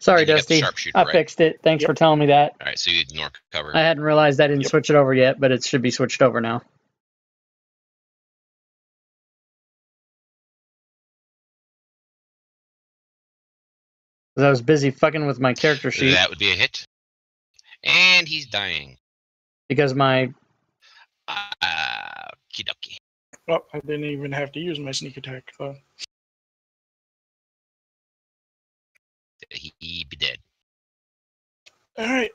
Sorry, And you got the Dusty. sharpshooter, I right? fixed it. Thanks Yep. for telling me that. All right, so you ignore cover. I hadn't realized I didn't Yep. switch it over yet, but it should be switched over now. 'Cause I was busy fucking with my character sheet That would be a hit. And he's dying. because my Kidoki. Oh, I didn't even have to use my sneak attack. So. He be dead. All right.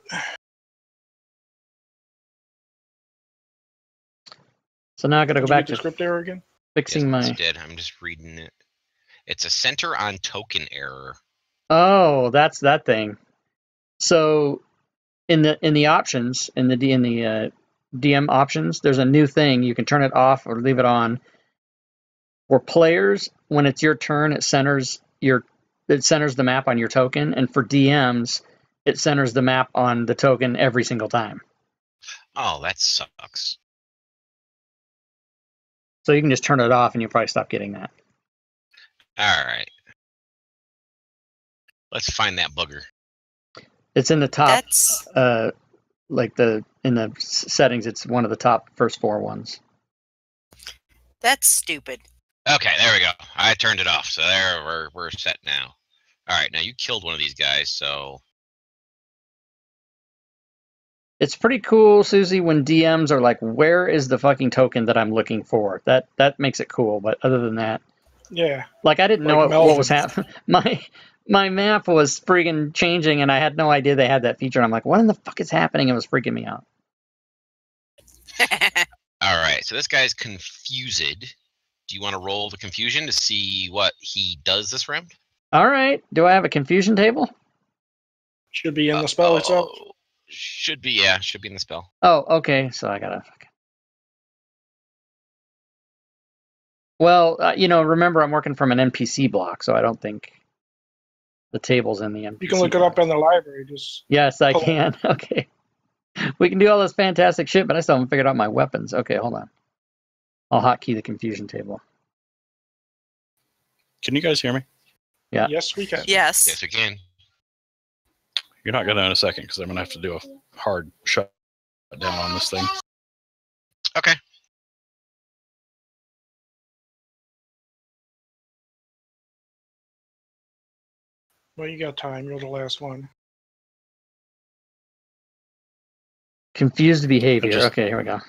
so now I got to go Did you back get the to script error again? fixing Yes, my. it's dead. I'm just reading it. It's a center on token error. Oh, that's that thing. So in the options in the DM options, there's a new thing. You can turn it off or leave it on. For players, when it's your turn, it centers the map on your token, and for DMs, it centers the map on the token every single time. Oh, that sucks. So you can just turn it off, and you'll probably stop getting that. All right. Let's find that bugger. It's in the top. That's In the settings, it's one of the top first 4 ones. That's stupid. Okay, there we go. I turned it off, so there we're set now. All right, now you killed one of these guys, so It's pretty cool, Susie, when DMs are like, "Where is the fucking token that I'm looking for?" That makes it cool. But other than that, Yeah. like I didn't know Like what was Melvin. happening. My map was freaking changing, and I had no idea they had that feature. And I'm like, "What in the fuck is happening?" It was freaking me out. all right. So this guy's confused. Do you want to roll the confusion to see what he does this round? All right. Do I have a confusion table? Should be in the spell itself. Should be, yeah. Should be in the spell. Oh, okay. So I gotta. Well, remember I'm working from an NPC block, so I don't think the table's in the NPC. You can look it block. up in the library. Just Yes, I pull it. can. Okay. We can do all this fantastic shit, but I still haven't figured out my weapons. Okay, hold on. I'll hotkey the confusion table. Can you guys hear me? Yeah. Yes, we can. Yes. Yes, we can. You're not going to in a second because I'm going to have to do a hard shut down on this thing. Okay. Well, you got time. You're the last one. Confused behavior. Just- Okay, here we go.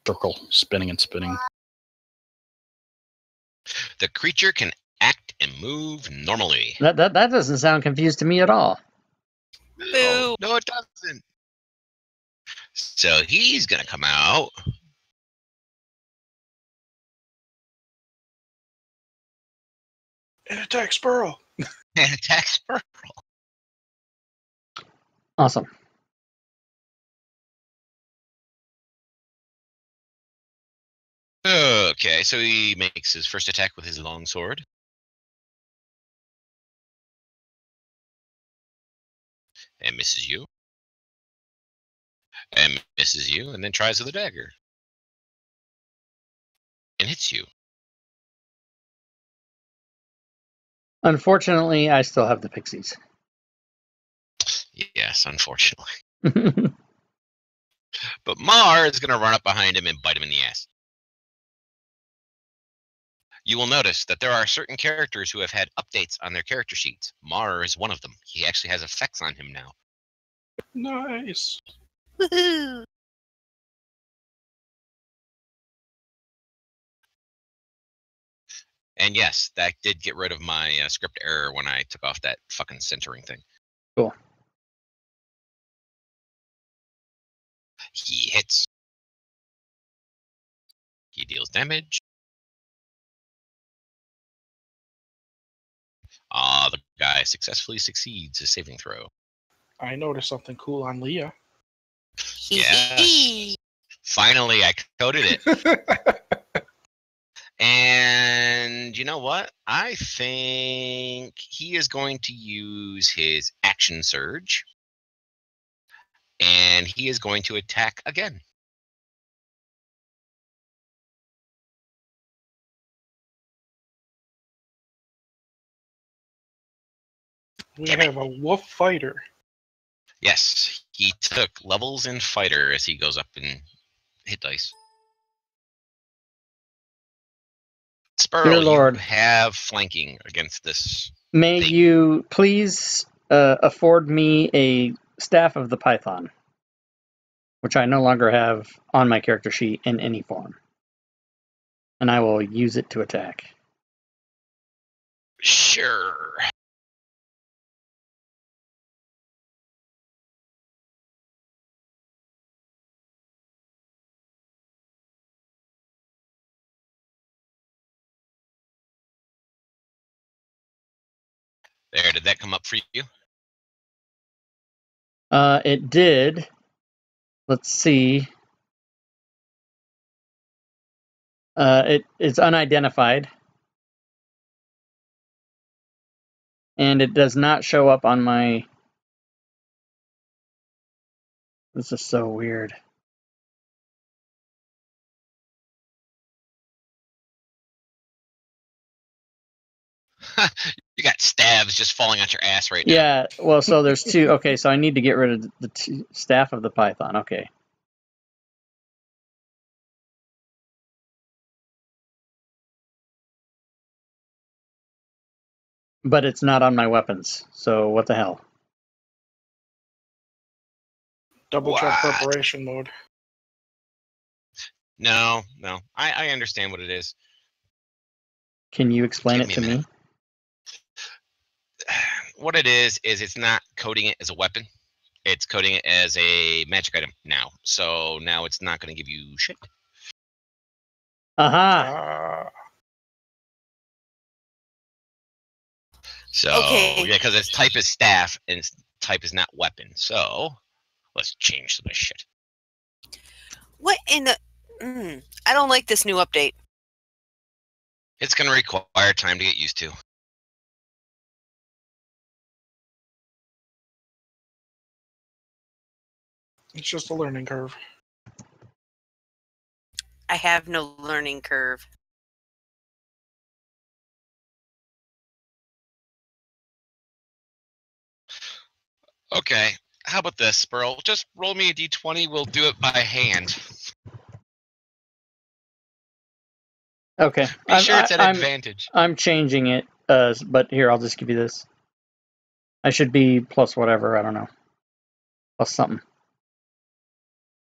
Circle, spinning and spinning. The creature can act and move normally. That doesn't sound confused to me at all. Boo. No, it doesn't. So he's gonna come out. And attack Sparrow. And attack Sparrow. Awesome. Okay, so he makes his first attack with his long sword. And misses you. And misses you, and then tries with a dagger. And hits you. Unfortunately, I still have the pixies. Yes, unfortunately. But Mar is going to run up behind him and bite him in the ass. You will notice that there are certain characters who have had updates on their character sheets. Mar is one of them. He actually has effects on him now. Nice. Woohoo. And yes, that did get rid of my script error when I took off that fucking centering thing. Cool. He hits. He deals damage. The guy successfully succeeds his saving throw. I noticed something cool on Leah. Yes. Finally, I coded it. And you know what? I think he is going to use his action surge. And he is going to attack again. We Damn it. have a wolf fighter. Yes, he took levels in fighter as he goes up in hit dice. Spurl, Dear you Lord. have flanking against this. May thing. you please afford me a Staff of the Python, which I no longer have on my character sheet in any form. And I will use it to attack. Sure. There, did that come up for you? It did. Let's see. It's unidentified. And it does not show up on my... This is so weird. You got stabs just falling out your ass right now. Yeah, well, so there's two. Okay, so I need to get rid of the Staff of the Python. Okay. But it's not on my weapons, so what the hell? Double check What? preparation mode. No. I understand what it is. Can you explain Give it me to a me? minute. What it is it's not coding it as a weapon. It's coding it as a magic item now. So now it's not going to give you shit. Aha! So, Okay. yeah, because its type is staff and its type is not weapon. So, let's change some of this shit. What in the... I don't like this new update. It's going to require time to get used to. It's just a learning curve. I have no learning curve. Okay, how about this, Sperl? Just roll me a d20. We'll do it by hand. Okay. Be sure it's at advantage. I'm changing it, but here, I'll just give you this. I should be plus whatever, I don't know. Plus something.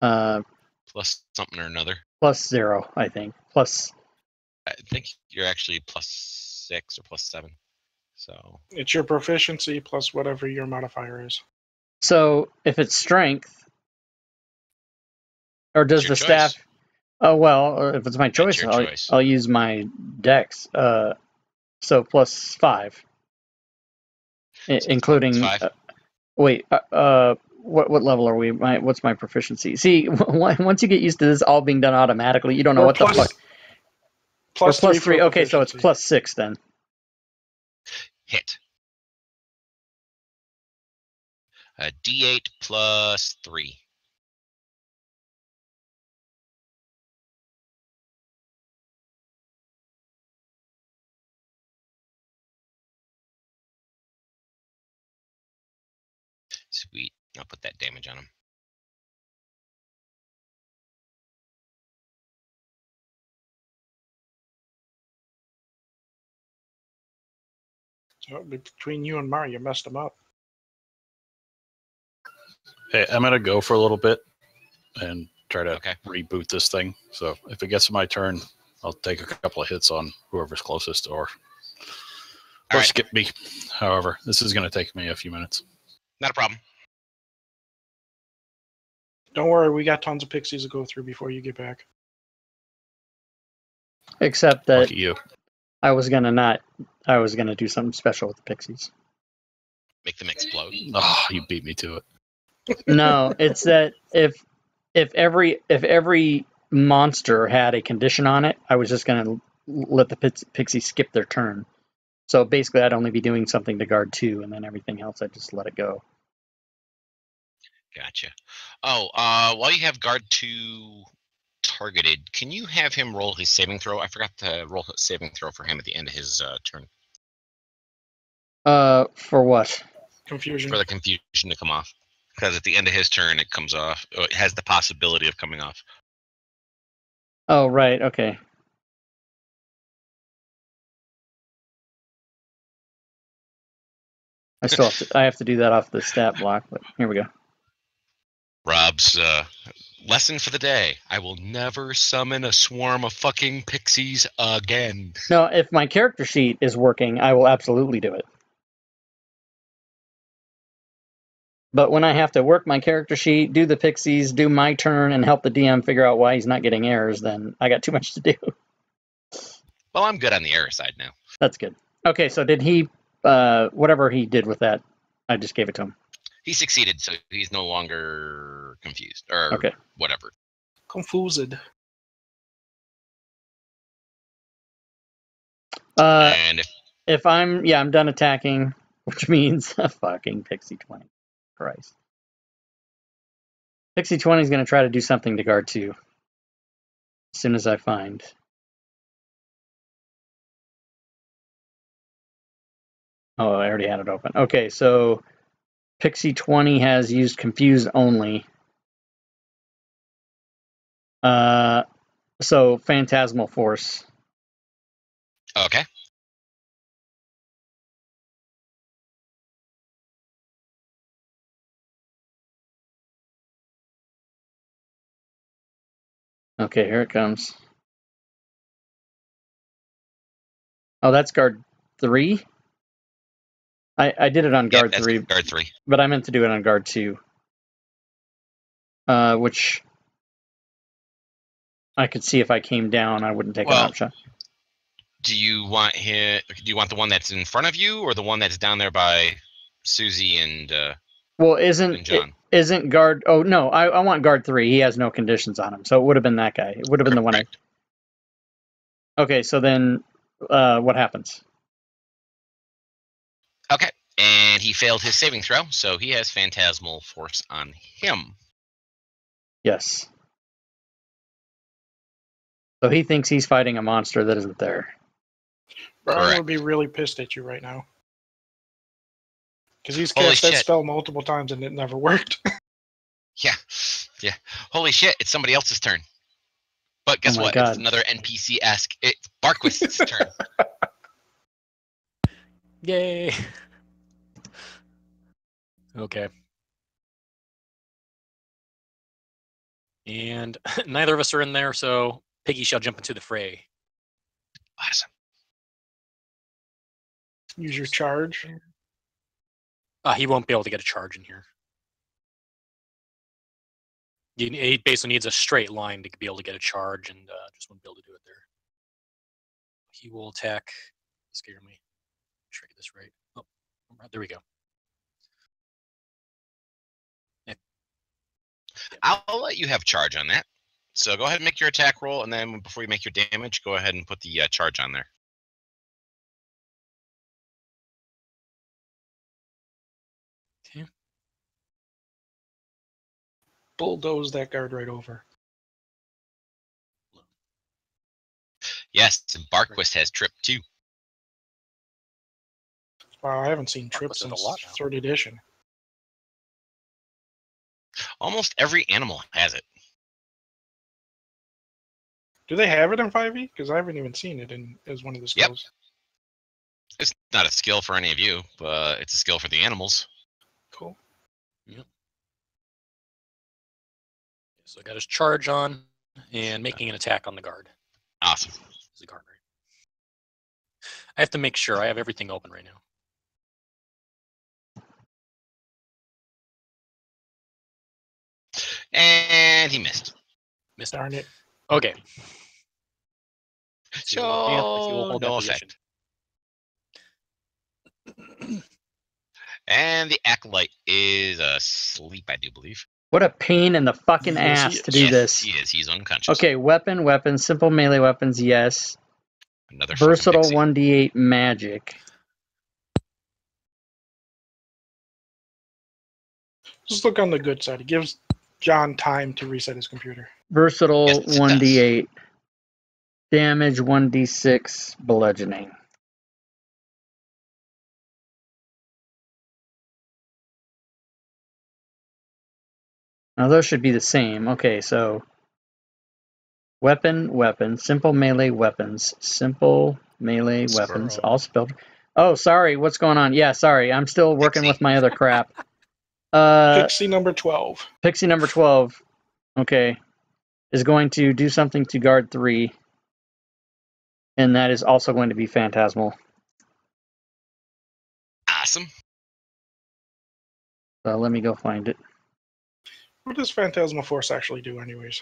Plus something or another. Plus 0, I think. Plus... I think you're actually plus 6 or plus 7. So It's your proficiency plus whatever your modifier is. So, if it's strength... Or does It's the your staff... choice. Oh, well, if it's my choice, your choice. I'll use my dex. So, plus 5. Including... Plus 5. Wait, what level are we? What's my proficiency? See, once you get used to this all being done automatically, you don't know Or what the fuck. Plus Or plus 3 3. for Okay, so it's proficiency. plus 6 then. Hit. D8 plus 3. Sweet. I'll put that damage on him. So between you and Mario, you messed him up. Hey, I'm gonna go for a little bit and try to Okay. reboot this thing. So if it gets to my turn, I'll take a couple of hits on whoever's closest, or All right. skip me. However, this is gonna take me a few minutes. Not a problem. Don't worry, we got tons of pixies to go through before you get back. Except that Lucky you. I was gonna do something special with the pixies. Make them explode. Oh, you beat me to it. No, it's that if every monster had a condition on it, I was just gonna let the pixies skip their turn. So basically, I'd only be doing something to guard 2, and then everything else I'd just let it go. Gotcha. Oh, while you have guard 2 targeted, can you have him roll his saving throw? I forgot to roll his saving throw for him at the end of his turn. For what? Confusion. for the confusion to come off. Because at the end of his turn, it comes off. It has the possibility of coming off. Oh, right. Okay. I have to do that off the stat block, but here we go. Rob's lesson for the day: I will never summon a swarm of fucking pixies again. No, if my character sheet is working, I will absolutely do it. But when I have to work my character sheet, do the pixies, do my turn, and help the DM figure out why he's not getting errors, then I got too much to do. Well, I'm good on the error side now. That's good. Okay, so did he, whatever he did with that, I just gave it to him. He succeeded, so he's no longer confused or Okay. whatever. Confused. And If I'm done attacking, which means a fucking Pixie 20. Christ. Pixie 20 is going to try to do something to guard 2 as soon as I find. Oh, I already had it open. Okay, so Pixie 20 has used Confuse only. So Phantasmal Force. okay. Okay, here it comes. Oh, that's guard 3? I did it on guard that's 3. Guard 3. But I meant to do it on guard 2. Which I could see if I came down, I wouldn't take an option. Do you want the one that's in front of you, or the one that's down there by Susie and Well, and John? Isn't guard? Oh no, I want guard 3. He has no conditions on him, so it would have been that guy. It would have been the one. Okay, so then, what happens? Okay, and he failed his saving throw, so he has Phantasmal Force on him. Yes. So he thinks he's fighting a monster that isn't there. Brian Correct. would be really pissed at you right now. Because he's Holy cast that shit. spell multiple times and it never worked. Yeah. Holy shit! It's somebody else's turn. But guess Oh my what? God. It's another NPC-esque. It's Barquist's turn. Yay! Okay. And neither of us are in there, so Piggy shall jump into the fray. Awesome. Use your charge. He won't be able to get a charge in here. He basically needs a straight line to be able to get a charge, and just won't be able to do it there. He will attack. Scare me. Make sure I get this right. Oh, there we go. I'll let you have charge on that. So go ahead and make your attack roll, and then before you make your damage, go ahead and put the charge on there. Okay. Bulldoze that guard right over. Yes, Barquist has trip too. Wow, I haven't seen Trip Barquist has a since lot now. 3rd edition. Almost every animal has it. Do they have it in 5e? Because I haven't even seen it as one of the Yep. skills. It's not a skill for any of you, but it's a skill for the animals. Cool. Yep. So I got his charge on and making an attack on the guard. Awesome. He's a guard, right? I have to make sure I have everything open right now. And he missed. Missed. Darn it. Okay. So hold no that position. effect. And the acolyte is asleep, I do believe. What a pain in the fucking Yes, he ass is. to do Yes, this. he is. He's unconscious. Okay, weapon, simple melee weapons, yes. Another fucking Versatile pixie. 1d8 magic. Just look on the good side. It gives John time to reset his computer. Versatile Yes, it does. 1d8. Damage 1d6 bludgeoning. Now those should be the same. Okay, so weapon, simple melee weapons, Squirrel. all spelled. Oh, sorry, what's going on? Yeah, sorry, I'm still working Pixie. with my other crap. Pixie number 12. Pixie number 12, okay, is going to do something to guard 3, and that is also going to be phantasmal. Awesome. So let me go find it. What does Phantasmal Force actually do, anyways?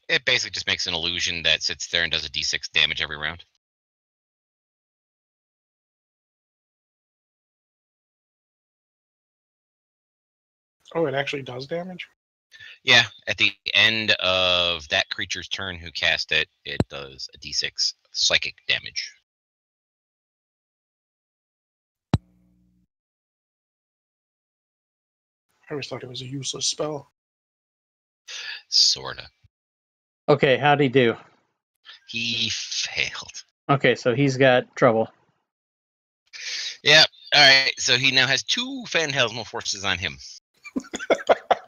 It basically just makes an illusion that sits there and does a d6 damage every round. Oh, it actually does damage? Yeah, at the end of that creature's turn who cast it, it does a d6 psychic damage. I always thought it was a useless spell. Sorta. Okay, how'd he do? He failed. Okay, so he's got trouble. Yep. Alright, so he now has 2 Phantasmal Forces on him.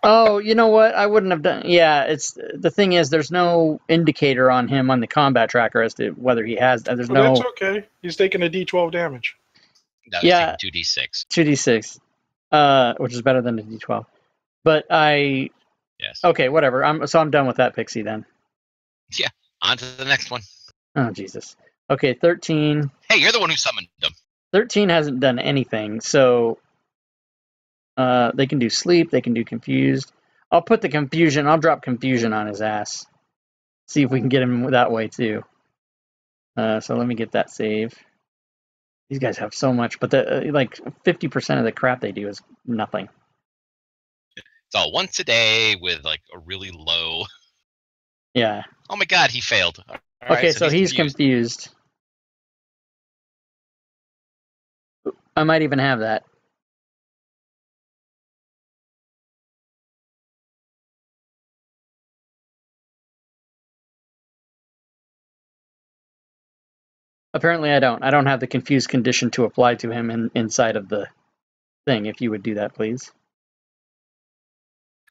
Oh, you know what? I wouldn't have done. Yeah, it's the thing is, there's no indicator on him on the combat tracker as to whether he has. There's But no. that's okay. He's taking a D12 damage. No, Yeah. he's taking 2d6. 2d6, which is better than a d12. But I. Yes. Okay, whatever. I'm done with that pixie then. On to the next one. Oh Jesus. Okay, 13. Hey, you're the one who summoned them. 13 hasn't done anything, so they can do sleep, they can do confused. I'll put the confusion, I'll drop confusion on his ass. See if we can get him that way too. So let me get that save. These guys have so much, but like 50% of the crap they do is nothing. It's all once a day with like a really low. Yeah. Oh my god, he failed. All Okay, right, so he's confused. I might even have that. Apparently I don't. I don't have the confused condition to apply to him inside of the thing. If you would do that, please.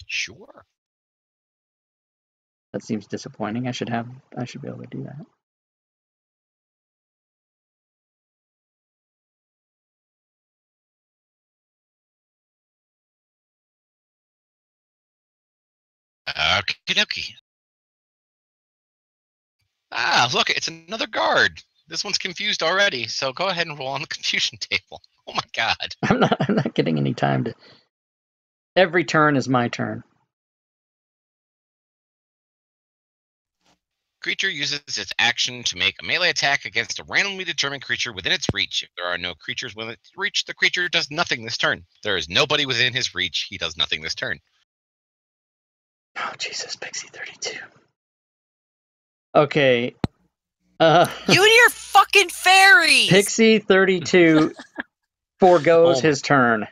Sure. That seems disappointing. I should be able to do that. Okie dokie. Ah, look, it's another guard. This one's confused already, so go ahead and roll on the confusion table. Oh my god. I'm not getting any time to. Every turn is my turn. Creature uses its action to make a melee attack against a randomly determined creature within its reach. If there are no creatures within its reach, the creature does nothing this turn. There is nobody within his reach. He does nothing this turn. Oh Jesus, Pixie 32. Okay. You and your fucking fairies. Pixie 32 foregoes Oh. his turn.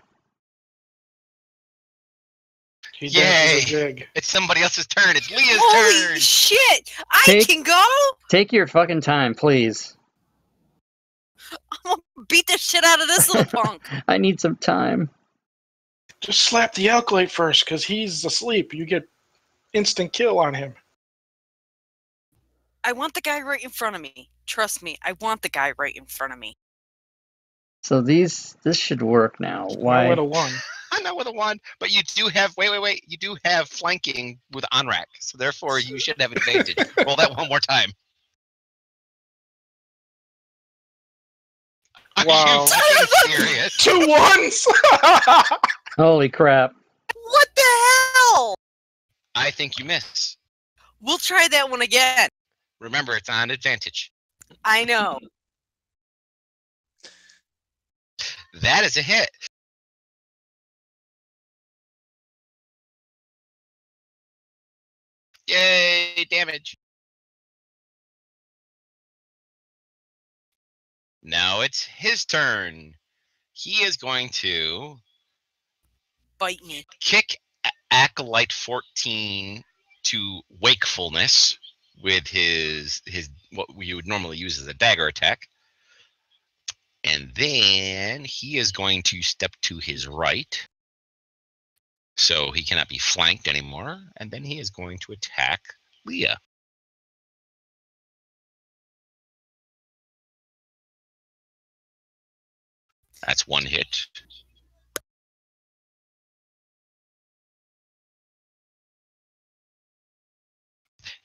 He Yay! dances a jig. It's somebody else's turn. It's Leah's Holy turn. shit! I Take- can go. Take your fucking time, please. I'm gonna beat the shit out of this little punk. I need some time. Just slap the Alkalite first, because he's asleep. You get instant kill on him. I want the guy right in front of me. Trust me, I want the guy right in front of me. So this should work now. Not Why? with a 1. I'm not with a 1, but you do have wait. You do have flanking with Onrak, so therefore you should have advantage. Roll that one more time. Are Wow. you fucking serious? 2 1s! Holy crap. What the hell? I think you miss. We'll try that one again. Remember, it's on advantage. I know. That is a hit. Yay, damage. Now it's his turn. He is going to Bite me. kick Acolyte 14 to wakefulness with his what you would normally use as a dagger attack. And then he is going to step to his right. So he cannot be flanked anymore, and then he is going to attack Leah. That's one hit.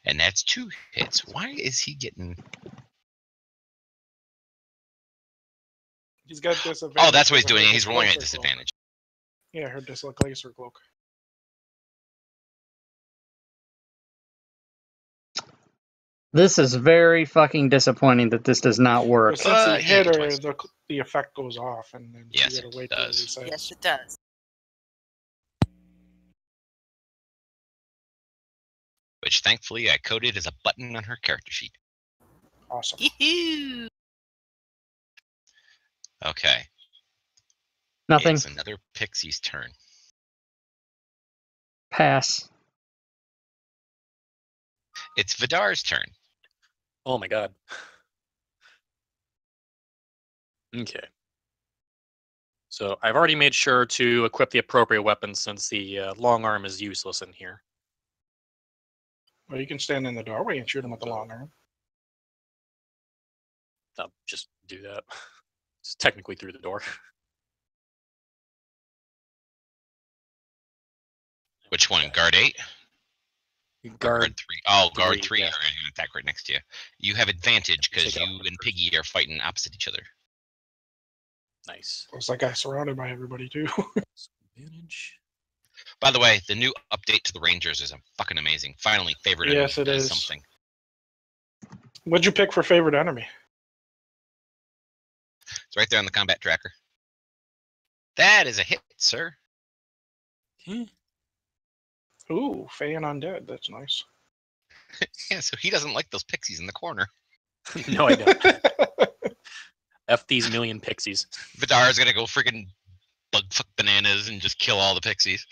And that's 2 hits. Why is he getting... He's got disadvantage. Oh, that's what he's because doing. of He's her rolling at displacer cloak. disadvantage. Yeah, her displacer cloak. This is very fucking disappointing that this does not work. But since he hit her, twice. the effect goes off, and then Yes, you gotta it wait till it does. resets. Yes, it does. Which, thankfully, I coded as a button on her character sheet. Awesome. Yee-hoo. Okay. Nothing. It's another pixie's turn. Pass. It's Vidar's turn. Oh my god. Okay. So I've already made sure to equip the appropriate weapon since the long arm is useless in here. Well, you can stand in the doorway and shoot him with the long arm. I'll just do that. It's technically through the door. Which one? Guard 8? Guard 3. Oh, guard 3. three, yeah. You're going to attack right next to you. You have advantage because Take it you out and first. Piggy are fighting opposite each other. Nice. Looks like I'm surrounded by everybody too. Advantage. By the way, the new update to the Rangers is fucking amazing. Finally, favorite enemy Yes, it does is. something. What'd you pick for favorite enemy? It's right there on the combat tracker. That is a hit, sir. Okay. Ooh, Fey and Undead. That's nice. Yeah, so he doesn't like those pixies in the corner. No, I don't. F these million pixies. Vidar's gonna go freaking bug fuck bananas and just kill all the pixies.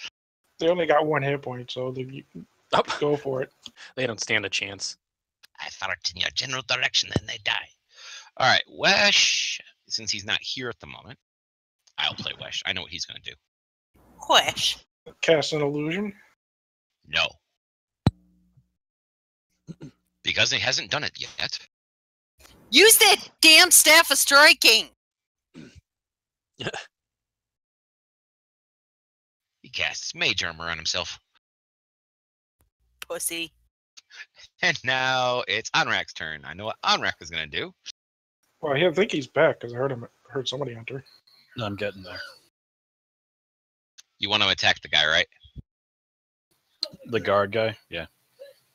They only got 1 hit point, so you can Oh, go for it. they don't stand a chance. I fart in your general direction, then they die. All right, Wesh. Since he's not here at the moment, I'll play Wesh. I know what he's gonna do. Quish. Cast an illusion. No. Because he hasn't done it yet. Use that damn staff of striking. He casts mage armor on himself. Pussy. And now it's Onrak's turn. I know what Onrak is gonna do. Well, I think he's back because I heard somebody enter. I'm getting there. You want to attack the guy, right? The guard guy? Yeah.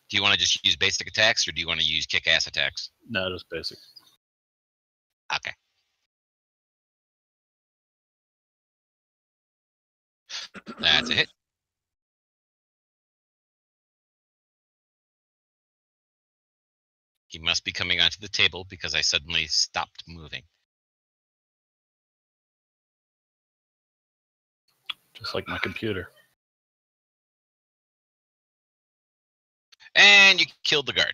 Do you want to just use basic attacks, or do you want to use kick-ass attacks? No, just basic. Okay. That's a hit. He must be coming onto the table because I suddenly stopped moving. Just like my computer. And you killed the guard.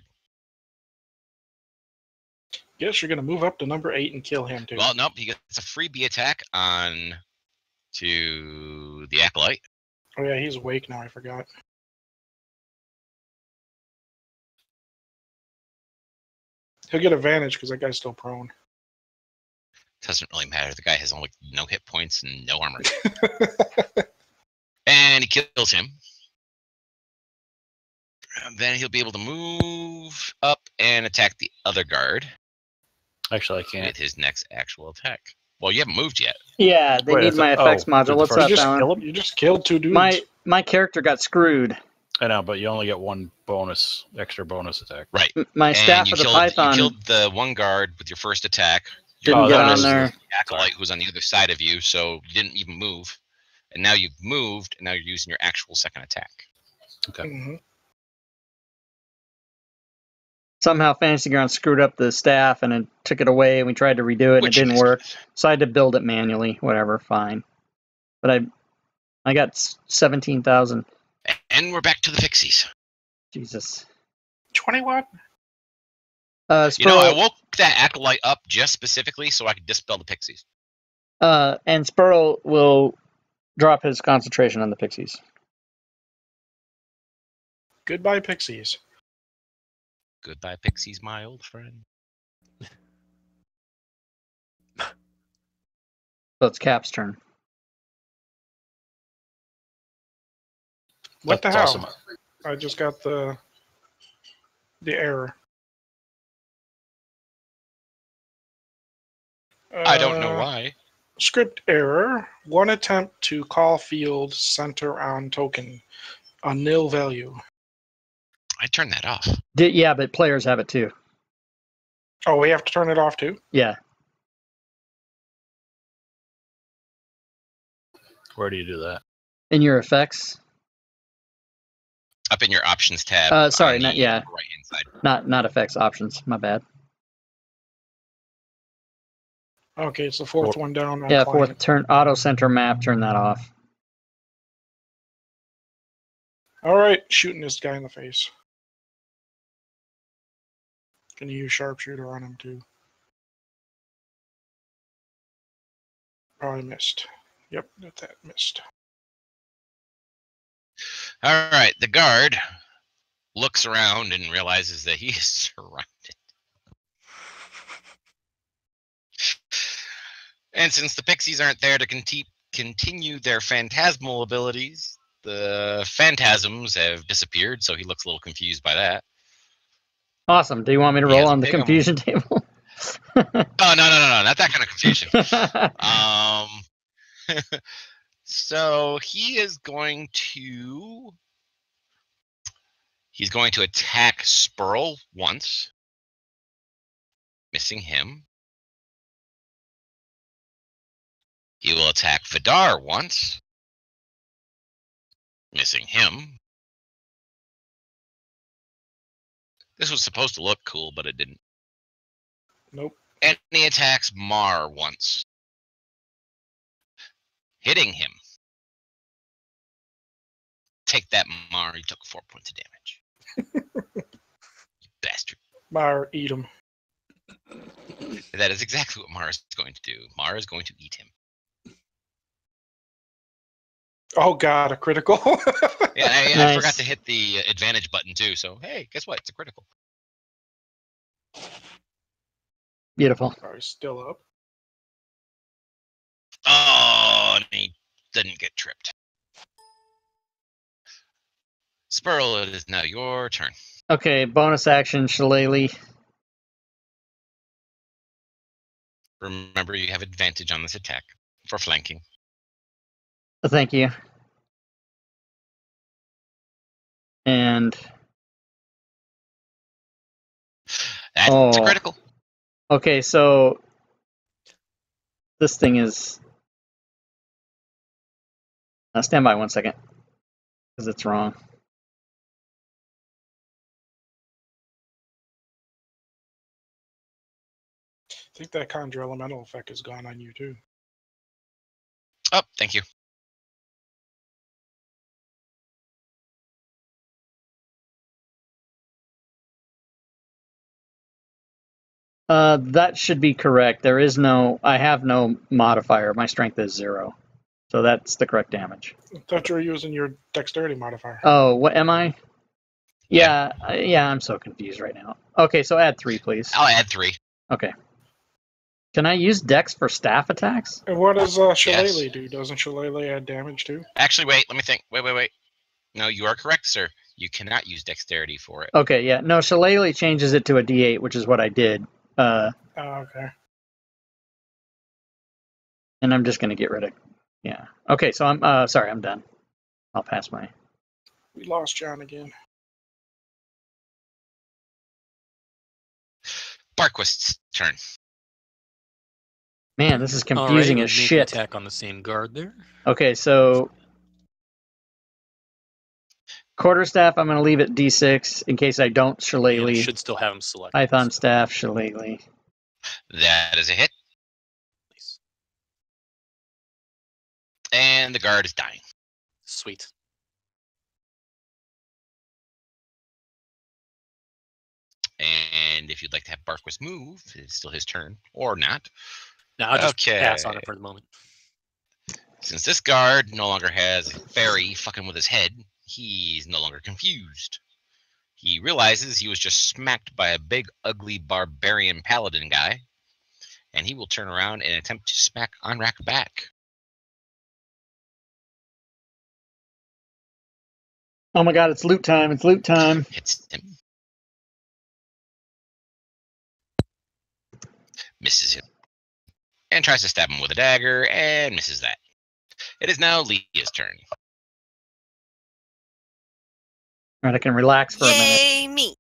Guess you're gonna move up to number 8 and kill him too. Well, nope, he gets a freebie attack on to the Acolyte. Oh yeah, he's awake now. I forgot. He'll get advantage because that guy's still prone. Doesn't really matter. The guy has only no hit points and no armor. And he kills him. And then he'll be able to move up and attack the other guard Actually, I can't. with his next actual attack. Well, you haven't moved yet. Yeah, they Wait, I need my thought- effects oh, module. did the What's first- up, You just Alan? kill him? You just killed 2 dudes. My character got screwed. I know, but you only get one extra bonus attack. Right. My And staff you of the killed, Python you killed the one guard with your first attack. didn't Oh, get that on was- there. The Acolyte who's on the other side of you, so you didn't even move. And now you've moved, and now you're using your actual second attack. Okay. Mhm. Somehow Fantasy Ground screwed up the staff and it took it away, and we tried to redo it, and Which it didn't is- work. So I had to build it manually. Whatever, fine. But I got 17,000. And we're back to the pixies. Jesus. 21. You know, I Spurl, woke that Acolyte up just specifically so I could dispel the pixies. and Spurl will drop his concentration on the pixies. Goodbye, pixies. Goodbye, pixies, my old friend. So it's Cap's turn. What the That's hell? awesome. I just got the error. I don't know why. Script error. One attempt to call field center on token. A nil value. I turned that off. Yeah, but players have it too. Oh, we have to turn it off too? Yeah. Where do you do that? In your effects. Up in your options tab. Sorry, on not the yeah. right-hand side. Not effects options. My bad. Okay, it's the fourth one down on Yeah, client. fourth turn auto center map. Turn that off. All right, shooting this guy in the face. Can you use sharpshooter on him too? Probably missed. Yep, that missed. All right, the guard looks around and realizes that he is surrounded. And since the pixies aren't there to continue their phantasmal abilities, the phantasms have disappeared, so he looks a little confused by that. Awesome. Do you want me to He roll has a on the pig on- confusion table? Oh, no, not that kind of confusion. So he's going to attack Spurl once, missing him. He will attack Vidar once, missing him. This was supposed to look cool, but it didn't. Nope. And he attacks Mar once, hitting him. Take that, Mar. He took 4 points of damage. You bastard. Mar, eat him. That is exactly what Mar is going to do. Mar is going to eat him. Oh god, a critical. Yeah, I Nice. forgot to hit the advantage button too. So hey, guess what? It's a critical. Beautiful. Are still up? Oh, and he didn't get tripped. Spurl, it is now your turn. Okay, bonus action, Shillelagh. Remember, you have advantage on this attack for flanking. Thank you. And That's a critical. okay, so this thing is. Stand by 1 second, because it's wrong. I think that conjure elemental effect is gone on you too. Oh, thank you. That should be correct. There is no. I have no modifier. My strength is 0, so that's the correct damage. I thought you were using your dexterity modifier. Oh, what am I? Yeah, I'm so confused right now. Okay, so add 3, please. I'll add 3. Okay. Can I use Dex for staff attacks? And what does Shillelagh do? Doesn't Shillelagh add damage too? Actually, wait. Let me think. Wait. No, you are correct, sir. You cannot use dexterity for it. Okay, yeah. No, Shillelagh changes it to a D8, which is what I did. Okay. And I'm just going to get rid of. Yeah. Okay, so I'm sorry, I'm done. I'll pass my. We lost John again. Barquist's turn. Man, this is All right, confusing we'll as make an shit. attack on the same guard there. Okay, so quarterstaff, I'm going to leave at D6 in case I don't And Shillelagh. should still have him selected. Python so- staff, Shillelagh. That is a hit. Nice. And the guard is dying. Sweet. And if you'd like to have Barquist move, it's still his turn. Or not. No, I'll just Okay. pass on it for the moment. Since this guard no longer has a fairy fucking with his head, he's no longer confused. He realizes he was just smacked by a big, ugly barbarian paladin guy, and he will turn around and attempt to smack Onrak back. Oh my god, it's loot time. It's loot time. Hits him. Misses him. And tries to stab him with a dagger, and misses that. It is now Leah's turn. All right, I can relax for a minute. Yay, me.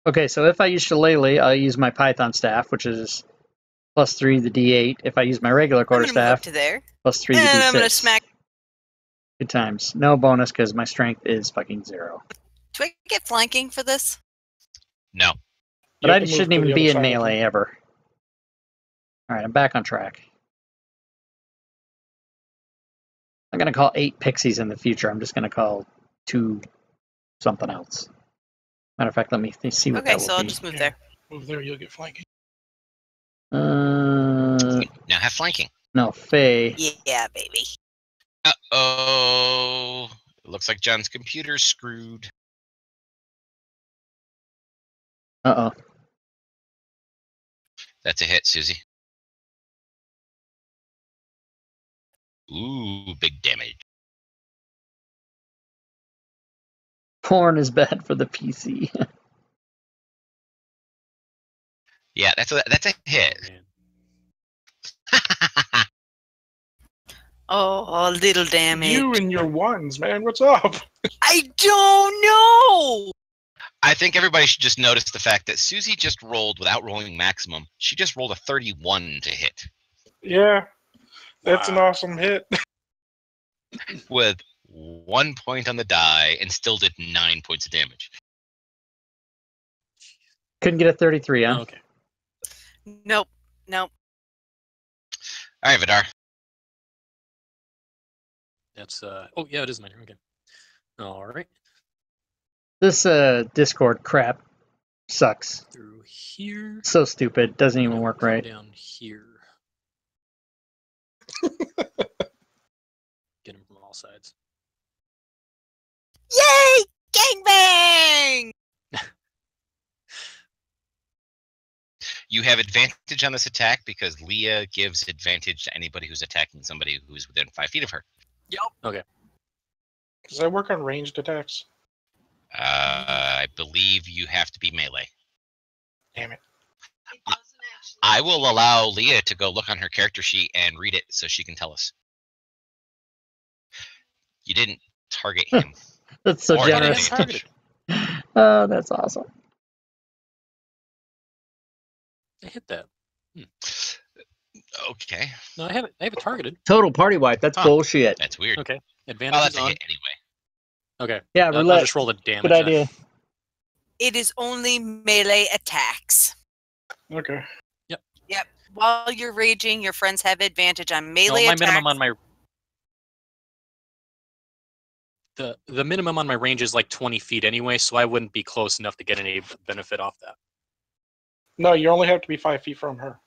Okay, so if I use Shillelagh, I'll use my Python staff, which is +3 the D8. If I use my regular I'm going to move up quarterstaff, to there. +3 the D6. And I'm going to smack. Good times. No bonus because my strength is fucking 0. Do I get flanking for this? No. But You I have to move shouldn't to even the be other in side of melee ever. Alright, I'm back on track. I'm going to call 8 pixies in the future. I'm just going to call 2 something else. Matter of fact, let me see what Okay, that so will I'll be. just move Yeah. there. Move there, you'll get flanking. Uh, You now have flanking. no, Faye. Yeah, baby. Uh-oh. It looks like John's computer's screwed. Uh-oh. That's a hit, Susie. Ooh, big damage. Porn is bad for the PC. Yeah, that's a hit. Oh, man. Oh, a little damage. You and your ones, man. What's up? I don't know. I think everybody should just notice the fact that Susie just rolled without rolling maximum. She just rolled a 31 to hit Yeah, that's an Wow. awesome hit. with 1 point on the die and still did 9 points of damage. Couldn't get a 33, huh? Okay. Nope. Nope. All right, Vidar. That's oh yeah, it is my turn. Okay. All right. This Discord crap sucks. Through here. So stupid. Doesn't even Gonna work come right. Down here. Get him from all sides. Yay! Gangbang! You have advantage on this attack because Leah gives advantage to anybody who's attacking somebody who's within 5 feet of her. Does that work on ranged attacks? I believe you have to be melee. Damn it. I will allow Leah to go look on her character sheet and read it so she can tell us. You didn't target him. That's so Or generous. advantage. Oh, that's awesome. I hit that. Okay, No, I have it. I have it targeted. Total party wipe. That's Huh. bullshit. that's weird. Okay. Well, Advantage that's is a on. hit anyway. Okay. Yeah, I'll roulette. just roll the damage. Good idea. It is only melee attacks. Okay. Yep. While you're raging, your friends have advantage on No, melee my attacks. minimum on my the minimum on my range is like 20 feet anyway, so I wouldn't be close enough to get any benefit off that. No, you only have to be 5 feet from her.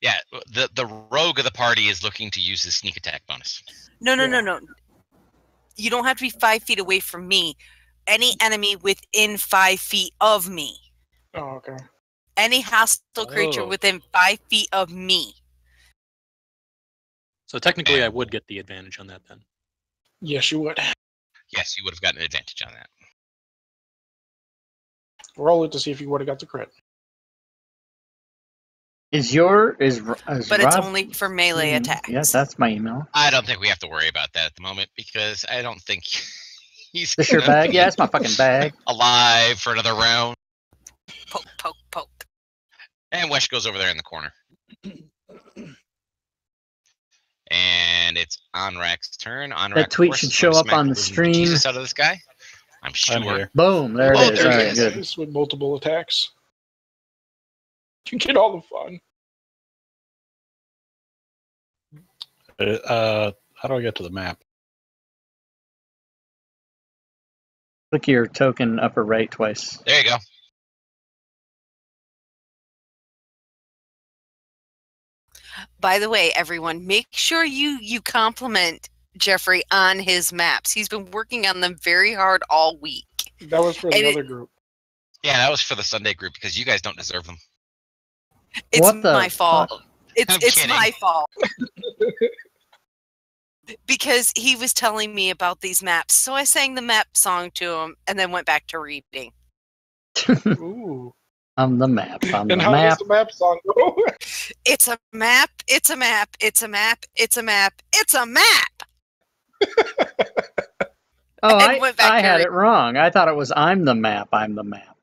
Yeah, the rogue of the party is looking to use his sneak attack bonus. No. Yeah. You don't have to be 5 feet away from me. Any enemy within 5 feet of me. Oh, okay. Any hostile creature Oh. within 5 feet of me. So technically, I would get the advantage on that then. Yes, you would. Yes, you would have gotten an advantage on that. Roll it to see if you would have got the crit. Is But it's Rob- only for melee attacks. Yes, that's my email. I don't think we have to worry about that at the moment because I don't think he's This your gonna bag? be Yeah, it's my fucking bag. alive for another round. Poke, poke, poke. And Wesh goes over there in the corner. And it's Onrak's turn. Onrak, That tweet of course, should is going show to up smack on the Jesus stream. out of this guy. I'm sure. I'm here. Boom, there it Oh, is. there All he right, is. good. It's with multiple attacks. You get all the fun. How do I get to the map? Click your token upper right twice. There you go. By the way, everyone, make sure you compliment Jeffrey, on his maps. He's been working on them very hard all week. That was for the And other group. Yeah, that was for the Sunday group because you guys don't deserve them. It's What the my fault. fuck? I'm It's kidding. my fault. Because he was telling me about these maps. So I sang the map song to him and then went back to reading. Ooh. I'm the map. I'm And the how map. does the map song go? It's a map. It's a map. It's a map. It's a map. It's a map. Oh, And went back I to had read. it wrong. I thought it was I'm the map. I'm the map.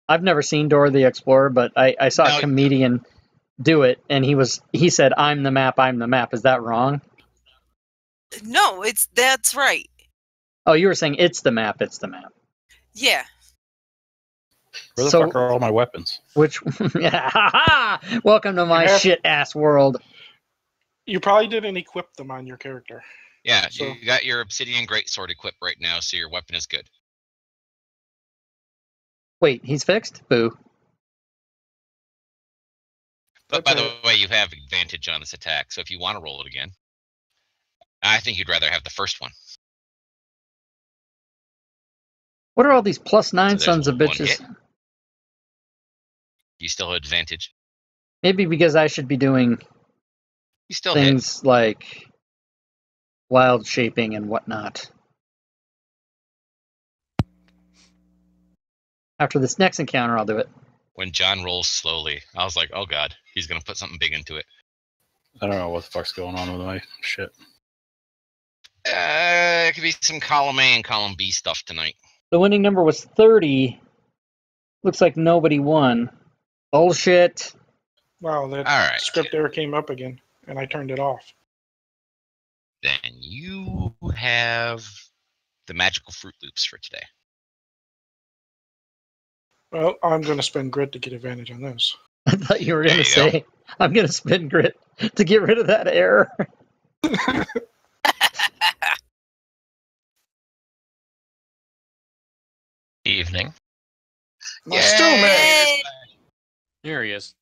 I've never seen Dora the Explorer, but I saw No. a comedian do it, and he said I'm the map. I'm the map. Is that wrong? No, that's right. Oh, you were saying it's the map. It's the map. Yeah. Where the So- fuck are all my weapons? Which? Yeah, ha ha! Welcome to my have- shit ass world. You probably didn't equip them on your character. Yeah, So- you got your Obsidian Greatsword equipped right now, so your weapon is good. Wait, he's fixed? Boo. But by That's the way, you have advantage on this attack, so if you want to roll it again, I think you'd rather have the first one. What are all these +9 there's sons of one bitches? hit. You still have advantage. Maybe because I should be doing You still hit. things like wild shaping and whatnot. After this next encounter, I'll do it. When John rolls slowly, I was like, oh god, he's going to put something big into it. I don't know what the fuck's going on with my shit. It could be some column A and column B stuff tonight. The winning number was 30. Looks like nobody won. Bullshit. Wow, that All right. script error came up again, and I turned it off. Then you have the magical Fruit Loops for today. Well, I'm going to spend grit to get advantage on this. I thought you were There going to you go. say, I'm going to spin grit to get rid of that error. Evening. I'm still mad. Hey! Here he is.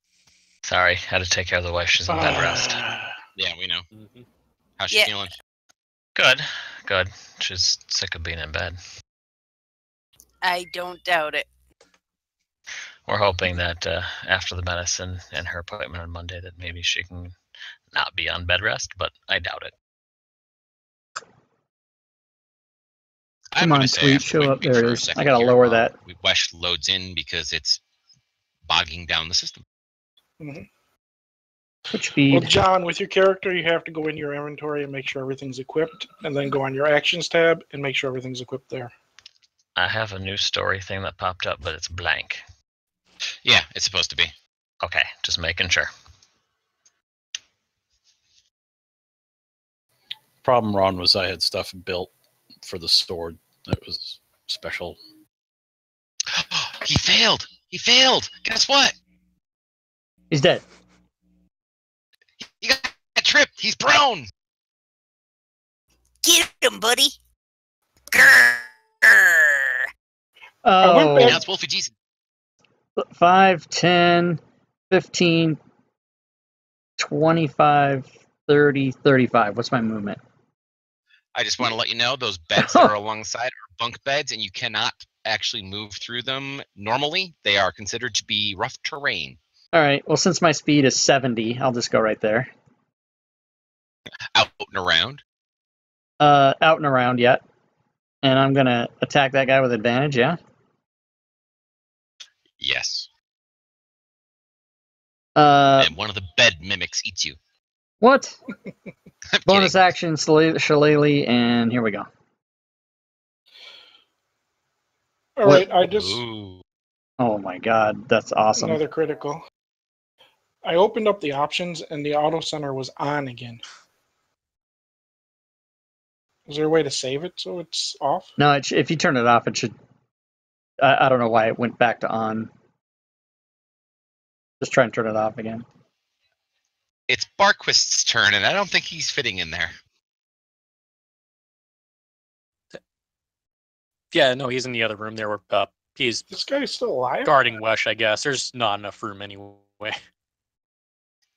Sorry, had to take care of the wife. She's in bed rest. Yeah, we know. Mhm. How's she Yeah. feeling? Good, good. She's sick of being in bed. I don't doubt it. We're hoping that after the medicine and her appointment on Monday, that maybe she can not be on bed rest, but I doubt it. I'm Come gonna on, say sweet, after show we up. wait There for it a is. second I gotta here lower while that. Wesh loads in because it's bogging down the system. Switch speed. Well, John, with your character, you have to go in your inventory and make sure everything's equipped, and then go on your actions tab and make sure everything's equipped there. I have a new story thing that popped up, but it's blank. Yeah, it's supposed to be. Okay, just making sure. Problem, Ron, was I had stuff built for the sword that was special. He failed. He failed. Guess what? He's dead. He got tripped. He's prone. Get him, buddy. Grrr. Oh, back- Now it's Wolfie Jason. 5, 10, 15, 25, 30, 35. What's my movement? I just want to let you know those beds that are alongside are bunk beds, and you cannot actually move through them normally. They are considered to be rough terrain. All right. Well, since my speed is 70, I'll just go right there. Out and around. Out and around yet. And I'm going to attack that guy with advantage, yeah? Yes. And And one of the bed mimics eats you. what? I'm Bonus kidding. action, Shillelagh, and here we go. All right, I just Ooh. Oh my god, that's awesome. another critical. I opened up the options and the auto center was on again. Is there a way to save it so it's off? No, if you turn it off, it should... I don't know why it went back to on. Just try and turn it off again. It's Barquist's turn, and I don't think he's fitting in there. Yeah, no, he's in the other room there. Where he's This guy's still alive? guarding Wesh, I guess. There's not enough room anyway.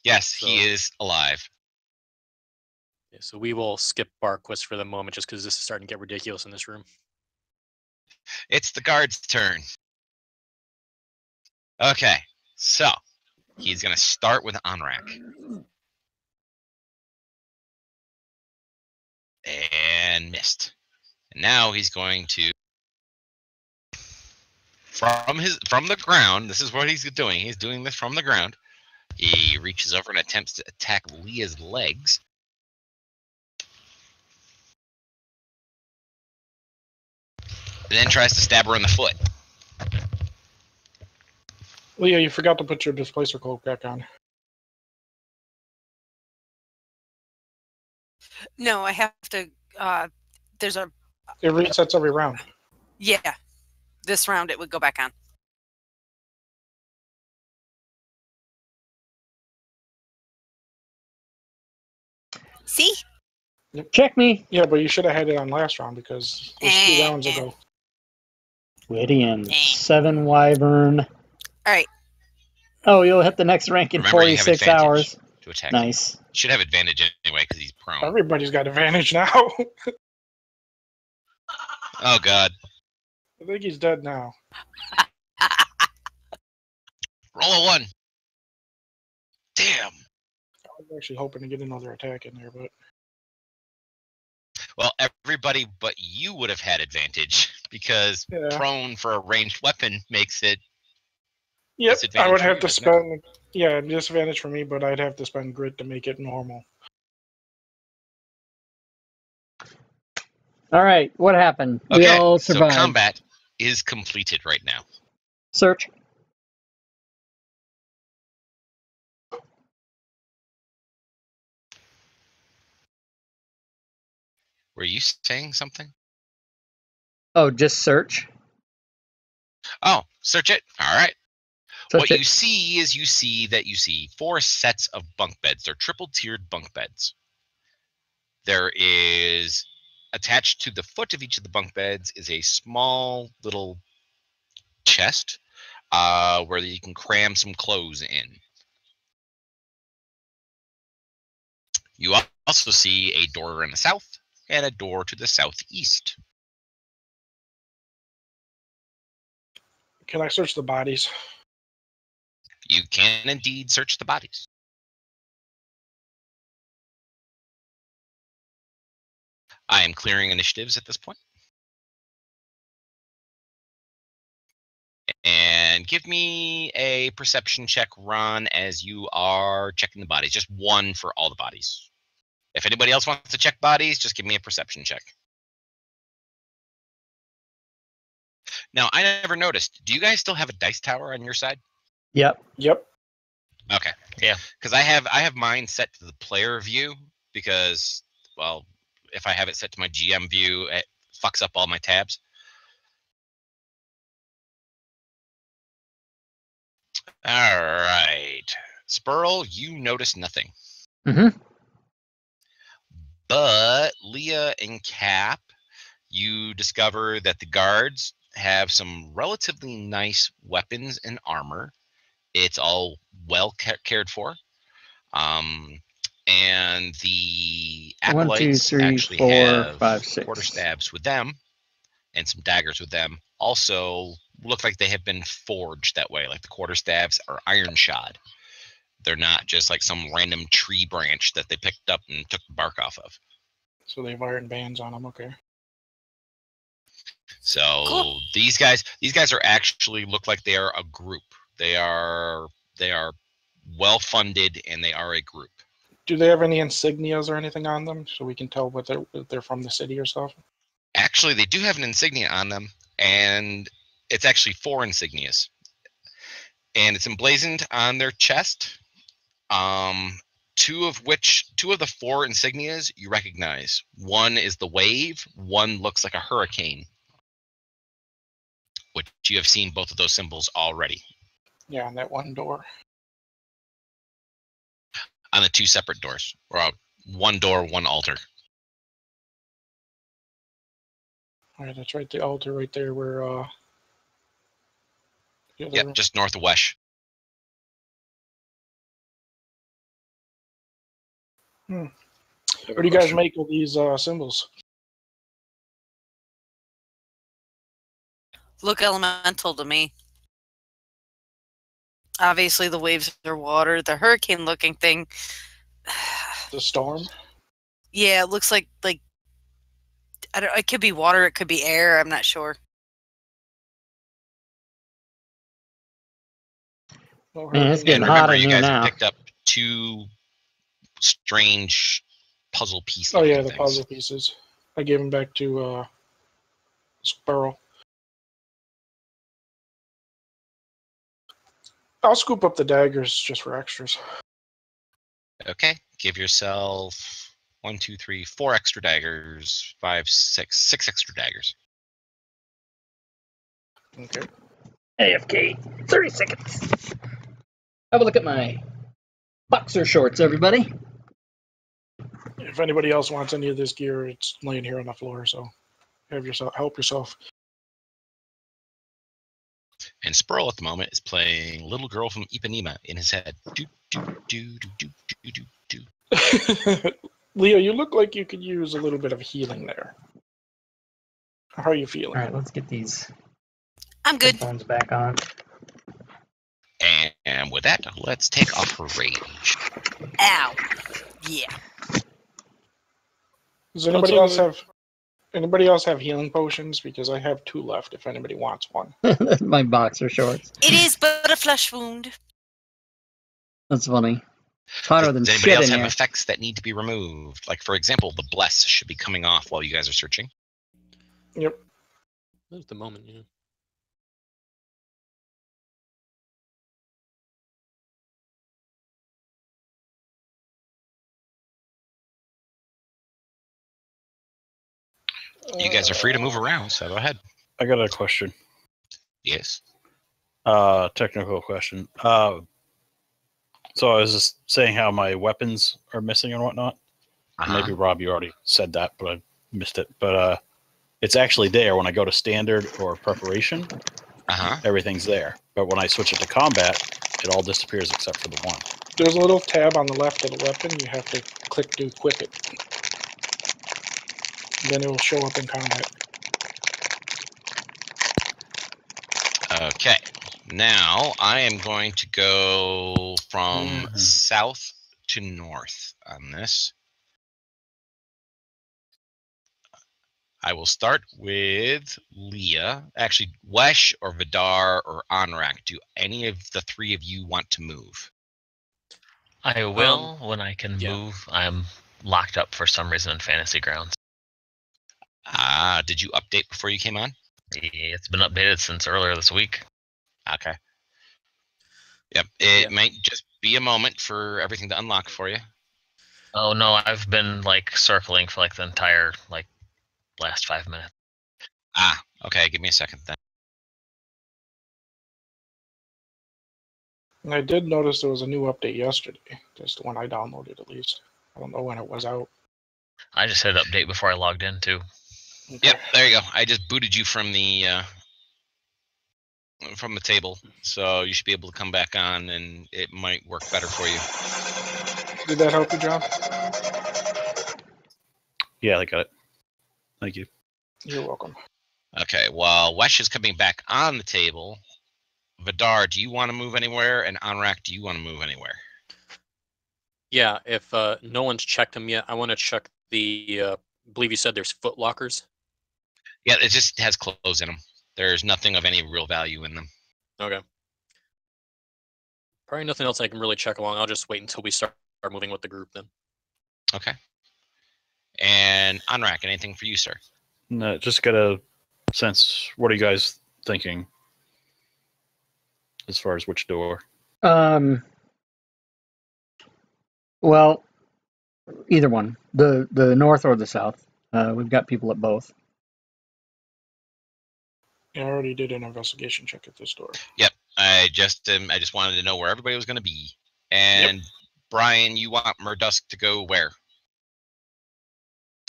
Yes, So- he is alive. Yeah, so we will skip Barquist for the moment just because this is starting to get ridiculous in this room. It's the guard's turn. Okay, so he's going to start with Anrak. And missed. And now he's going to, from the ground, this is what he's doing. He's doing this from the ground. He reaches over and attempts to attack Leah's legs. And then tries to stab her in the foot. Leah, you forgot to put your displacer cloak back on. No, I have to. There's a. It resets every round. Yeah, this round it would go back on. See? Check me. Yeah, but you should have had it on last round because it was 2 rounds ago. Whittian, 7 Wyvern. All right. Oh, you'll hit the next rank in Remember, you have 46 advantage hours. to attack. Nice. Should have advantage anyway because he's prone. Everybody's got advantage now. Oh, God. I think he's dead now. Roll a 1. Damn. I was actually hoping to get another attack in there, but Well, everybody but you would have had advantage because Yeah. prone for a ranged weapon makes it. yep, I Disadvantage would for have you, to doesn't it? spend disadvantage for me, but I'd have to spend grit to make it normal. All right, what happened? We Okay, all so survived. combat is completed right now. Search. Were you saying something? Oh, just search. Oh, search it. All right. Search What it. you see is you see 4 sets of bunk beds. They're triple tiered bunk beds. There is attached to the foot of each of the bunk beds is a small little chest where you can cram some clothes in. You also see a door in the south and a door to the southeast. Can I search the bodies? You can indeed search the bodies. I am clearing initiatives at this point. And give me a perception check, Ron, as you are checking the bodies. Just 1 for all the bodies. If anybody else wants to check bodies, just give me a perception check. Now, I never noticed. Do you guys still have a dice tower on your side? Yep. Yep. Okay. Yeah. Because I have mine set to the player view because, well, if I have it set to my GM view, it fucks up all my tabs. All right. Spurl, you notice nothing. Mm-hmm. But Leah and Cap, you discover that the guards have some relatively nice weapons and armor. It's all well cared for. And the 1, 2, acolytes 3, actually 4, have 5, 6. quarterstabs with them and some daggers with them. Also look like they have been forged that way, like the quarterstabs are iron shod. They're not just like some random tree branch that they picked up and took the bark off of. So they have iron bands on them. Okay. So Cool. these guys are actually look like they are a group. They are well funded and they are a group. Do they have any insignias or anything on them so we can tell if they're from the city or stuff? Actually, they do have an insignia on them, and it's actually 4 insignias. And it's emblazoned on their chest. 2 of the 4 insignias you recognize. One is the wave, one looks like a hurricane, which you have seen both of those symbols already Yeah, on that one door. on the 2 separate doors, or one door, one altar. All right, that's right. The altar right there where the other Yep, just north of Wesh. What do you guys make of these symbols? Look elemental to me. Obviously, the waves are water. The hurricane-looking thing. The storm? Yeah, it looks like I don't. It could be water. It could be air. I'm not sure. Man, it's getting And hot remember, in you here guys now. have picked up 2 strange puzzle piece. Oh yeah, the things. puzzle pieces. I gave them back to Sparrow. I'll scoop up the daggers just for extras. Okay, give yourself 1, 2, 3, 4 extra daggers. 5, 6 extra daggers. Okay. AFK, 30 seconds. Have a look at my boxer shorts, everybody. If anybody else wants any of this gear, it's laying here on the floor, so help yourself. And Sproul at the moment is playing Little Girl from Ipanema in his head. Do, do, do, do, do, do, do. Leo, you look like you could use a little bit of healing there. How are you feeling? All right, let's get these I'm good. headphones back on. And with that, let's take off her rage. Ow. Yeah. Does anybody else have healing potions? Because I have 2 left if anybody wants one. My boxer shorts. It is but a flesh wound. That's funny. It's hotter than Does anybody shit else in have here. effects that need to be removed? Like, for example, the bless should be coming off while you guys are searching. Yep. At the moment, yeah. You guys are free to move around, so go ahead. I got a question. Yes. Technical question. So I was just saying how my weapons are missing and whatnot. Maybe Rob, you already said that, but I missed it. But it's actually there when I go to standard or preparation. Everything's there. But when I switch it to combat, it all disappears except for the one. There's a little tab on the left of the weapon. You have to click to equip it. Then it will show up in combat. Okay. Now I am going to go from south to north on this. I will start with Leah. Actually, Wesh or Vidar or Anrak. Do any of the 3 of you want to move? I will when I can yeah. move. I'm locked up for some reason in Fantasy Grounds. Did you update before you came on? It's been updated since earlier this week. Okay. Yep. It might just be a moment for everything to unlock for you. Oh no, I've been like circling for like the entire like last 5 minutes. Okay. Give me a second then. And I did notice there was a new update yesterday. That's the one I downloaded, at least. I don't know when it was out. I just hit update before I logged in too. Okay. Yep. There you go. I just booted you from the table, so you should be able to come back on, and it might work better for you. Did that help you, John? Yeah, I got it. Thank you. You're welcome. Okay. While Wesh is coming back on the table, Vidar, do you want to move anywhere? And Anrak, do you want to move anywhere? Yeah, if no one's checked them yet, I want to check the. I believe you said there's foot lockers. Yeah, it just has clothes in them. There's nothing of any real value in them. Okay. Probably nothing else I can really check along. I'll just wait until we start moving with the group then. Okay. And Anrak, anything for you, sir? No, just get a sense. What are you guys thinking as far as which door? Well, either one, the north or the south. We've got people at both. I already did an investigation check at this door. Yep. I just wanted to know where everybody was going to be. And Brian, you want Murdusk to go where?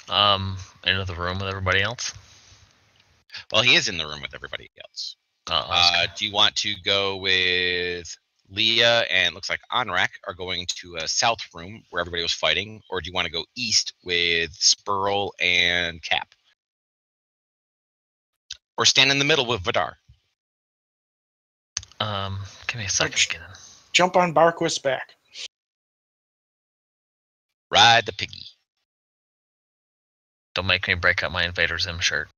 Into the room with everybody else. Well, he is in the room with everybody else. Okay. Do you want to go with Leah and looks like Anrak are going to a south room where everybody was fighting, or do you want to go east with Spurl and Cap? Or stand in the middle with Vidar? Give me a second to get in. Jump on Barquist's back. Ride the piggy. Don't make me break up my Invader Zim shirt.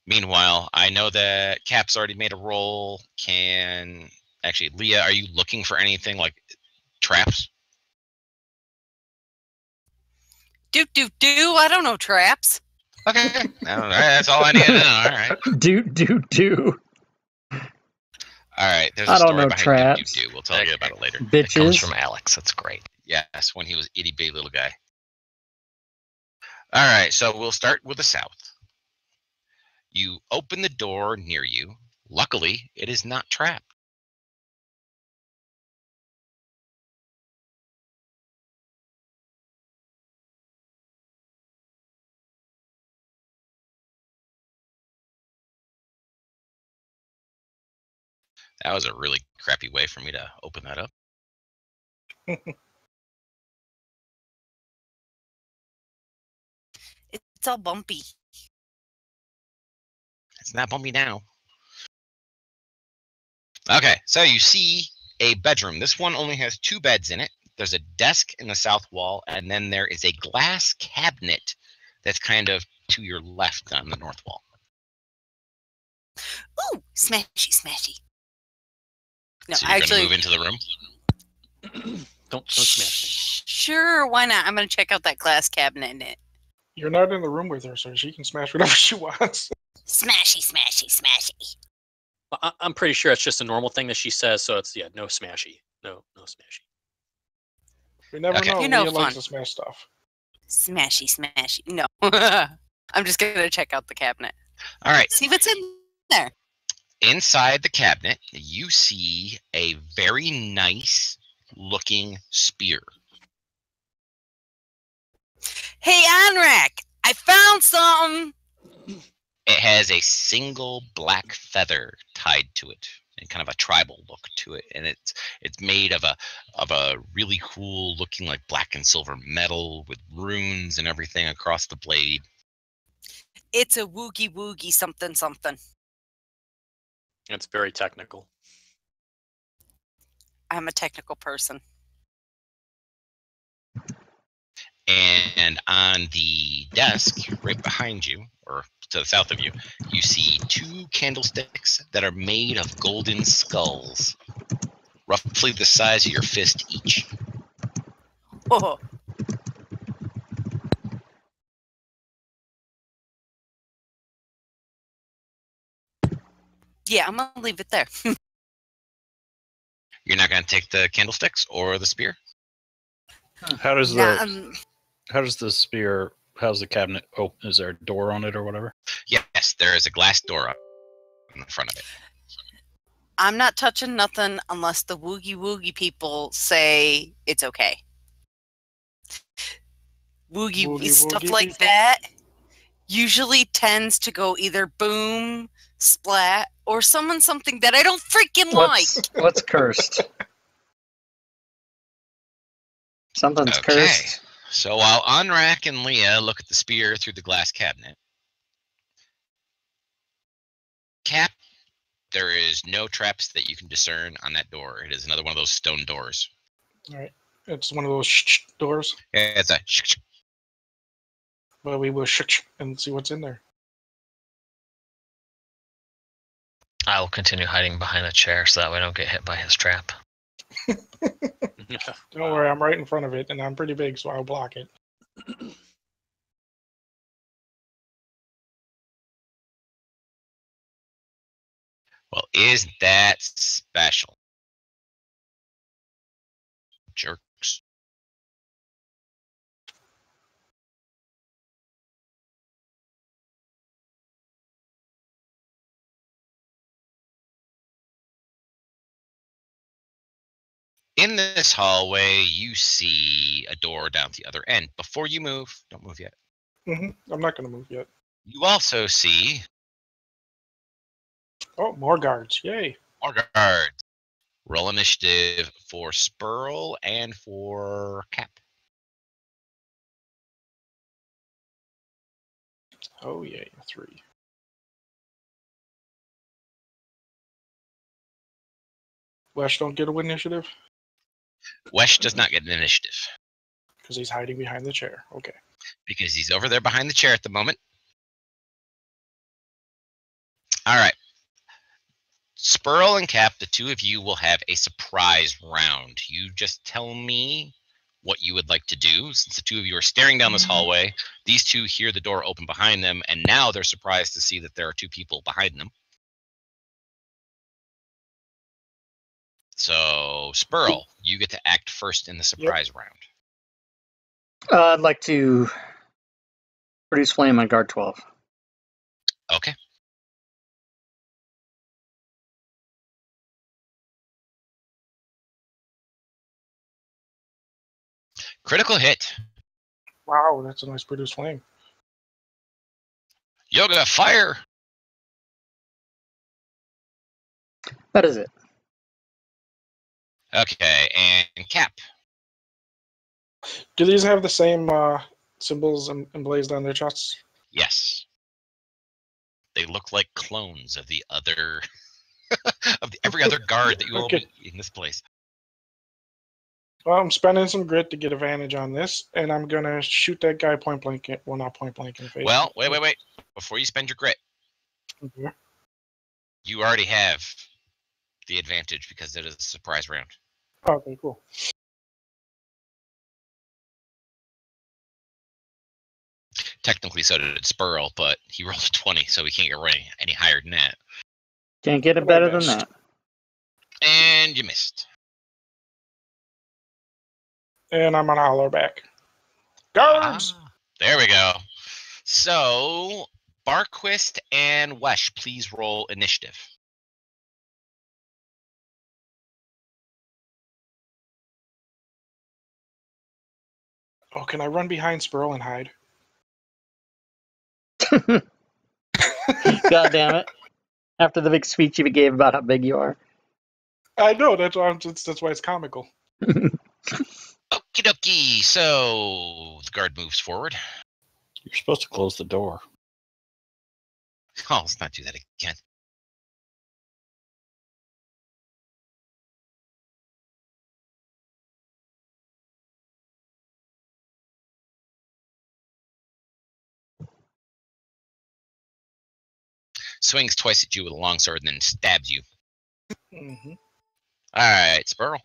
Meanwhile, I know that Cap's already made a roll. Actually, Leah, are you looking for anything like traps? Do. I don't know traps. Okay, all right, that's all I need to know. All right, Do. all right. There's I a don't story know behind traps. do. We'll tell you about it later. It comes Bitches. from Alex. That's great. Yes, when he was itty bitty little guy. All right, so we'll start with the south. You open the door near you. Luckily, it is not trapped. That was a really crappy way for me to open that up. It's all bumpy. It's not bumpy now. Okay, so you see a bedroom. This one only has 2 beds in it. There's a desk in the south wall, and then there is a glass cabinet that's kind of to your left on the north wall. Ooh, smashy. No, So you're actually, going to move into the room? Don't smash Sure, why not? I'm gonna check out that glass cabinet in it. You're not in the room with her, so she can smash whatever she wants. Smashy. me. I'm pretty sure it's just a normal thing that she says, so it's no smashy. No smashy. We never Okay. know. You know, Leah likes fun. to smash stuff. Smashy. No. I'm just gonna check out the cabinet. All right. See what's in there. Inside the cabinet, you see a very nice looking spear. Hey, Anrak, I found something. It has a single black feather tied to it, and kind of a tribal look to it, and it's made of a really cool looking like black and silver metal with runes and everything across the blade. It's a woogie something. It's very technical. I'm a technical person. And on the desk right behind you, or to the south of you, you see 2 candlesticks that are made of golden skulls, roughly the size of your fist each. Oh. Yeah, I'm gonna leave it there. You're not going to take the candlesticks or the spear? How does Nah, the spear? How's the cabinet? Oh, is there a door on it or whatever? Yes, there is a glass door up in the front of it. I'm not touching nothing unless the woogie people say it's okay. Woogie stuff like people? that usually tends to go either boom, splat, or summon something that I don't freaking like. What's cursed? Something's cursed. So while Anrak and Leah look at the spear through the glass cabinet, Cap, there is no traps that you can discern on that door. It is another one of those stone doors. All right. It's one of those doors. Yeah, it's a But we will and see what's in there. I will continue hiding behind a chair so that way I don't get hit by his trap. Don't worry, I'm right in front of it, and I'm pretty big, so I'll block it. Well, isn't that special? Jerks. In this hallway, you see a door down the other end. Before you move, don't move yet. I'm not going to move yet. You also see Oh, more guards. Yay. guards. Roll initiative for Spurl and for Cap. Oh, yeah, 3. Wesh don't get a win initiative? Wesh does not get an initiative Because he's hiding behind the chair. Okay. because he's over there behind the chair at the moment. All right. Spurl and Cap, the two of you will have a surprise round. You just tell me what you would like to do. Since the two of you are staring down this hallway, these two hear the door open behind them, and now they're surprised to see that there are two people behind them. So, Spurl, you get to act first in the surprise round. I'd like to produce flame on guard 12. Okay. Critical hit. Wow, that's a nice produce flame. Yoga, fire. That is it. Okay, and Cap. Do these have the same symbols emblazed on their chests? Yes. They look like clones of the other of every other guard that you will Okay. meet in this place. Well, I'm spending some grit to get advantage on this, and I'm going to shoot that guy point blank. Well, not point blank in the face. Well, wait. Before you spend your grit, Okay. you already have the advantage because it is a surprise round. Okay, cool. Technically, so did Spurl, but he rolled a 20, so we can't get any higher than that. Can't get it better than that. And you missed. And I'm going to holler back. Guards! There we go. So, Barquist and Wesh, please roll initiative. Oh, can I run behind Spurl and hide? God damn it. After the big speech you gave about how big you are. I know, that's why it's comical. Okie dokie. So, the guard moves forward. You're supposed to close the door. Oh, let's not do that again. Swings twice at you with a longsword and then stabs you. Mm-hmm. All right, Spurl.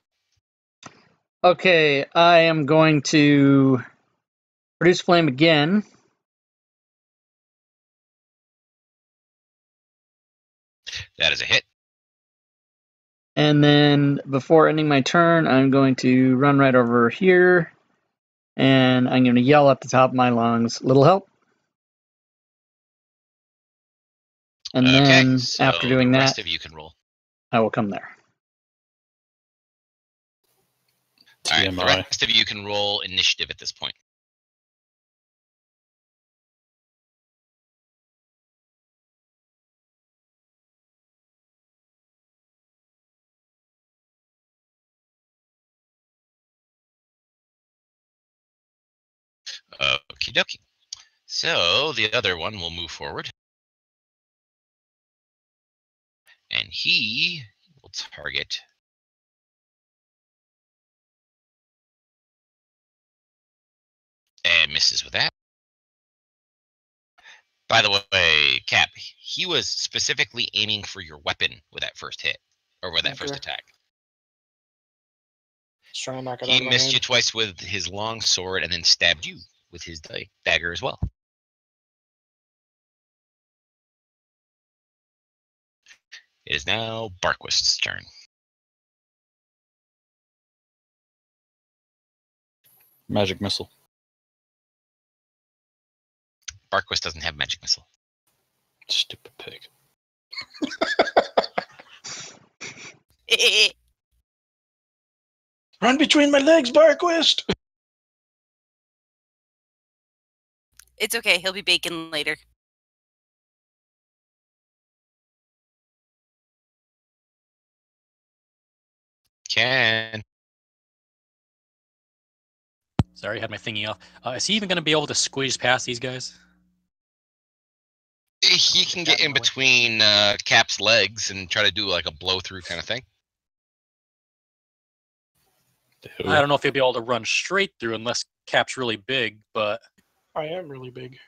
Okay, I am going to produce flame again. That is a hit. And then before ending my turn, I'm going to run right over here. And I'm going to yell at the top of my lungs, little help. And Okay, then so after doing the that, rest of you can roll. I will come there. All right, the TMI. rest of you can roll initiative at this point. Okie dokie. So the other one will move forward. And he will target and misses with that. By the way, Cap, he was specifically aiming for your weapon with that first hit, or with that first attack. Just trying to knock it out He of my missed hand. you twice with his long sword and then stabbed you with his dagger as well. It is now Barquist's turn. Magic missile. Barquist doesn't have magic missile. Stupid pig. Run between my legs, Barquist! It's okay. He'll be bacon later. Can. Sorry, I had my thingy off. Is he even going to be able to squeeze past these guys? He can get in between Cap's legs and try to do like a blow through kind of thing. I don't know if he'll be able to run straight through unless Cap's really big, but I am really big.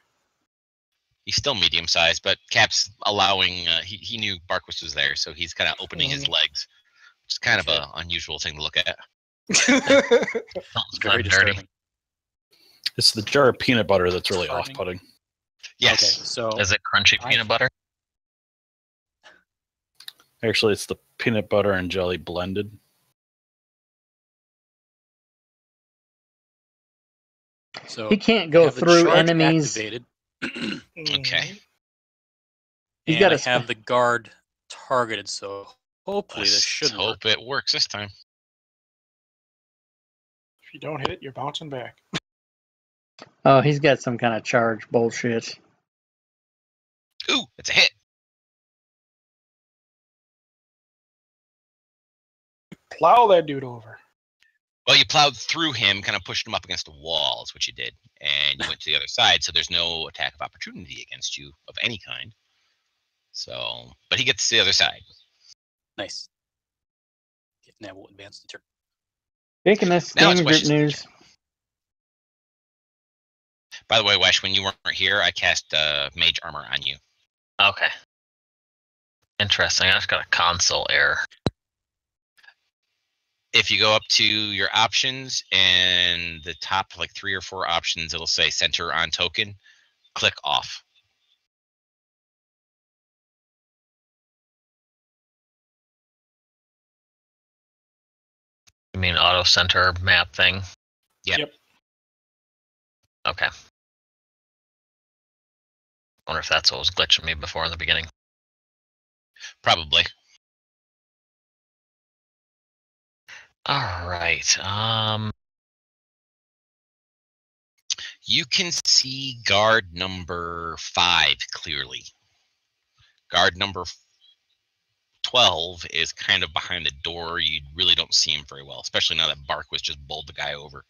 He's still medium sized, but Cap's allowing. He knew Barquist was there, so he's kind of opening his legs, which is kind of an unusual thing to look at. it's very disturbing. It's the jar of peanut butter that's really off-putting. Yes. Okay, so Is it crunchy peanut butter? Actually, it's the peanut butter and jelly blended. So He can't go have the through charge enemies. activated. Okay. He's And got I a have the guard targeted, so hopefully this Let's should hope work. it works this time. If you don't hit, you're bouncing back. Oh, he's got some kind of charge bullshit. Ooh, it's a hit. Plow that dude over. Well, you plowed through him, kind of pushed him up against the wall, is what you did. And you went to the other side, so there's no attack of opportunity against you of any kind. So, but he gets to the other side. Nice. Okay, now we'll advance the turn. Speaking of Now it's gaming group Wesh's news, By the way, Wesh, when you weren't here, I cast Mage Armor on you. Okay. Interesting. I just got a console error. If you go up to your options and the top like 3 or 4 options, it'll say Center on Token. Click off. You mean auto center map thing? Yep. Okay. Wonder if that's what was glitching me before in the beginning. Probably. All right. You can see guard number 5 clearly. Guard number 12 is kind of behind the door. You really don't see him very well, especially now that Barquist just bowled the guy over.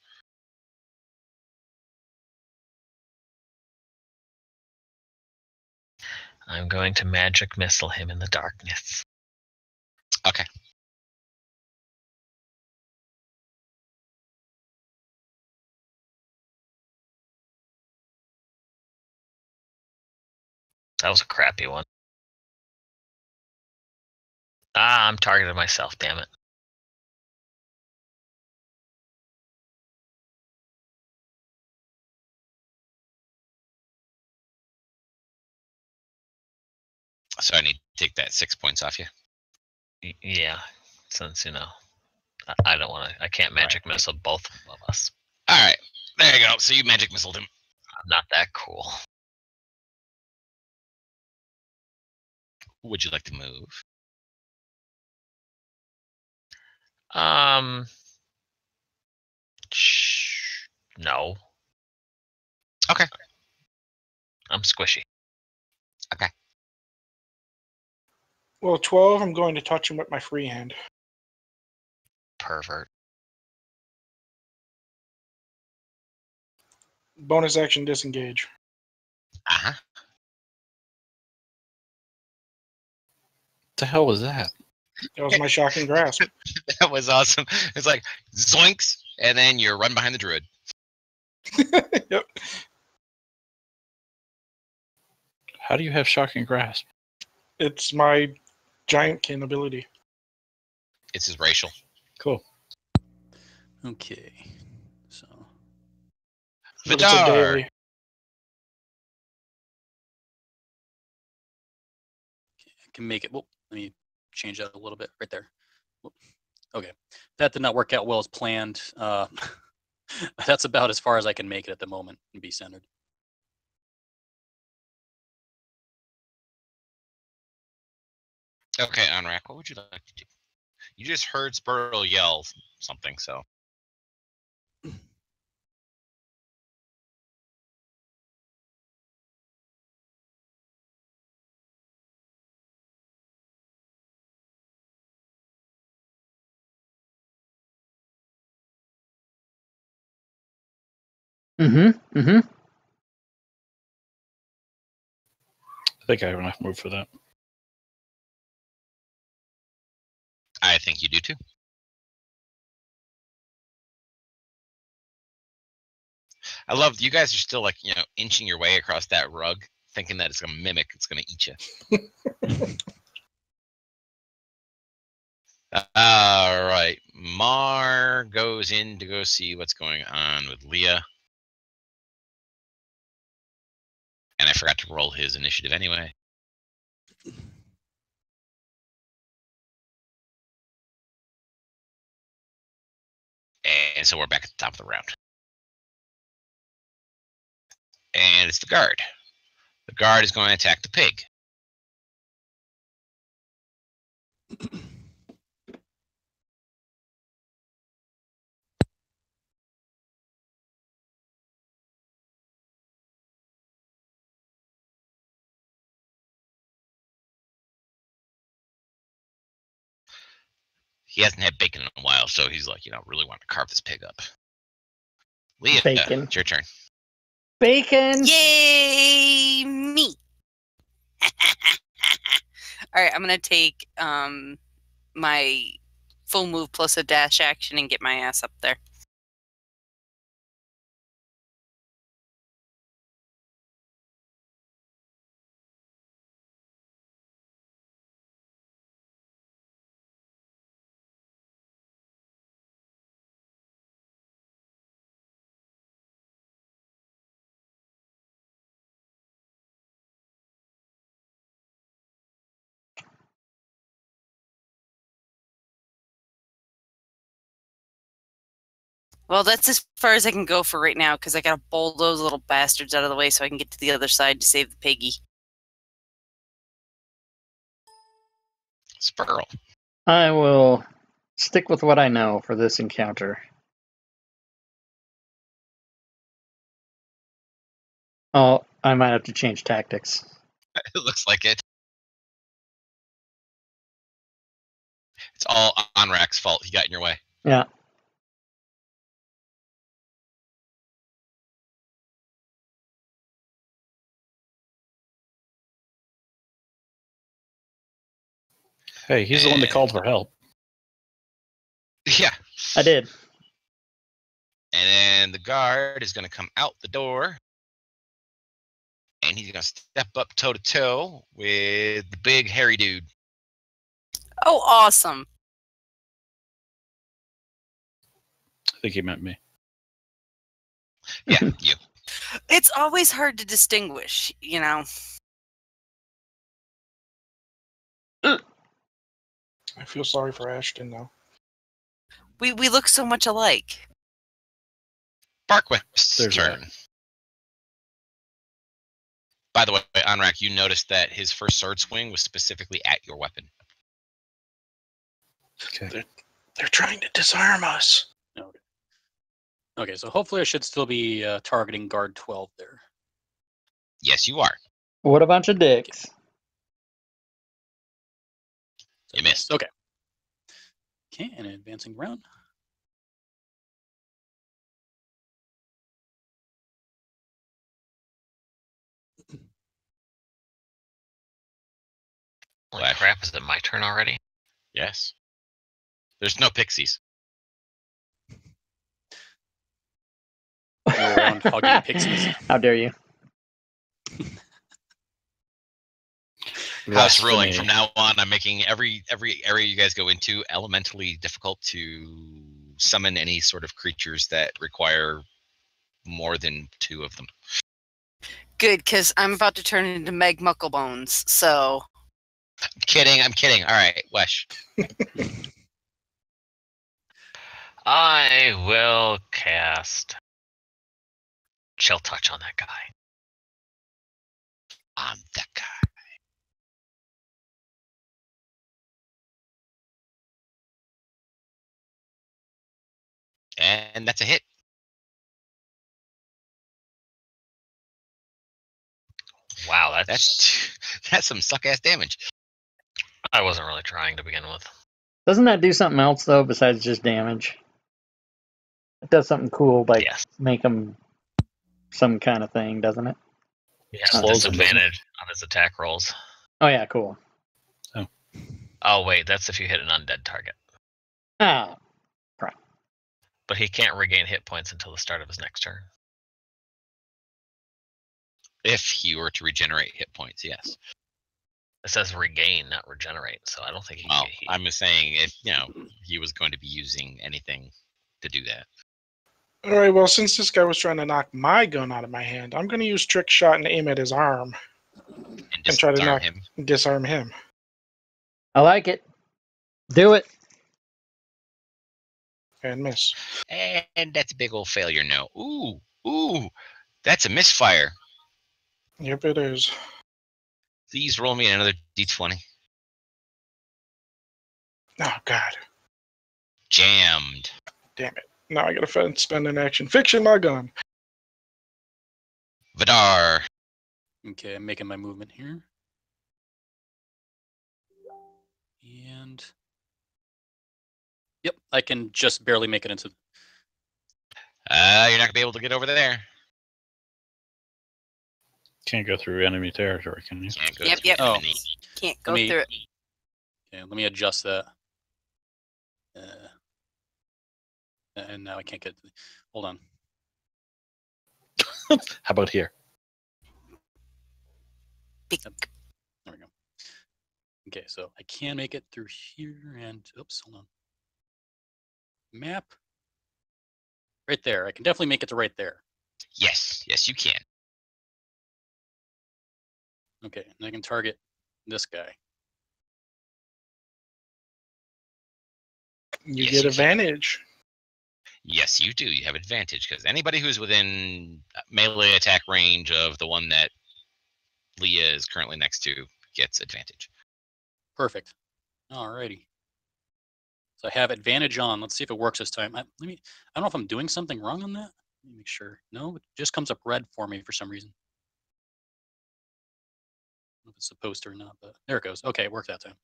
I'm going to magic missile him in the darkness. Okay. That was a crappy one. Ah, I'm targeting myself, damn it. So I need to take that 6 points off you. Yeah, since, I don't want to, I can't magic missile both of us. All right. There you go. So you magic missiled him. I'm not that cool. Would you like to move? No. Okay. I'm squishy. Okay. Well, 12, I'm going to touch him with my free hand. Pervert. Bonus action disengage. Uh-huh. What the hell was that? That was my shocking grasp. That was awesome. It's like zoinks, and then you run behind the druid. Yep. How do you have shocking grasp? It's my giant kin ability. It's his racial. Cool. Okay. So But it's a Vidar. daily. I can make it. Well, let me change that a little bit right there. Whoop. Okay. That did not work out well as planned. That's about as far as I can make it at the moment and be centered. Okay, Onrak, what would you like to do? You just heard Spurl yell something, so. Mm-hmm. Mm-hmm. I think I have enough move for that. I think you do too. I love you guys are still like, inching your way across that rug, thinking that it's gonna mimic, it's gonna eat you. All right. Mar goes in to go see what's going on with Leah. And I forgot to roll his initiative anyway. And so we're back at the top of the round. And it's the guard. The guard is going to attack the pig. He hasn't had bacon in a while, so he's like, really want to carve this pig up. Leah, Bacon. it's your turn. Bacon! Yay, me! All right, I'm gonna take my full move plus a dash action and get my ass up there. Well, that's as far as I can go for right now because I gotta bowl those little bastards out of the way so I can get to the other side to save the piggy. Spurl. I will stick with what I know for this encounter. Oh, I might have to change tactics. It looks like it. It's all Onrak's fault. He got in your way. Yeah. Hey, he's the one that called for help. Yeah. I did. And then the guard is going to come out the door. And he's going to step up toe-to-toe with the big hairy dude. Oh, awesome. I think he meant me. Yeah, you. It's always hard to distinguish, I feel sorry for Ashton now. We look so much alike. Barquist's There's turn. that. By the way, Onrak, you noticed that his first sword swing was specifically at your weapon. Okay. They're trying to disarm us. Okay, so hopefully I should still be targeting guard 12 there. Yes, you are. What a bunch of dicks. So You missed. Okay. Okay, and advancing round. Holy crap, is it my turn already? Yes. There's no pixies. No round hugging pixies. How dare you? House ruling. Blasphemy. From now on, I'm making every area you guys go into elementally difficult to summon any sort of creatures that require more than 2 of them. Good, because I'm about to turn into Meg Mucklebones, so... I'm kidding. All right, Wesh. I will cast Chill Touch on that guy. I'm that guy. And that's a hit. Wow, That's some suck-ass damage. I wasn't really trying to begin with. Doesn't that do something else, though, besides just damage? It does something cool, like Yes. make them some kind of thing, doesn't it? He has Slows him, doesn't it? disadvantage on his attack rolls. Oh yeah, cool. Oh wait, that's if you hit an undead target. Ah, But he can't regain hit points until the start of his next turn. If he were to regenerate hit points, yes. It says regain, not regenerate, so I don't think he. Well, I'm just saying if he was going to be using anything to do that. All right, well, since this guy was trying to knock my gun out of my hand, I'm going to use trick shot and aim at his arm And try to disarm him. disarm him. I like it. Do it. And miss. And that's a big old failure. No. Ooh, that's a misfire. Yep, it is. Please roll me another d20. Oh, God. Jammed. Damn it. Now I got to spend an action. Fiction my gun. Vidar. Okay, I'm making my movement here. And yep, I can just barely make it into. You're not gonna be able to get over there. Can't go through enemy territory, can you? Can't go Yep, through yep. Oh. enemy. Can't go me- through it. Okay, let me adjust that. And now I can't get. Hold on. How about here? Big. There we go. Okay, so I can make it through here and oops, hold on. Map. Right there. I can definitely make it to right there. Yes, you can. Okay, and I can target this guy. You Yes, get you advantage. Yes, you do. You have advantage because anybody who's within melee attack range of the one that Leah is currently next to gets advantage. Perfect. Alrighty. So I have advantage on. Let's see if it works this time. I don't know if I'm doing something wrong on that. Let me make sure. No, it just comes up red for me for some reason. I don't know if it's supposed to or not, but there it goes. Okay, it worked that time.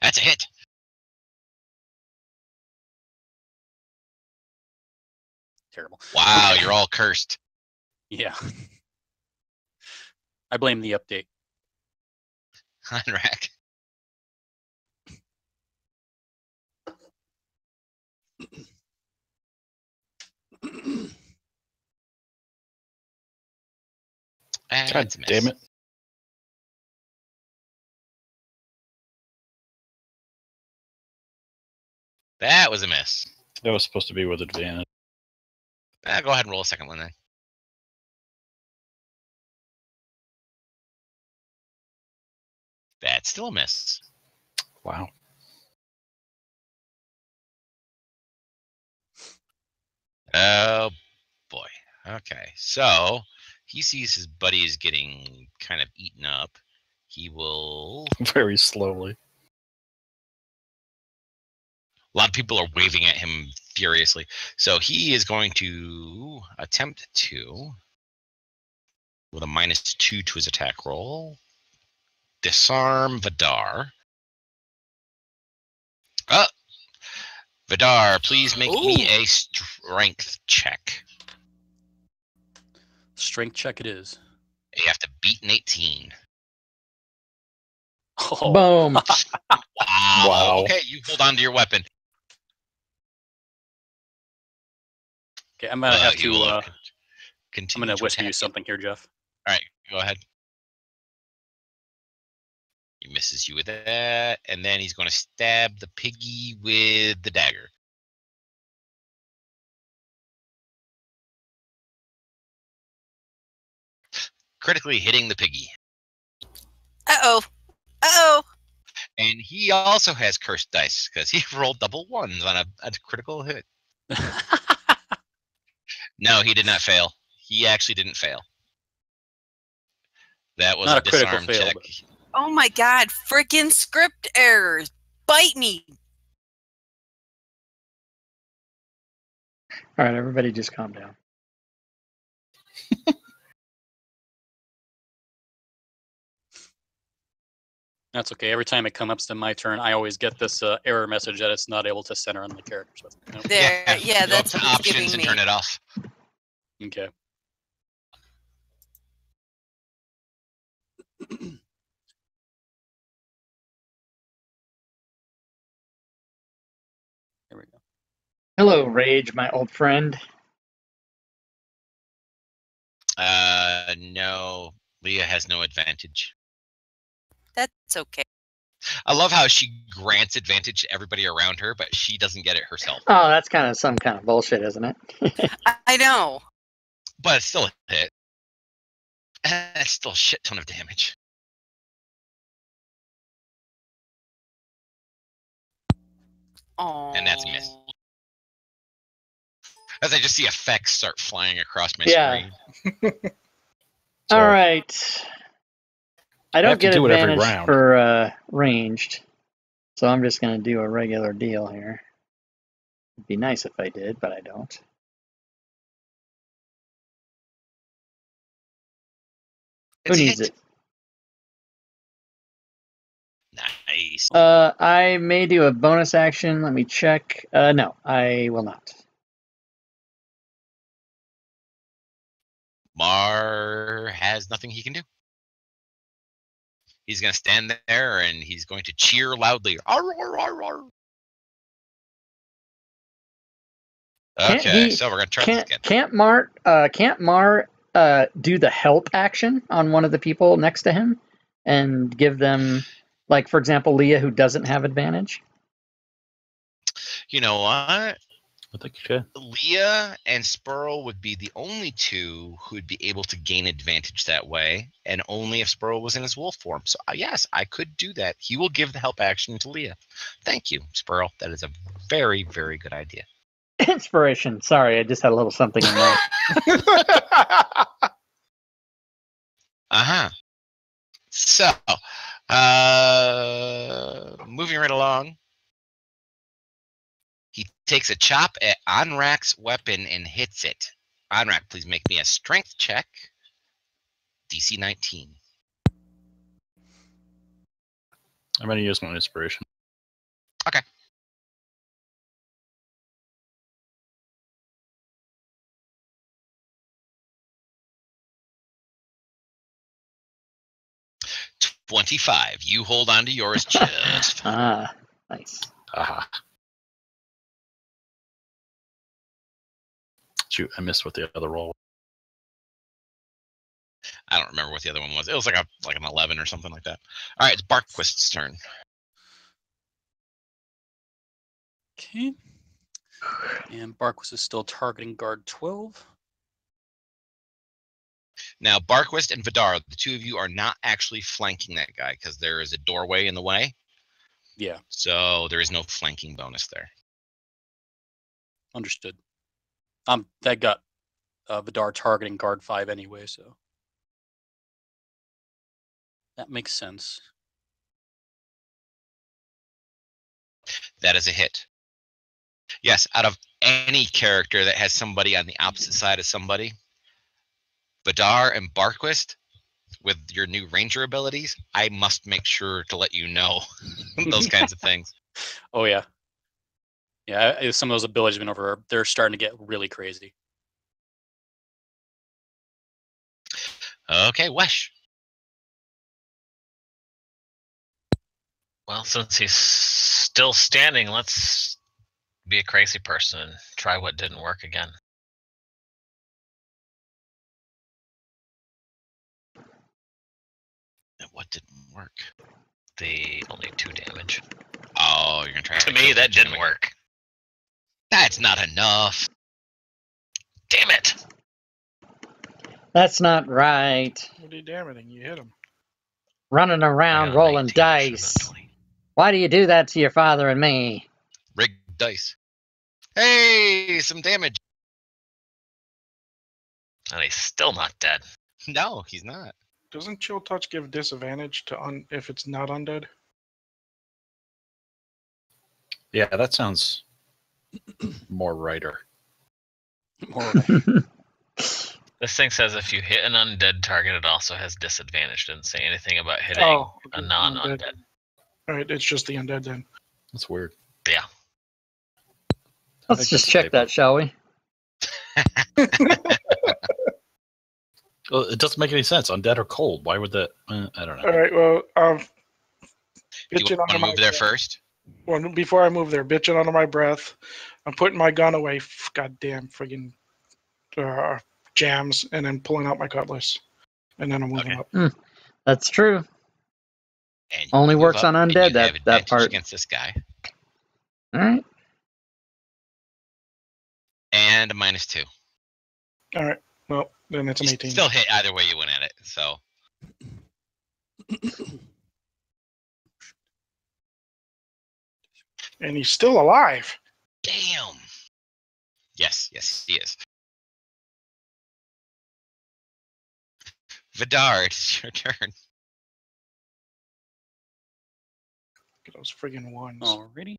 That's a hit. Terrible. Wow, Okay. you're all cursed. Yeah. I blame the update. Unrack. God That's a miss. damn it. That was a miss. That was supposed to be with advantage. Go ahead and roll a second one then. That's still a miss. Wow. Oh boy. Okay, so he sees his buddy is getting kind of eaten up. He will. Very slowly. A lot of people are waving at him furiously. So he is going to attempt to, with a -2 to his attack roll, disarm Vidar. Vidar, please make me a strength check. Strength check it is. You have to beat an 18. Oh, Boom. Wow. Okay, you hold on to your weapon. okay, I'm gonna have You to. will I'm continue gonna to whisper you attack. something here, Jeff. All right, go ahead. He misses you with that, and then he's going to stab the piggy with the dagger. Critically hitting the piggy. Uh-oh. And he also has cursed dice because he rolled double ones on a critical hit. No, he did not fail. He actually didn't fail. That was Not a a critical disarm fail, check. but- Oh my god, freaking script errors. Bite me. All right, everybody just calm down. That's okay. Every time it comes up to my turn, I always get this error message that it's not able to center on the characters. There, yeah, Go up that's to what it's giving options and me. turn it off. Okay. There we go. Hello, Rage, my old friend. No, Leah has no advantage. That's okay. I love how she grants advantage to everybody around her, but she doesn't get it herself. Oh, that's kind of some kind of bullshit, isn't it? I know. But it's still a hit. That's still a shit ton of damage. Oh. And that's a miss. As I just see effects start flying across my Yeah. screen. All right. I have don't to get do it every advantage round. for ranged, so I'm just going to do a regular deal here. It'd be nice if I did, but I don't. It's Who a needs hit. it? Nice. I may do a bonus action. Let me check. No, I will not. Mar has nothing he can do. He's going to stand there and he's going to cheer loudly. Arr, arr, arr, arr. Okay, so we're going to try this again. Can't Mar do the help action on one of the people next to him and give them, like, for example, Leah, who doesn't have advantage? You know what? I think you could. Leah and Spurl would be the only two who would be able to gain advantage that way, and only if Spurl was in his wolf form. So yes, I could do that. He will give the help action to Leah. Thank you, Spurl. That is a very, very good idea. Inspiration. Sorry, I just had a little something in mind. Uh-huh. So, moving right along. He takes a chop at Anrak's weapon and hits it. Anrak, please make me a strength check. DC 19. I'm going to use my inspiration. Okay. $25. You hold on to yours just fine. Ah, nice. Aha. Shoot, I missed what the other roll. I don't remember what the other one was. It was like an 11 or something like that. All right, it's Barkquist's turn. Okay. And Barquist is still targeting guard 12. Now, Barkquist and Vidar, the two of you are not actually flanking that guy because there is a doorway in the way. Yeah, So there is no flanking bonus there. understood. That got Vidar targeting guard 5 anyway, so that makes sense. That is a hit. Yes, out of any character that has somebody on the opposite side of somebody, Vidar and Barkquist, with your new ranger abilities, I must make sure to let you know those kinds of things. Oh yeah, yeah. Some of those abilities have been over. They're starting to get really crazy. Okay, Wesh. Well, since he's still standing, let's be a crazy person and try what didn't work again. What didn't work? The only 2 damage. Oh, you're gonna try To me, that didn't work. That's not enough. Damn it! That's not right. What are you damaging? You hit him. Running I around got a rolling 19, should've been dice. 20. Why do you do that to your father and me? Rigged dice. Hey, some damage. And he's still not dead. No, he's not. Doesn't Chill Touch give disadvantage to if it's not undead? Yeah, that sounds more righter. More This thing says if you hit an undead target, it also has disadvantage. Didn't say anything about hitting Oh, a okay, non-undead. undead. All right, it's just the undead then. That's weird. Yeah. Let's think just that's check typo. that, shall we? Well, it doesn't make any sense. Undead are cold. Why would that? I don't know. All right. Well, Do you bitching want to under move my there breath. first? Well, before I move there, bitching under my breath. I'm putting my gun away. Goddamn friggin' jams, and then pulling out my cutlass, and then I'm moving Okay. up. That's true. And Only you move works up, on and undead, you that have advantage part. against this guy. All right. And a -2. All right. Well, then it's an You 18. still hit either way you went at it. So And he's still alive. damn. Yes, he is. Vidar, it's your turn. Look at those friggin' ones. Alrighty.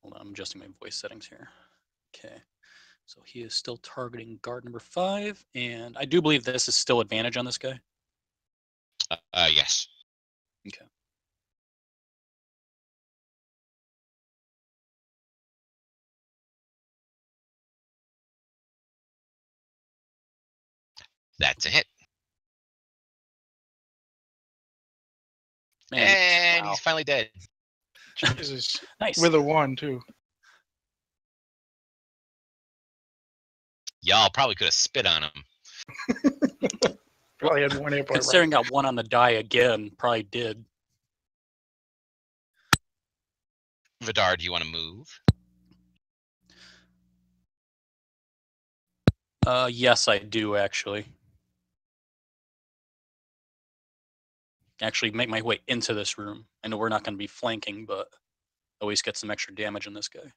Hold on, I'm adjusting my voice settings here. Okay. So he is still targeting guard number 5, and I do believe this is still advantage on this guy. Yes. Okay. That's a hit. Man, And wow. he's finally dead. Jesus. Nice. With a 1, too. Y'all probably could have spit on him. Probably had 1 hit point. Considering got 1 on the die again, probably did. Vidar, do you want to move? Yes, I do actually. Actually, make my way into this room. I know we're not going to be flanking, but always get some extra damage on this guy.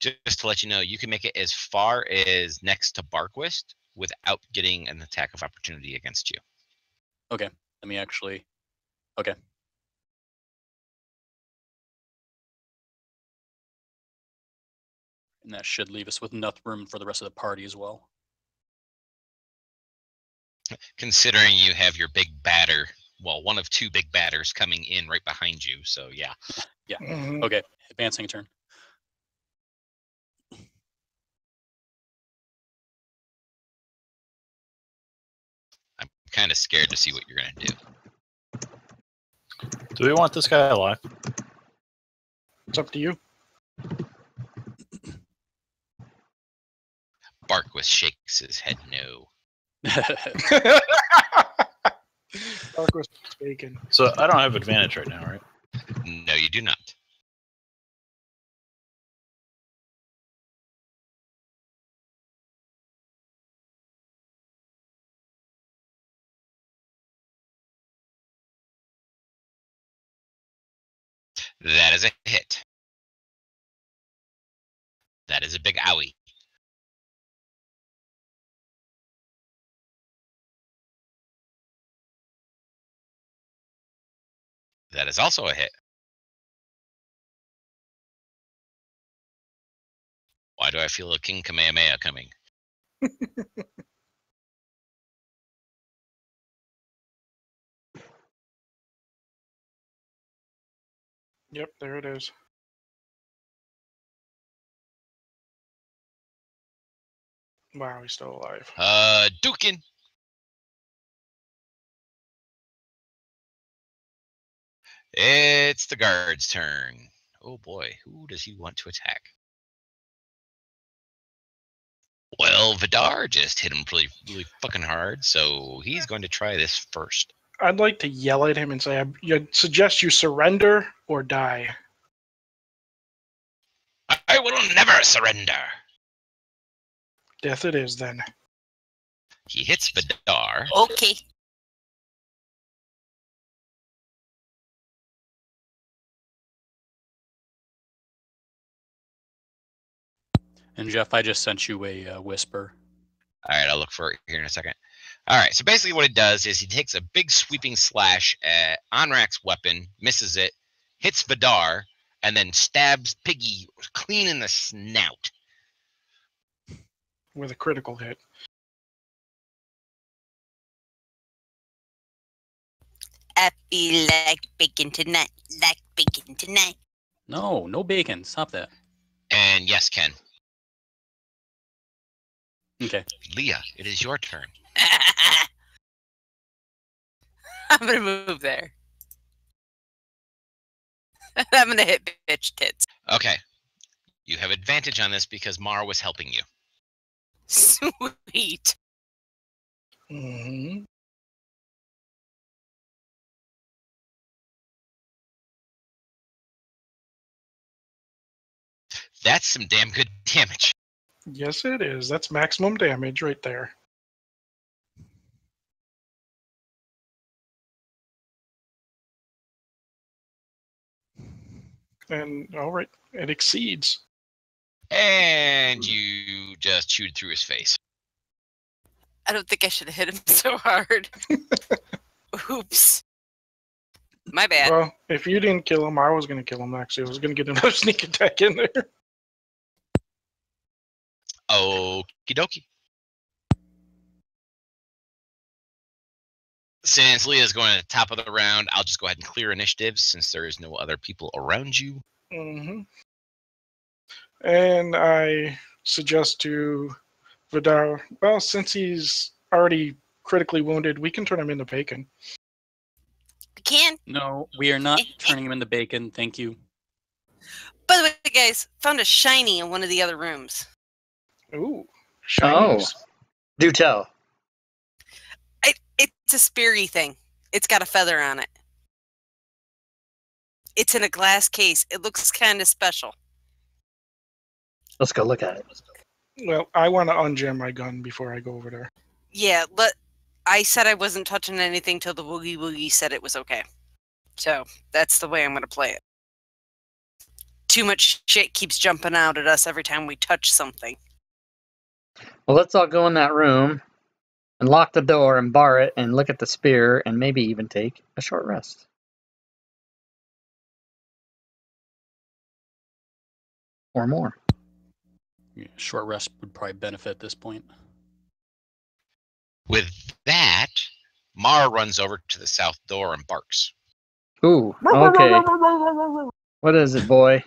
Just to let you know, you can make it as far as next to Barquist without getting an attack of opportunity against you. Okay, let me actually. Okay. And that should leave us with enough room for the rest of the party as well. Considering you have your big batter, well, one of 2 big batters coming in right behind you, so yeah. Yeah. Mhm. Okay, advancing a turn. I'm kind of scared to see what you're going to do. Do we want this guy alive? It's up to you. Barquist shakes his head no. Dark was mistaken. So I don't have advantage right now, right? No, you do not. That is a hit. That is a big owie. That is also a hit. Why do I feel a King Kamehameha coming? Yep, there it is. Wow, he's still alive. Dukin. It's the guard's turn. Oh boy, who does he want to attack? Well, Vidar just hit him really, really fucking hard, so he's going to try this first. I'd like to yell at him and say, I suggest you surrender or die. I will never surrender. Death it is, then. He hits Vidar. Okay. And Jeff, I just sent you a whisper. All right, I'll look for it here in a second. All right, so basically what it does is he takes a big sweeping slash at Onrak's weapon, misses it, hits Vidar, and then stabs Piggy clean in the snout. With a critical hit. I feel like bacon tonight. Like bacon tonight. No bacon. Stop that. And yes, Ken. Okay. Leah, it is your turn. I'm gonna move there. I'm gonna hit bitch tits. Okay. You have advantage on this because Mara was helping you. Sweet. Mm-hmm. That's some damn good damage. Yes, it is. That's maximum damage right there. And all right, it exceeds. And you just chewed through his face. I don't think I should have hit him so hard. Oops. My bad. Well, if you didn't kill him, I was going to kill him, actually. I was going to get another sneak attack in there. Okie dokie. Since Leah's going to the top of the round, I'll just go ahead and clear initiative since there is no other people around you. Mm-hmm. And I suggest to Vidar, well, since he's already critically wounded, we can turn him into bacon. We can. No, we are not turning him into bacon. Thank you. By the way, guys, found a shiny in one of the other rooms. Ooh, shinies. Do tell. It's a speary thing. It's got a feather on it. It's in a glass case. It looks kind of special. Let's go look at it. Well, I want to unjam my gun before I go over there. Yeah, I said I wasn't touching anything till the Woogie Woogie said it was okay. So that's the way I'm going to play it. Too much shit keeps jumping out at us every time we touch something. Well, let's all go in that room and lock the door and bar it and look at the spear and maybe even take a short rest. Or more. Yeah, short rest would probably benefit at this point. With that, Mara runs over to the south door and barks. Ooh, okay. What is it, boy?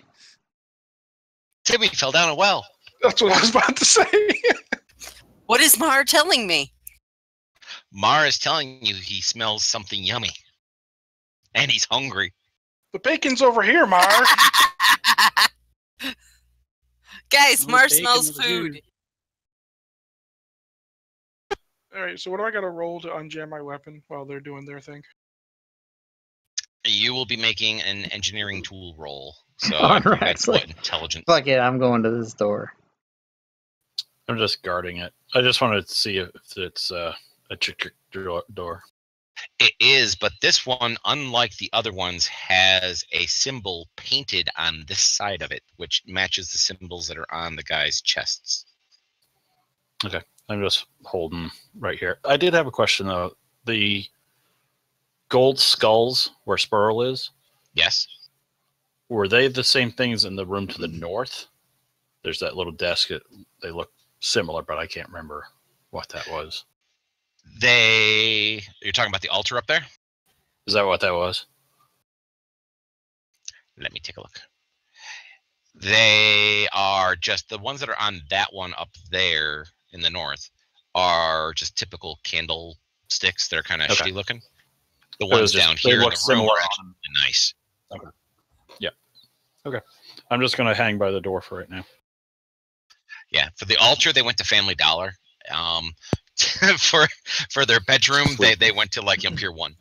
Timmy fell down a well. That's what I was about to say. What is Mar telling me? Mara is telling you he smells something yummy. And he's hungry. The bacon's over here, Mar. Guys, No Mar bacon smells over here. food. All right, so what do I got to roll to unjam my weapon while they're doing their thing? You will be making an engineering tool roll. So All I think right, that's so- what intelligence. Fuck it, I'm going to this door. I'm just guarding it. I just wanted to see if it's a chick door. It is, but this one, unlike the other ones, has a symbol painted on this side of it, which matches the symbols that are on the guys' chests. Okay, I'm just holding right here. I did have a question though. The gold skulls where Spurl is, Yes. were they the same things in the room to the north? There's that little desk. They look similar, but I can't remember what that was. You're talking about the altar up there? Is that what that was? Let me take a look. They are just the ones that are on that one up there in the north are just typical candlesticks. They're kind of Okay. shitty looking. The It was ones just- down they here in look the room similar are actually really nice. I'm just going to hang by the door for right now. Yeah, for the altar they went to Family Dollar. For their bedroom they went to like Pier 1.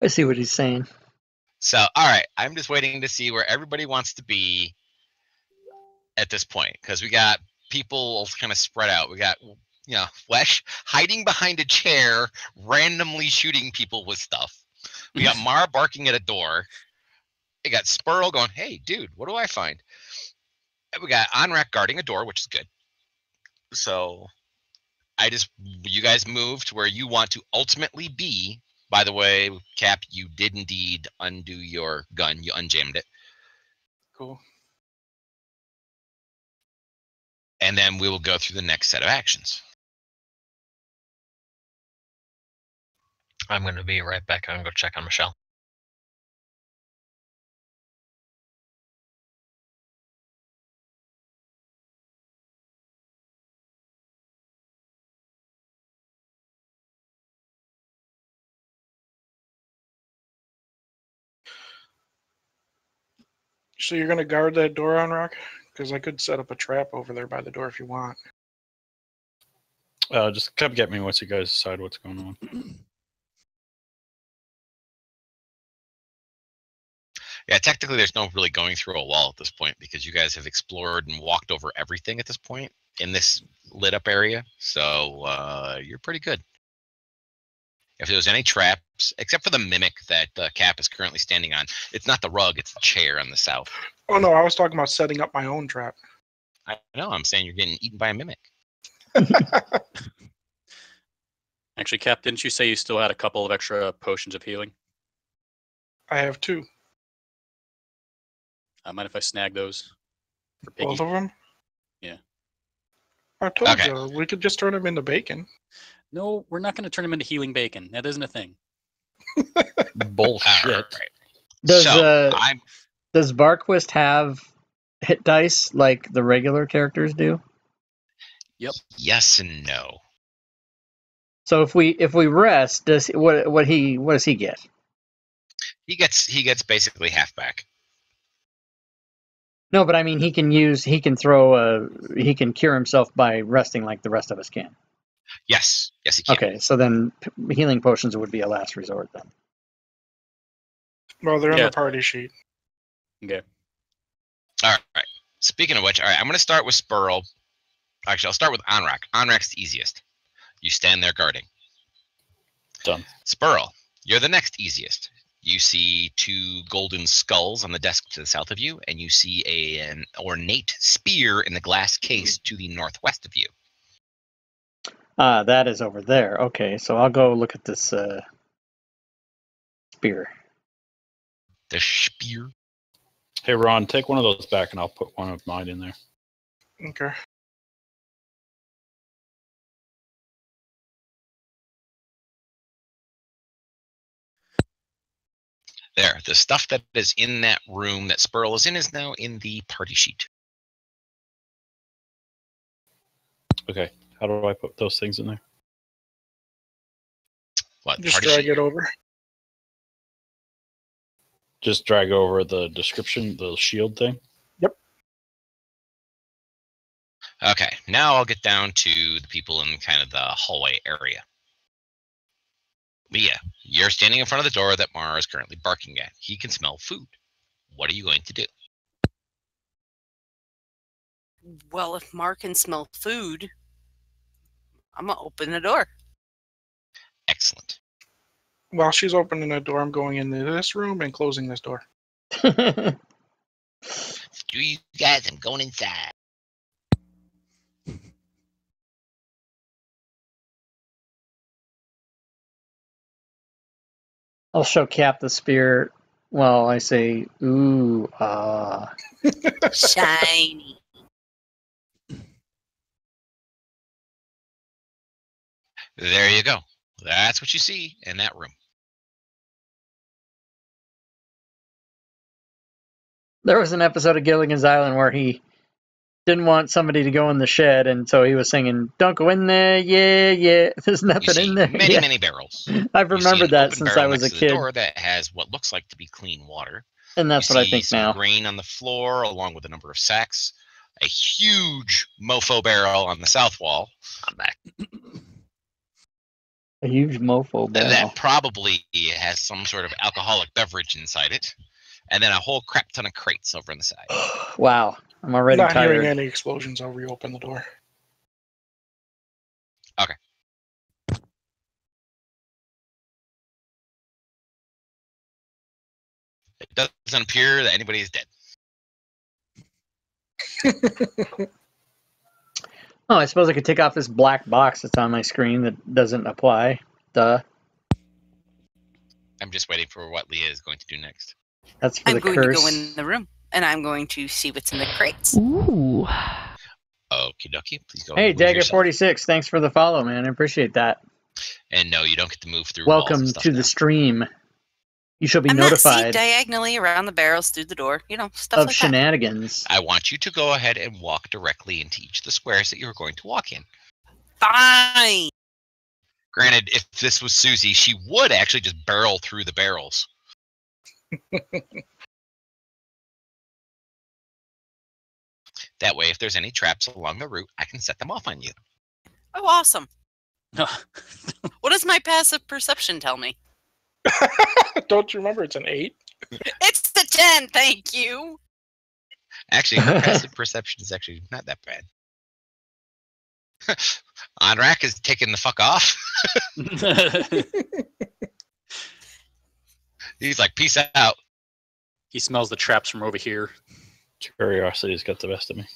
I see what he's saying. So all right, I'm just waiting to see where everybody wants to be at this point because we got people kind of spread out. We got Flesh hiding behind a chair, randomly shooting people with stuff. We got Mara barking at a door. We got Spurl going, "Hey, dude, what do I find?" And we got Onrak guarding a door, which is good. So you guys moved where you want to ultimately be. By the way, Cap, you did indeed undo your gun. You unjammed it. Cool. And then we will go through the next set of actions. I'm going to be right back. I'm going to go check on Michelle. So you're going to guard that door on Rock? Because I could set up a trap over there by the door if you want. Just come get me once you guys decide what's going on. Yeah, technically there's no really going through a wall at this point because you guys have explored and walked over everything at this point in this lit up area. So you're pretty good. If there was any traps, except for the mimic that Cap is currently standing on, it's not the rug, it's the chair on the south. Oh, no, I was talking about setting up my own trap. I know, I'm saying you're getting eaten by a mimic. Actually, Cap, didn't you say you still had a couple of extra potions of healing? I have 2. Mind if I snag those for Piggy? Both of them? Yeah. I told Okay. you, we could just turn them into bacon. No, we're not going to turn them into healing bacon. That isn't a thing. Bullshit. All right. Does So does Barquist have hit dice like the regular characters do? Yep. yes and no. So if we rest, does what does he get? He gets basically half back. No, but I mean he can cure himself by resting like the rest of us can. Yes, he can. Okay, so then healing potions would be a last resort then. Well, they're on Yeah. the party sheet. Okay. All right. Speaking of which, all right, I'm going to start with Spurl. Actually, I'll start with Onrak. Onrak's the easiest. You stand there guarding. Done. Spurl, you're the next easiest. You see 2 golden skulls on the desk to the south of you, and you see an ornate spear in the glass case to the northwest of you. That is over there. Okay, so I'll go look at this spear. The spear. Hey, Ron, take one of those back, and I'll put one of mine in there. Okay. There, the stuff that is in that room that Spurl is in is now in the party sheet. Okay. How do I put those things in there? What? Just Party drag sheet? it over. Just drag over the description, the shield thing. Okay, now I'll get down to the people in kind of the hallway area. Leah, you're standing in front of the door that Mara is currently barking at. He can smell food. What are you going to do? Well, if Mark can smell food, I'm going to open the door. Excellent. While she's opening the door, I'm going into this room and closing this door. Do you guys? I'm going inside. I'll show Cap the spear while I say, ooh, Shiny. There you go. That's what you see in that room. There was an episode of Gilligan's Island where he didn't want somebody to go in the shed, and so he was singing, "Don't go in there, yeah, there's You nothing see in there." many, Yeah. many barrels. I've You see remembered an that open since barrel I was a next to the kid, door that has what looks like to be clean water. and that's You what I see think some now. grain on the floor, along with a number of sacks. A huge mofo barrel on the south wall. I'm back. A huge mofo barrel. That probably has some sort of alcoholic beverage inside it, and then a whole crap ton of crates over on the side. Wow, I'm already Not tired. hearing any explosions, I'll reopen the door. Okay. It doesn't appear that anybody is dead. Oh, I suppose I could take off this black box that's on my screen that doesn't apply. Duh. I'm just waiting for what Leah is going to do next. That's for I'm the going curse. to go in the room, and I'm going to see what's in the crates. Ooh. Okie dokie. Please go. Hey, move yourself. Dagger46, thanks for the follow, man. I appreciate that. And no, you don't get to move through walls Welcome and stuff to now. the stream. You shall be I'm not see notified diagonally around the barrels through the door. You know, stuff of like that. shenanigans. I want you to go ahead and walk directly into each of the squares that you're going to walk in. Fine. Granted, if this was Susie, she would actually just barrel through the barrels. That way, if there's any traps along the route, I can set them off on you. Oh, awesome. What does my passive perception tell me? Don't you remember? It's an 8. It's the 10, thank you. Actually, her passive perception is actually not that bad. Onrak is taking the fuck off. He's like, peace out. He smells the traps from over here. Curiosity's got the best of me.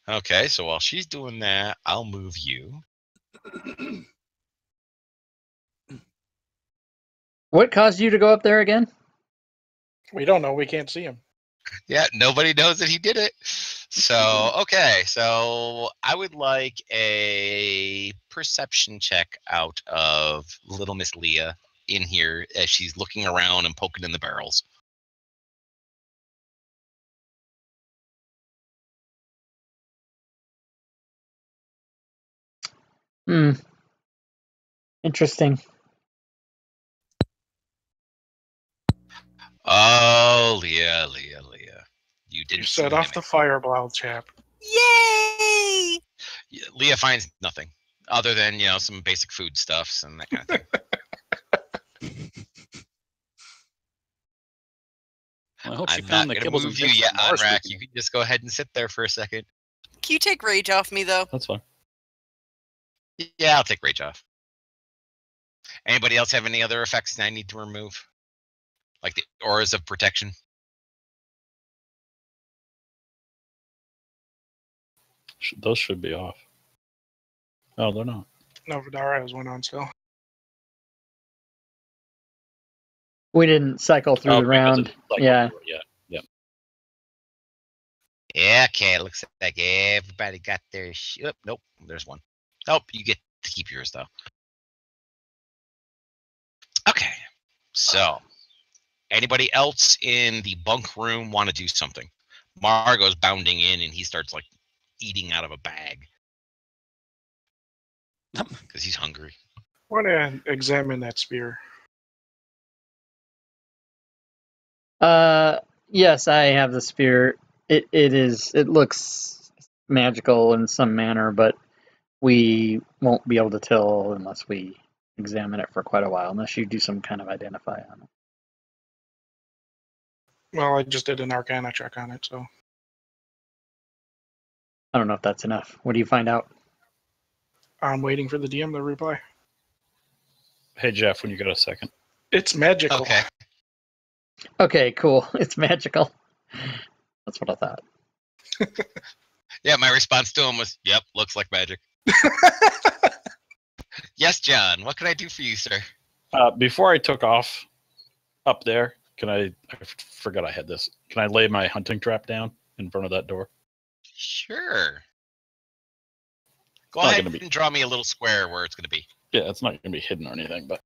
Okay, so while she's doing that, I'll move you. What caused you to go up there again? We don't know. We can't see him. Yeah, nobody knows that he did it. So, okay, so I would like a perception check out of little Miss Leah in here as she's looking around and poking in the barrels. Interesting. Oh, Leah. You didn't You set off the fireball, chap. Yay! Leah finds nothing other than, some basic foodstuffs and that kind of thing. Well, I hope she I'm found not the going to kibbles move and you bits yet, from Mars Onrak. with You can just go ahead and sit there for a second. Can you take rage off me, though? That's fine. Yeah, I'll take rage off. Anybody else have any other effects I need to remove? Like the auras of protection? Those should be off. Oh, they're not. No, Vidara has one on still. We didn't cycle through the round. Yeah. Yeah, okay, it looks like everybody got their nope, there's one. Nope, you get to keep yours, though. Okay, so anybody else in the bunk room want to do something? Margo's bounding in, and he starts, eating out of a bag. Because he's hungry. I want to examine that spear. Yes, I have the spear. It looks magical in some manner, but we won't be able to tell unless we examine it for quite a while, unless you do some kind of identify on it. Well, I just did an Arcana check on it, so. I don't know if that's enough. What do you find out? I'm waiting for the DM to reply. Hey, Jeff, when you got a second. It's magical. Okay. Okay, cool. It's magical. That's what I thought. Yeah, my response to him was, yep, looks like magic. Yes, John, what can I do for you, sir? Before I took off up there, I forgot I had this. Can I lay my hunting trap down in front of that door? Sure. Go Not ahead gonna be- and draw me a little square where it's going to be. Yeah, it's not going to be hidden or anything, but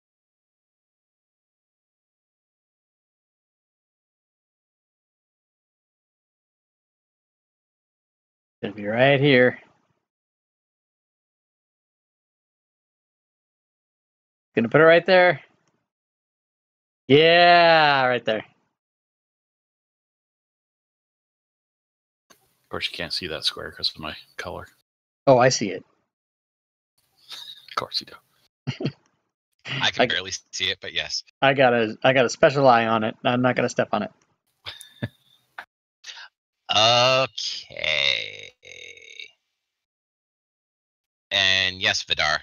It'll be right here. Gonna put it right there. Yeah, right there. of course you can't see that square because of my color. Oh, I see it. Of course you do. I can barely see it, but yes. I got a special eye on it. I'm not gonna step on it. Okay. And yes, Vidar.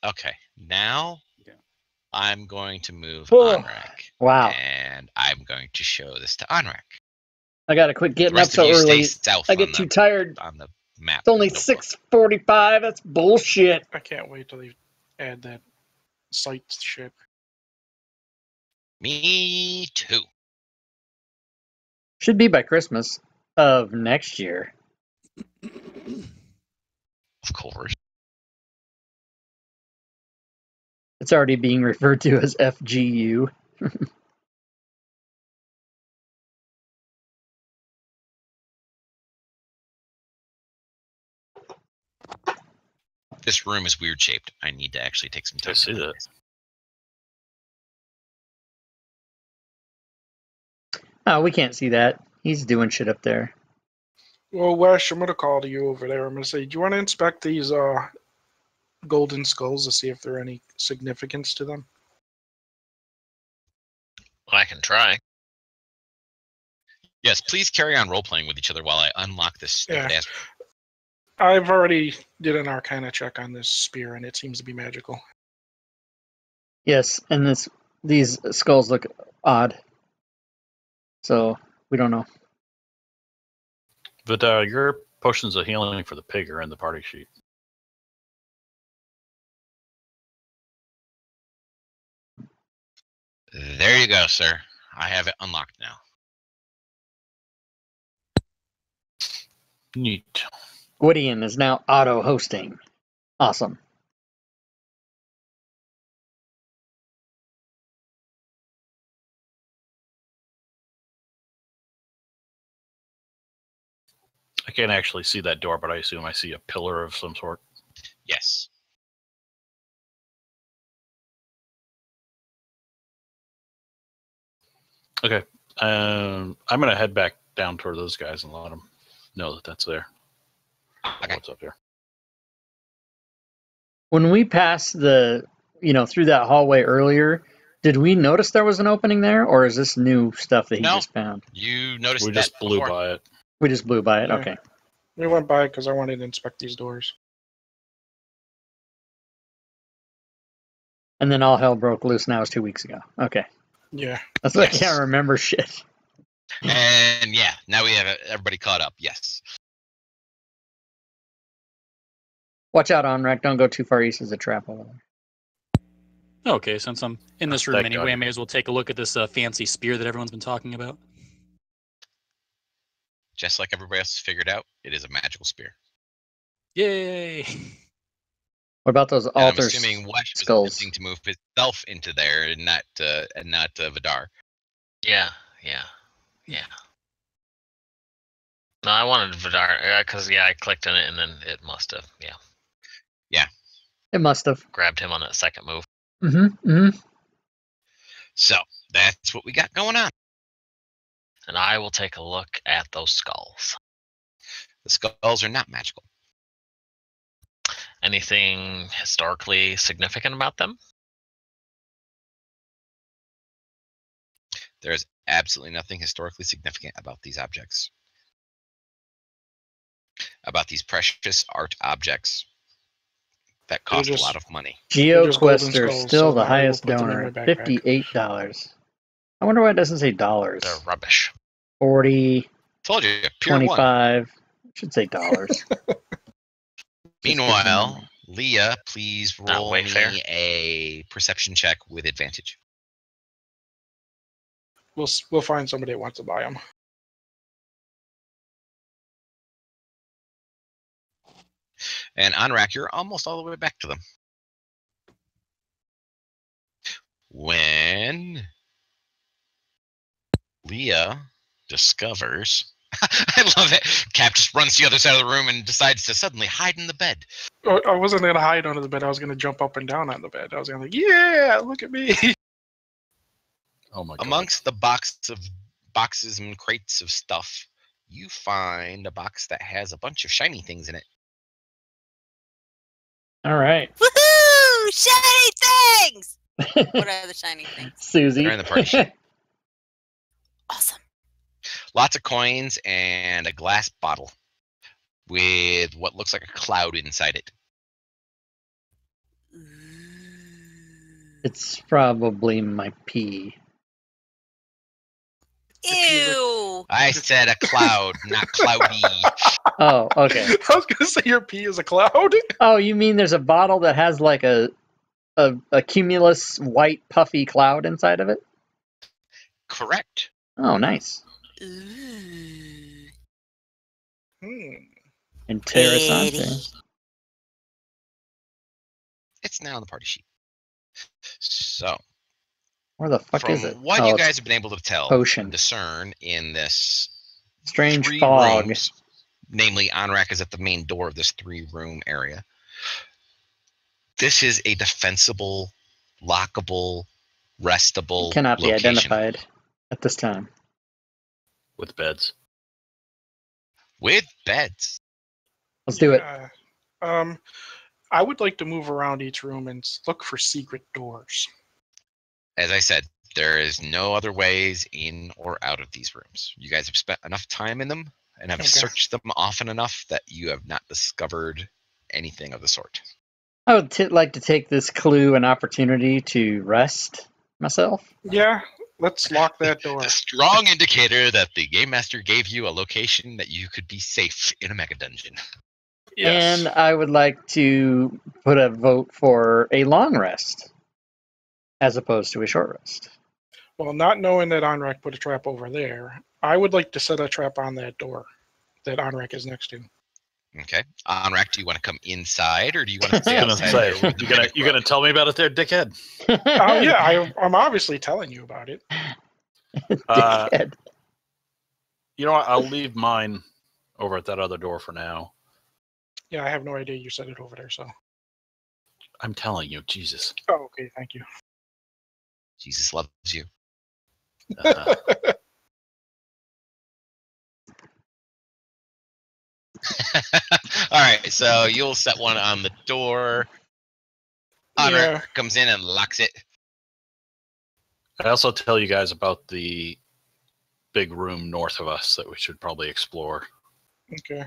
Okay, now I'm going to move Whoa. Onrak. Wow. And I'm going to show this to Onrak. I gotta quit The getting up rest so of you early. stay south I get on too the, tired. on the map. It's only notebook. 6:45. That's bullshit. I can't wait till they add that sight shit. Me too. Should be by Christmas of next year. Of course. It's already being referred to as FGU. This room is weird shaped. I need to actually take some time. I see to that. Oh, we can't see that. He's doing shit up there. Well, Wes, I'm gonna call to you over there. I'm gonna say, do you want to inspect these golden skulls to see if there are any significance to them? I can try. Yes, please carry on role-playing with each other while I unlock this stupid Yeah. ass. I've already did an Arcana check on this spear, and it seems to be magical. Yes, and these skulls look odd. So we don't know. But your potions of healing for the pig are in the party sheet. There you go, sir. I have it unlocked now. Neat. Gwydion is now auto-hosting. Awesome. I can't actually see that door, but I assume I see a pillar of some sort. Yes. Okay. I'm going to head back down toward those guys and let them know that that's there. Okay. What's up here? When we passed through that hallway earlier, did we notice there was an opening there, or is this new stuff that he No. just found? You noticed We that just blew before. by it. We just blew by it? Yeah. Okay. We went by because I wanted to inspect these doors. And then all hell broke loose, and that was 2 weeks ago. Okay. Yeah. That's why I Yes. can't remember shit. And yeah, now we have everybody caught up. Yes. Watch out, Onrak. Don't go too far east. There's a trap over there. Okay, since I'm in this room Thank anyway, God. I may as well take a look at this fancy spear that everyone's been talking about. Just like everybody else has figured out, it is a magical spear. Yay! What about those And I'm altar assuming Wesh was skulls? attempting to move himself into there and not Vidar. Yeah. No, I wanted Vidar because I clicked on it and then it must have It must have. grabbed him on that second move. So that's what we got going on. And I will take a look at those skulls. The skulls are not magical. Anything historically significant about them? There is absolutely nothing historically significant about these objects. About these precious art objects that cost just- a lot of money. They're just golden GeoQuester, skulls, still so the I will highest put them in donor. my backpack. $58. I wonder why it doesn't say dollars. They're rubbish. 40, Told you, pure one. 25. It should say dollars. Meanwhile, Leah, please roll me Wayfair. a perception check with advantage. We'll find somebody that wants to buy them. And Onrak, you're almost all the way back to them. When Leah discovers... I love it. Cap just runs to the other side of the room and decides to suddenly hide in the bed. I wasn't going to hide under the bed. I was going to jump up and down on the bed. I was going to yeah, look at me. Oh my God. Amongst the boxes and crates of stuff, you find a box that has a bunch of shiny things in it. All right. Woohoo! Shiny things! What are the shiny things? Susie. They're in the party sheet. Awesome. Lots of coins and a glass bottle with what looks like a cloud inside it. It's probably my pee. Ew. I said a cloud, not cloudy. Oh, okay. I was going to say your pee is a cloud. Oh, you mean there's a bottle that has like a cumulus white puffy cloud inside of it? Correct. Oh, nice. Ooh. Interessante. It's now on the party sheet. So, Where the fuck from is it? what Oh, you it's guys have been able to tell potion. and discern in this strange 3 fog. rooms, namely Onrak is at the main door of this 3-room area. This is a defensible, lockable, restable Cannot be location. identified at this time. with beds. With beds. Let's do it. I would like to move around each room and look for secret doors. As I said, there is no other ways in or out of these rooms. You guys have spent enough time in them and have searched them often enough that you have not discovered anything of the sort. I would like to take this clue and opportunity to rest myself. Yeah, let's lock that door. It's a strong indicator that the game master gave you a location that you could be safe in a mega dungeon. Yes. And I would like to put a vote for a long rest as opposed to a short rest. Well, not knowing that Onrak put a trap over there, I would like to set a trap on that door that Onrak is next to. Okay. Onrak, do you want to come inside or do you want to stay I was outside? gonna say, you gonna tell me about it there, dickhead? Yeah, I'm obviously telling you about it. Dickhead. You know what? I'll leave mine over at that other door for now. Yeah, I have no idea you set it over there, so. I'm telling you, Jesus. Oh, okay, thank you. Jesus loves you. Uh, All right, so you'll set one on the door. Onrak comes in and locks it. I also tell you guys about the big room north of us that we should probably explore. Okay.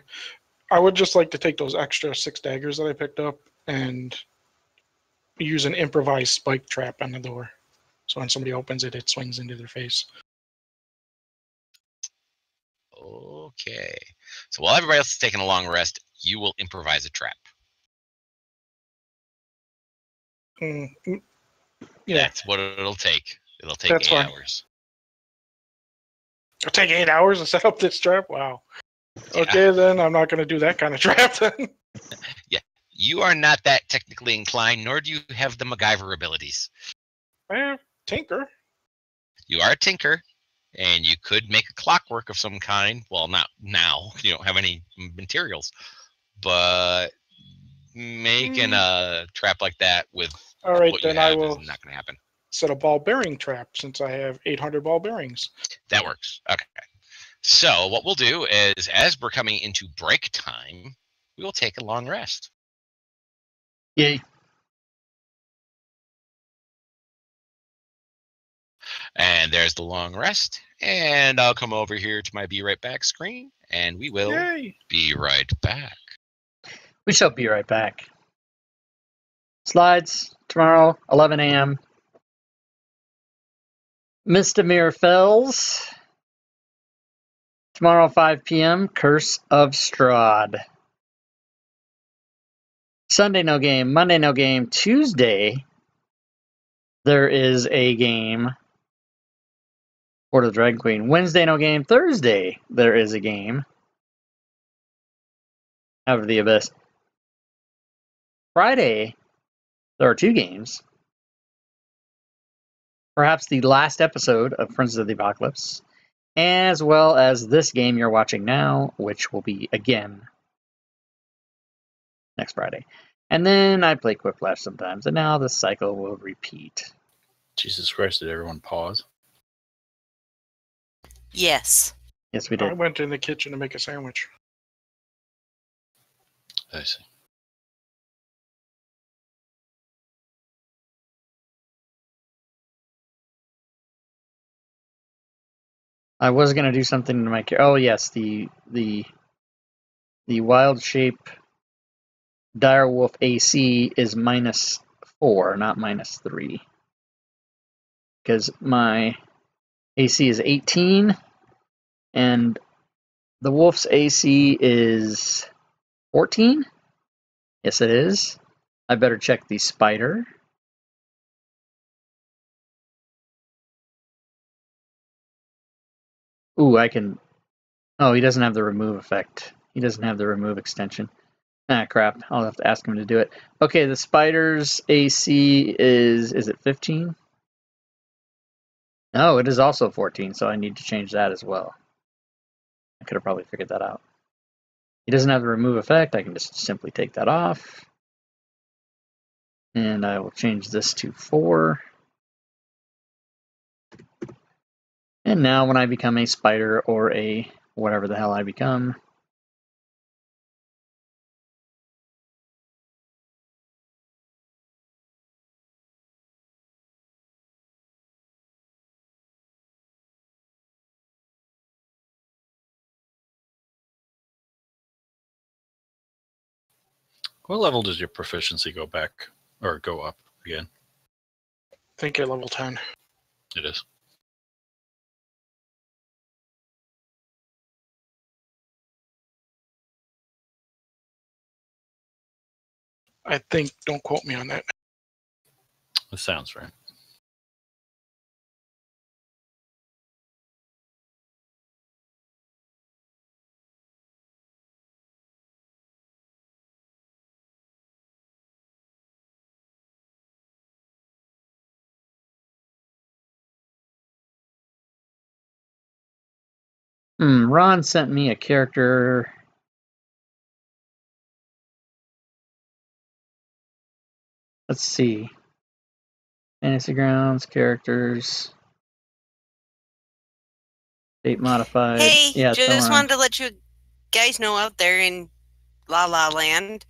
I would just like to take those extra 6 daggers that I picked up and use an improvised spike trap on the door. So when somebody opens it, it swings into their face. Okay. So while everybody else is taking a long rest, you will improvise a trap. Yeah. That's what it'll take. It'll take That's 8 fine. hours. It'll take 8 hours to set up this trap? Wow. Yeah. Okay, then I'm not going to do that kind of trap then. Yeah. You are not that technically inclined, nor do you have the MacGyver abilities. Tinker. You are a tinker, and you could make a clockwork of some kind. Well, not now. You don't have any materials. But making a trap like that with All right, what you then have I will is not going to happen. set a ball bearing trap since I have 800 ball bearings. That works. Okay. So what we'll do is, as we're coming into break time, we will take a long rest. Yay. And there's the long rest. And I'll come over here to my Be Right Back screen, and we will be right back. We shall be right back. Slides tomorrow, 11 a.m. Misdemeanor Fells. Tomorrow, 5 p.m. Curse of Strahd. Sunday, no game. Monday, no game. Tuesday, there is a game. Order of the Dragon Queen. Wednesday, no game. Thursday, there is a game. Out of the Abyss. Friday, there are 2 games. Perhaps the last episode of Friends of the Apocalypse, as well as this game you're watching now, which will be again next Friday. And then I play Quiplash sometimes, and now the cycle will repeat. Jesus Christ, did everyone pause? Yes. Yes, we I did. went in the kitchen to make a sandwich. I see. I was going to do something to my character. Oh, yes, the Wild Shape Direwolf AC is -4, not -3. Because my AC is 18, and the Wolf's AC is 14? Yes, it is. I better check the Spider. Ooh, I can... Oh, he doesn't have the remove effect. He doesn't have the remove extension. Ah, crap. I'll have to ask him to do it. Okay, the Spider's AC is it 15? No, it is also 14, so I need to change that as well. I could have probably figured that out. He doesn't have the remove effect. I can just simply take that off. And I will change this to 4. And now when I become a spider or a whatever the hell I become, What level does your proficiency go back or go up again? I think at level 10. It is. I think, don't quote me on that. That sounds right. Ron sent me a character. Let's see. Fantasy Grounds, characters. Date modified. Hey, Yeah, just wanted to let you guys know out there in La La Land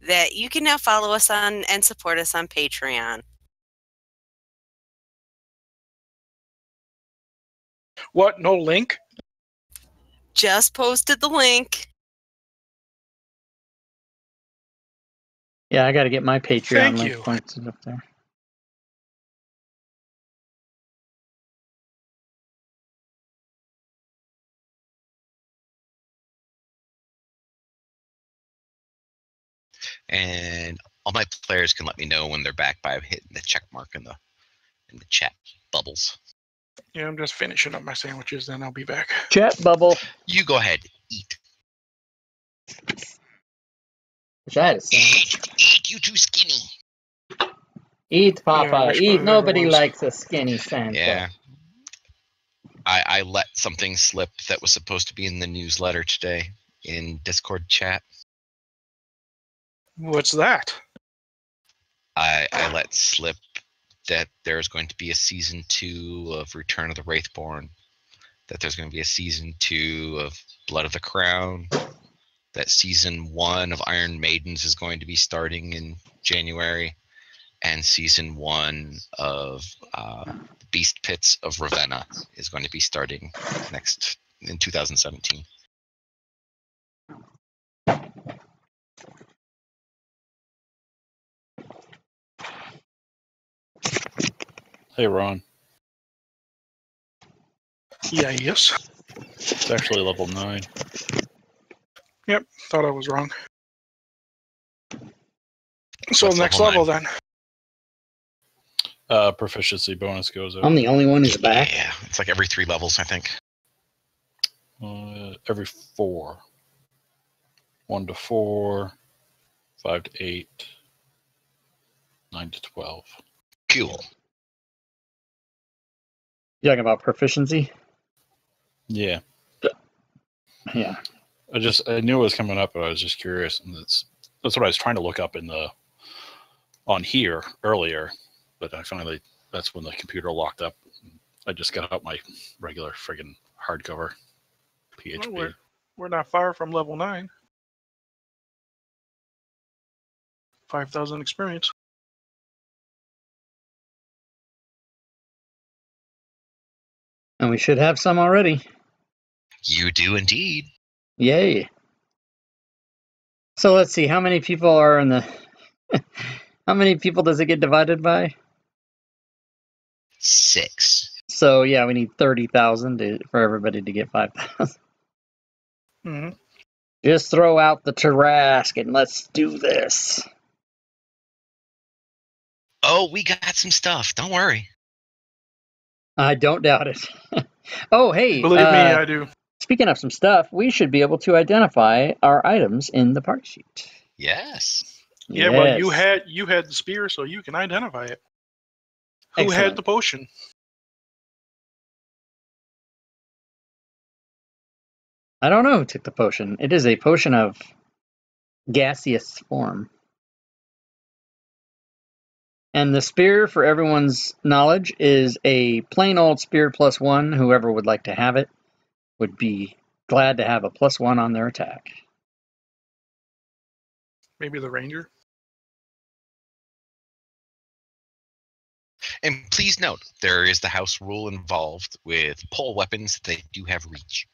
that you can now follow us on and support us on Patreon. What? No link? Just posted the link. Yeah, I got to get my Patreon Thank link you. pointed up there. And all my players can let me know when they're back by hitting the check mark in the chat bubbles. Yeah, I'm just finishing up my sandwiches, then I'll be back. Chat bubble. You go ahead, eat. Wish I had a sandwich. Eat, you too skinny. Eat, Yeah, I Papa. wish Eat. mine Nobody ever was. likes a skinny Santa. Yeah. I let something slip that was supposed to be in the newsletter today in Discord chat. What's that? I let slip that there's going to be a season 2 of Return of the Wraithborne, that there's going to be a season 2 of Blood of the Crown, that season 1 of Iron Maidens is going to be starting in January, and season 1 of Beast Pits of Ravenna is going to be starting next in 2017. Hey, Ron. Yeah, yes. It's actually level 9. Yep, thought I was wrong. So What's next level level 9? then. Proficiency bonus goes up. I'm the only one who's back. Yeah, it's like every 3 levels, I think. Every 4. 1 to 4, 5 to 8, 9 to 12. Cool. You talking about proficiency? Yeah. Yeah. I knew it was coming up, but I was just curious, and that's what I was trying to look up on here earlier, but that's when the computer locked up. I just got out my regular friggin' hardcover PHP. Well, we're not far from level 9. 5,000 experience. And we should have some already. You do indeed. Yay. So let's see, how many people are in the... How many people does it get divided by? 6. So yeah, we need 30,000 for everybody to get 5,000. Mm-hmm. Just throw out the Tarask and let's do this. Oh, we got some stuff. Don't worry. I don't doubt it. Oh, hey. Believe me, I do. Speaking of some stuff, we should be able to identify our items in the party sheet. Yes. Yeah, well, Yes. you had the spear, so you can identify it. Who Excellent. had the potion? I don't know who took the potion. It is a potion of gaseous form. And the spear, for everyone's knowledge, is a plain old spear +1. Whoever would like to have it would be glad to have a +1 on their attack. Maybe the ranger. And please note, there is the house rule involved with pole weapons. They do have reach.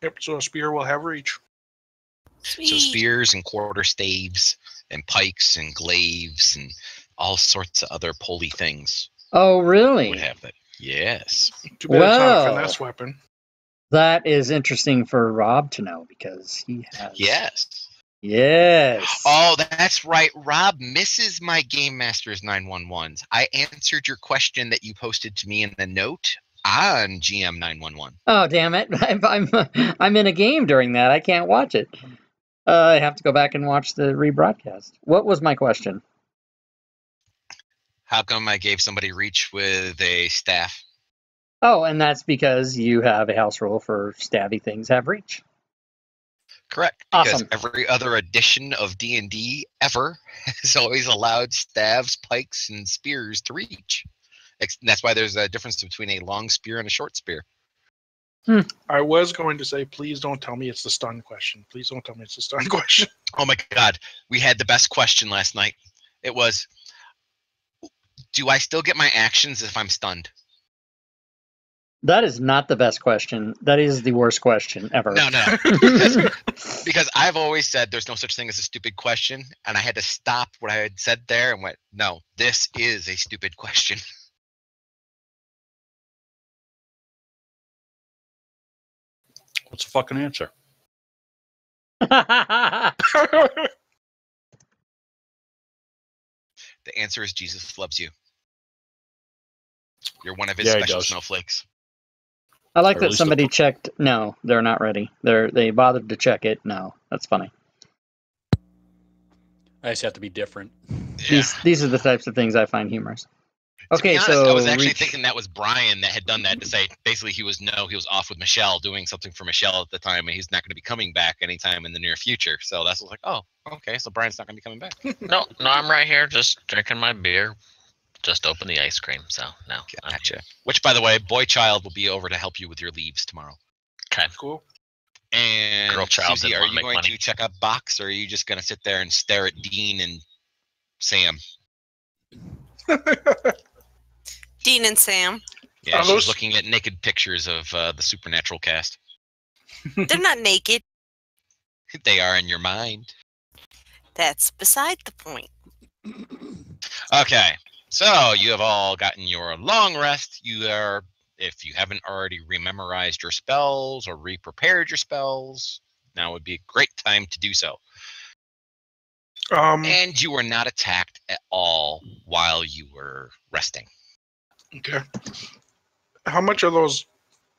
Yep, so a spear will have reach. Sweet. So spears and quarterstaves and pikes and glaives and all sorts of other poley things Oh, really? would have that. Yes. Too bad it's not a Well. finesse weapon. That is interesting for Rob to know because he has. Yes. Yes. Oh, that's right. Rob misses my Game Masters 911s. I answered your question that you posted to me in the note on GM 911. Oh, damn it! I'm in a game during that. I can't watch it. I have to go back and watch the rebroadcast. What was my question? How come I gave somebody reach with a staff? Oh, and that's because you have a house rule for stabby things have reach. Correct. Because Awesome. every other edition of D&D ever has always allowed staves, pikes, and spears to reach. That's why there's a difference between a long spear and a short spear. I was going to say, please don't tell me it's the stun question. Please don't tell me it's the stun question. Oh my God. We had the best question last night. It was, do I still get my actions if I'm stunned? That is not the best question. That is the worst question ever. No. Because I've always said there's no such thing as a stupid question, and I had to stop what I had said there and went, no, this is a stupid question. What's the fucking answer? The answer is Jesus loves you. You're one of his Yeah, he special does. snowflakes. I like Or at that least somebody the- checked. No, they're not ready. They bothered to check it. No, that's funny. I just have to be different. Yeah. These are the types of things I find humorous. To be Okay, honest, so I was actually reach. thinking that was Brian that had done that to say basically he was off with Michelle doing something for Michelle at the time, and he's not going to be coming back anytime in the near future. So that's like, oh, okay, so Brian's not going to be coming back. No, I'm right here just drinking my beer. Just open the ice cream, so no. I'm Gotcha. Which, by the way, boy child will be over to help you with your leaves tomorrow. okay. Cool. And Girl child Susie, didn't are wanna you make going money. to check a box, or are you just going to sit there and stare at Dean and Sam? Dean and Sam. Yeah, Are she's those- looking at naked pictures of the Supernatural cast. They're not naked. They are in your mind. That's beside the point. Okay, so you have all gotten your long rest. If you haven't already rememorized your spells or re-prepared your spells, now would be a great time to do so. And you were not attacked at all while you were resting. Okay. How much are those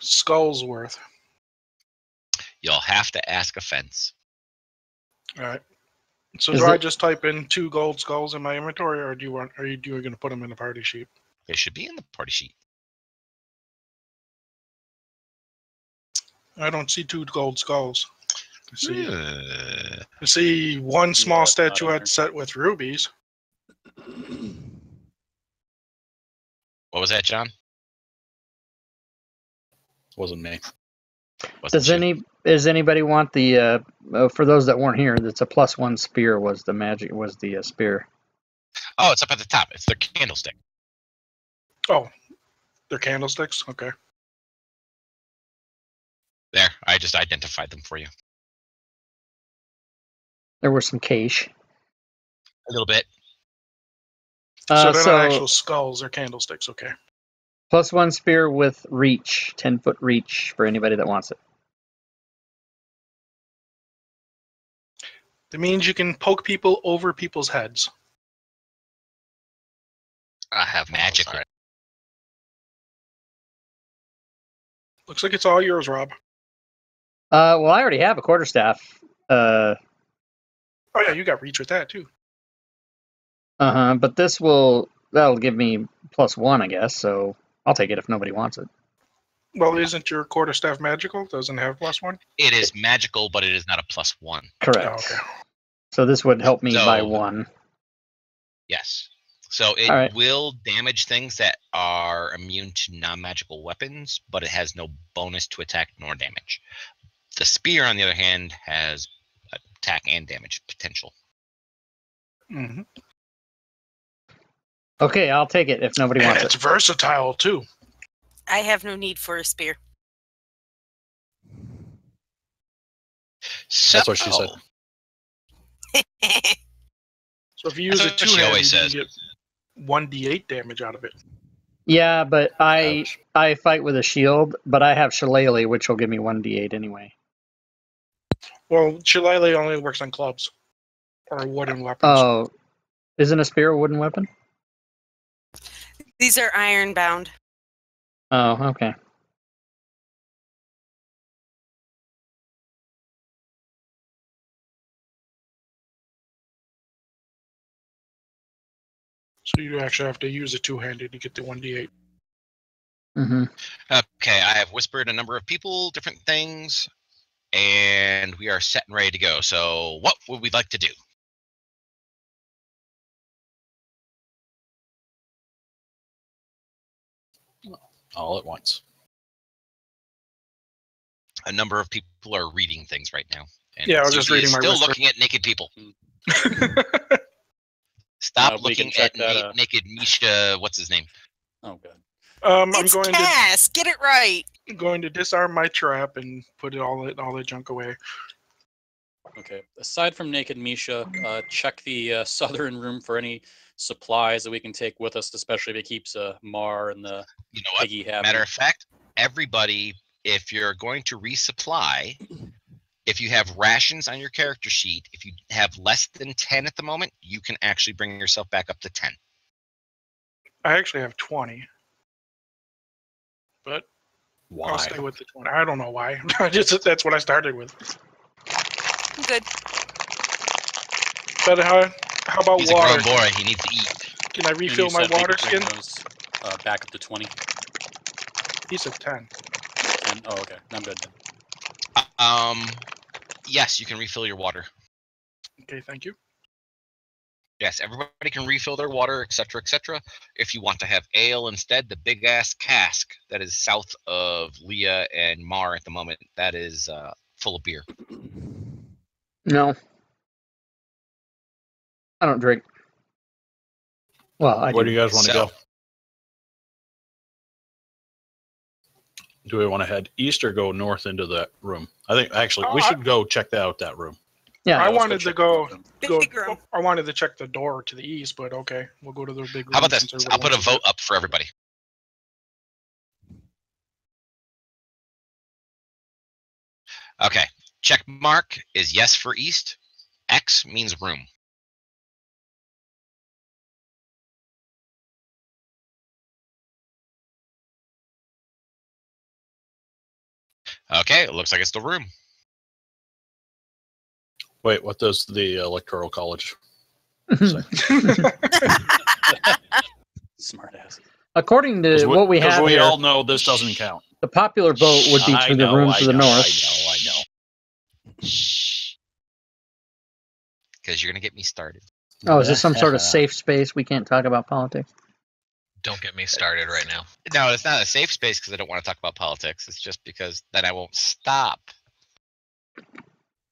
skulls worth? You'll have to ask a fence. All right. So Is do I it- just type in 2 gold skulls in my inventory, or are you going to put them in the party sheet? They should be in the party sheet. I don't see 2 gold skulls. Uh, I see one small Yeah, it's not in statuette there. set with rubies. What was that, John? Wasn't me. Wasn't you? Does anybody want the for those that weren't here? That's a +1 spear was the spear. Oh, it's up at the top. It's their candlestick. Oh, they're candlesticks? Okay. There, I just identified them for you. There were some cache. A little bit. So they're So not actual skulls, they're candlesticks. Okay. +1 spear with reach, 10-foot reach for anybody that wants it. That means you can poke people over people's heads. I have Magic. Sorry. Looks like it's all yours, Rob. Well, I already have a quarterstaff. Oh yeah, you got reach with that too. But that'll give me +1, I guess. So I'll take it if nobody wants it. Well, isn't your quarterstaff magical? Doesn't have +1? It is magical, but it is not a +1. Correct. Oh, okay. So this would help me by So- 1. Yes. So it All right. will damage things that are immune to non-magical weapons, but it has no bonus to attack nor damage. The spear, on the other hand, has attack and damage potential. Mm-hmm. Okay, I'll take it if nobody And wants it's it. versatile too. I have no need for a spear. So, That's what she said. So if you use That's it what she two-handed, always you says. can get 1d8 damage out of it. Yeah, but I Ouch. fight with a shield, but I have Shillelagh, which will give me 1d8 anyway. Well, Shillelagh only works on clubs or wooden weapons. Oh, isn't a spear a wooden weapon? These are iron bound. Oh, okay. So you actually have to use a two-handed to get the 1d8. Mm-hmm. Okay, I have whispered a number of people, different things, and we are set and ready to go. So what would we like to do? All at once. A number of people are reading things right now. And Yeah, I was just Susie is reading my still whisper. looking at naked people. Stop We can looking check at that, naked Misha. What's his name? Oh, good. I'm It's going Cass. Get it right. to disarm my trap and put all the junk away. Okay. Aside from Naked Misha, check the southern room for any supplies that we can take with us, especially if it keeps Mar and the You know what? Piggy happy. Matter of fact, everybody, if you're going to resupply, if you have rations on your character sheet, if you have less than 10 at the moment, you can actually bring yourself back up to 10. I actually have 20. But Why? I'll stay with the 20. I don't know why. That's what I started with. I'm good. But how about He's a water? grown boy. He needs to eat. Can I And refill you my said we water could bring skin? those, back up to 20. He said 10. And, oh, okay. I'm good then. Yes, you can refill your water. Okay, thank you. Yes, everybody can refill their water, etc., etc. If you want to have ale instead, the big ass cask that is south of Leah and Mar at the moment, that is full of beer. No. I don't drink. Well, I Where do. do you guys want to So- go? Do we want to head east or go north into that room? I think actually we should go check out that room. Yeah. I let's wanted to check go. the room. Big room. I wanted to check the door to the east, but okay, we'll go to the big room. How about this? since I'll everybody put a wants to vote up for everybody. Okay. Check mark is yes for east. X means room. Okay, it looks like it's the room. Wait, what does the Electoral College? Smart ass. According to what we have we here, all know this doesn't count. the popular vote would be for the room to the north. I know. Shh. Because you're going to get me started. Oh, is this some sort of safe space? We can't talk about politics? Don't get me started right now. No, it's not a safe space because I don't want to talk about politics. It's just because then I won't stop.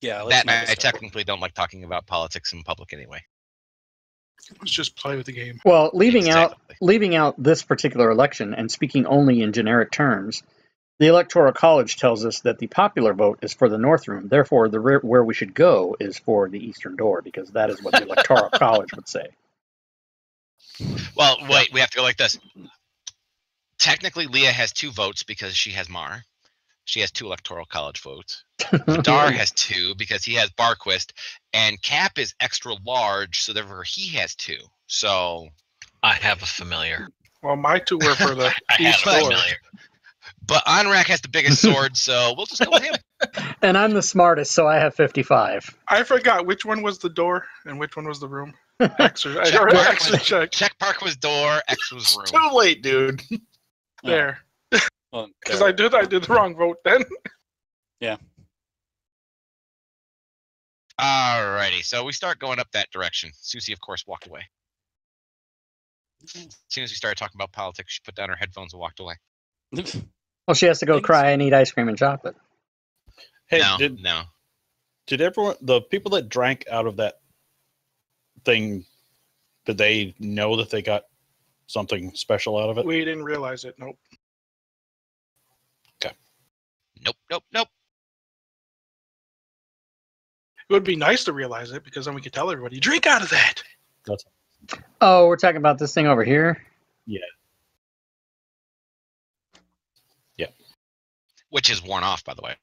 Yeah, let's That not and I get started. technically don't like talking about politics in public anyway. Let's just play with the game. Well, leaving Exactly. out this particular election and speaking only in generic terms, the Electoral College tells us that the popular vote is for the north room. Therefore, where we should go is for the eastern door, because that is what the Electoral College would say. Well, wait, we have to go like this. Technically, Leah has 2 votes because she has Mar. She has 2 Electoral College votes. Vidar has 2 because he has Barquist. And Cap is extra large, so therefore he has 2. So, I have a familiar. Well, my 2 were for the I have east a door. familiar. but Anrak has the biggest sword, so we'll just go with him. And I'm the smartest, so I have 55. I forgot which one was the door and which one was the room. X or Check or mark X or was- check. Check mark was door, X was room. Too late, dude. There. Well, Because there. I did the wrong vote then. Alrighty, so we start going up that direction. Susie, of course, walked away. As soon as we started talking about politics, she put down her headphones and walked away. Well, she has to go Thanks. cry and eat ice cream and chocolate. Hey, No. did everyone, the people that drank out of that thing, did they know that they got something special out of it? We didn't realize it. Nope. Nope. It would be nice to realize it because then we could tell everybody, drink out of that. That's Oh, we're talking about this thing over here? Which is worn off, by the way.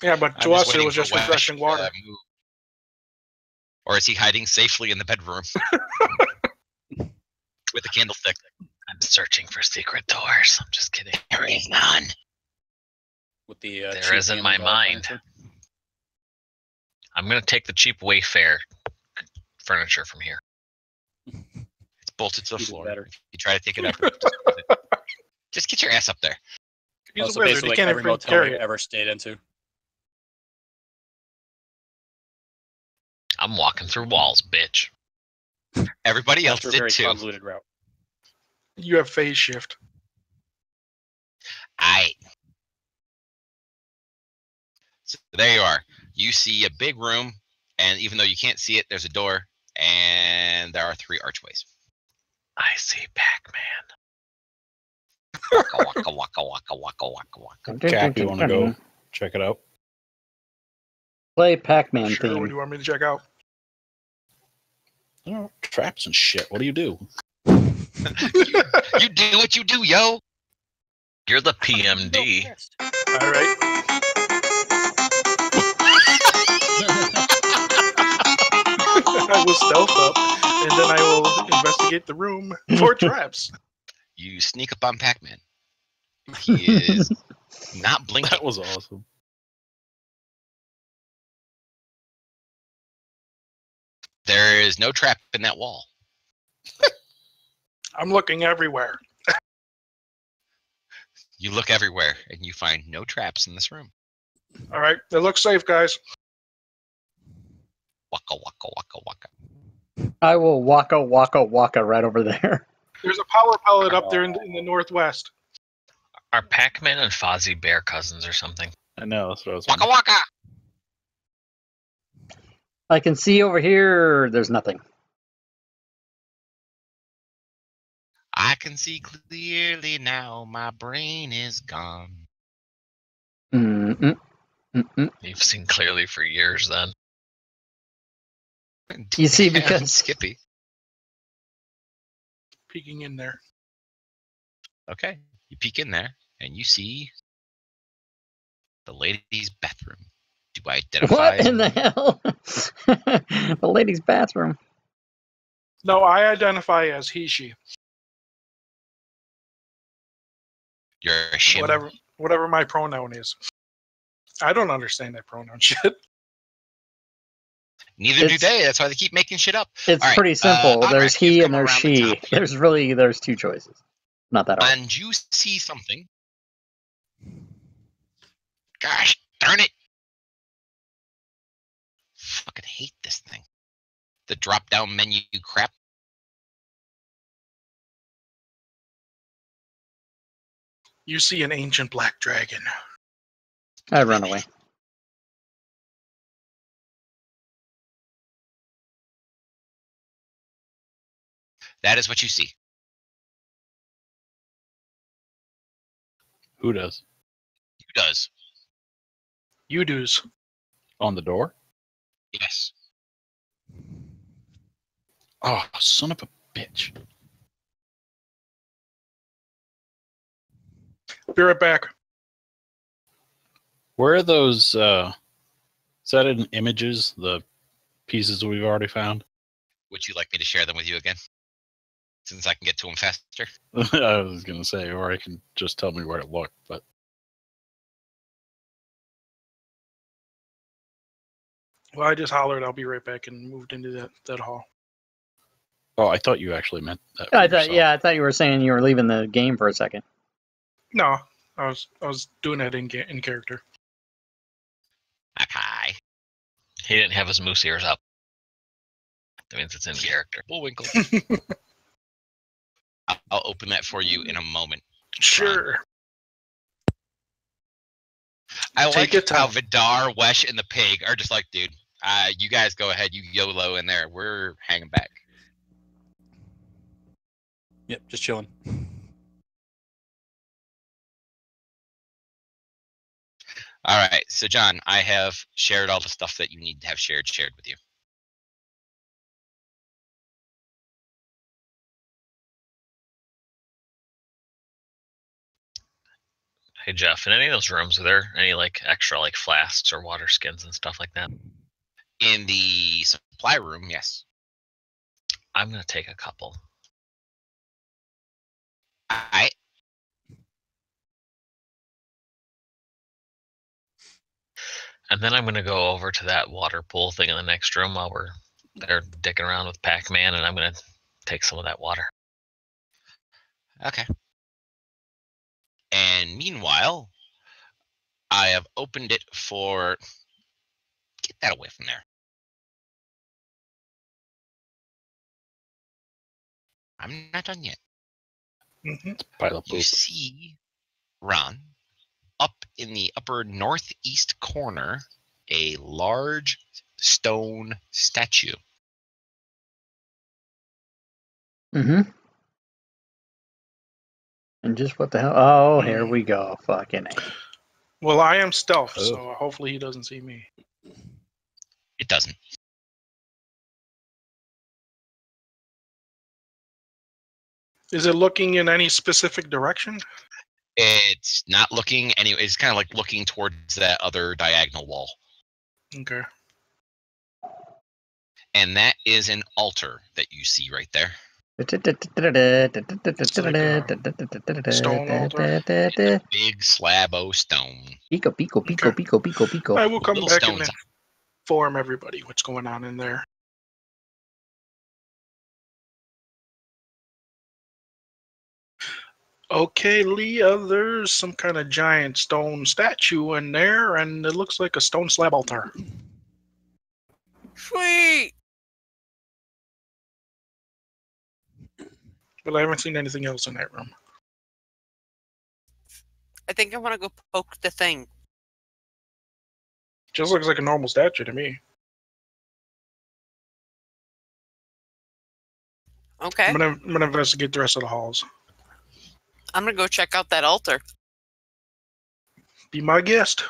Yeah, but I'm to us, it waiting was for just Wesh refreshing to water. move. Or is he hiding safely in the bedroom with a candlestick? I'm searching for secret doors. I'm just kidding. There is none. With the There cheap is in my handheld mind. furniture. I'm gonna take the cheap Wayfair furniture from here. It's bolted to the Even floor. better. If you try to take it up, just get your ass up there. He's So a wizard. basically, He like can't every even motel carry you it. ever stayed into. I'm walking through walls, bitch. Everybody else After a did very too. convoluted route. You have phase shift. Aight. So there you are. You see a big room, and even though you can't see it, there's a door, and there are 3 archways. I see Pac-Man. Waka waka waka waka waka waka. Cap, you want to go check it out? Play Pac-Man Sure, what do theme. you want me to check out? Oh, traps and shit. What do you do? You do what you do, yo. You're the PMD. All right. I will stealth up, and then I will investigate the room for traps. You sneak up on Pac-Man. He is not blinking. That was awesome. There is no trap in that wall. I'm looking everywhere. You look everywhere, and you find no traps in this room. All right. It looks safe, guys. Waka waka waka waka. I will waka right over there. There's a power pellet up there in the northwest. Are Pac-Man and Fozzie Bear cousins or something? I know. That's what I was Waka wondering. waka. I can see over here, there's nothing. I can see clearly now. My brain is gone. Mm-mm. Mm-mm. You've seen clearly for years then. You see, Damn, because Skippy. Peeking in there. Okay, you peek in there and you see the ladies' bathroom. Do I identify? what in the hell? The ladies' bathroom. No, I identify as he, she. You're a shim. Whatever my pronoun is. I don't understand that pronoun shit. Neither do It's- they. That's why they keep making shit up. It's All right, pretty simple. Conrad, There's you've he come and there's around the she. top here. There's 2 choices. Not that hard. And you see something. Gosh darn it. Fucking hate this thing. The drop down menu crap. You see an ancient black dragon. I'd run away. That is what you see. Who does? Who does? You do's. On the door? Yes. Oh, son of a bitch. Be right back. Where are those, is that in images, the pieces we've already found? Would you like me to share them with you again? Since I can get to them faster. I was going to say, or I can just tell me where to look, but... Well, I just hollered, I'll be right back, and moved into that hall. Oh, I thought you actually meant that. I for thought, yourself. yeah, I thought you were saying you were leaving the game for a second. No, I was doing that in character. Okay. He didn't have his moose ears up. That means it's in character. Bullwinkle. I'll open that for you in a moment. Sure. I Take like your how time. Vidar, Wesh, and the pig are just like, dude, you guys go ahead, you YOLO in there. We're hanging back. Yep, just chilling. All right, so John, I have shared all the stuff that you need to have shared with you. Hey Jeff, in any of those rooms, are there any like extra like flasks or water skins and stuff like that? In the supply room, yes. I'm gonna take a couple. I And then I'm gonna go over to that water pool thing in the next room while we're there dicking around with Pac-Man, and I'm gonna take some of that water. Okay. And meanwhile, I have opened it for. Get that away from there. I'm not done yet. Mm-hmm. Pile of You poop. see, Ron, up in the upper northeast corner, a large stone statue. Mm-hmm. And just what the hell? Oh, here we go. Fucking A. Well, I am stealth, Oh. so hopefully he doesn't see me. It doesn't. Is it looking in any specific direction? It's not looking anyway. It's kind of like looking towards that other diagonal wall. Okay. And that is an altar that you see right there. Stone altar. It's a big slab of stone. Pico, pico, pico, Okay. pico, pico, pico. I will come Little back and stones. inform everybody what's going on in there. Okay, Leah, there's some kind of giant stone statue in there, and it looks like a stone slab altar. Sweet. But I haven't seen anything else in that room. I think I want to go poke the thing. Just looks like a normal statue to me. Okay. I'm gonna investigate the rest of the halls. I'm gonna go check out that altar. Be my guest.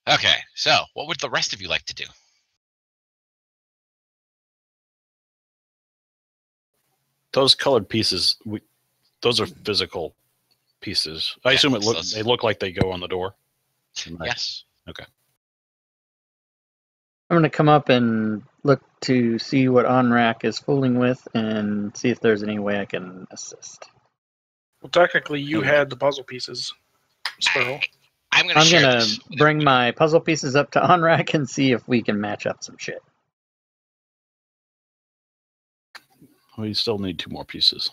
Okay, so what would the rest of you like to do? Those colored pieces, those are physical pieces. I assume they look like they go on the door. Yes. Okay. I'm going to come up and look to see what Onrak is fooling with and see if there's any way I can assist. Well, technically, you had the puzzle pieces, Sparrow. I'm going to share this. Bring my puzzle pieces up to Onrak and see if we can match up some shit. We still need 2 more pieces.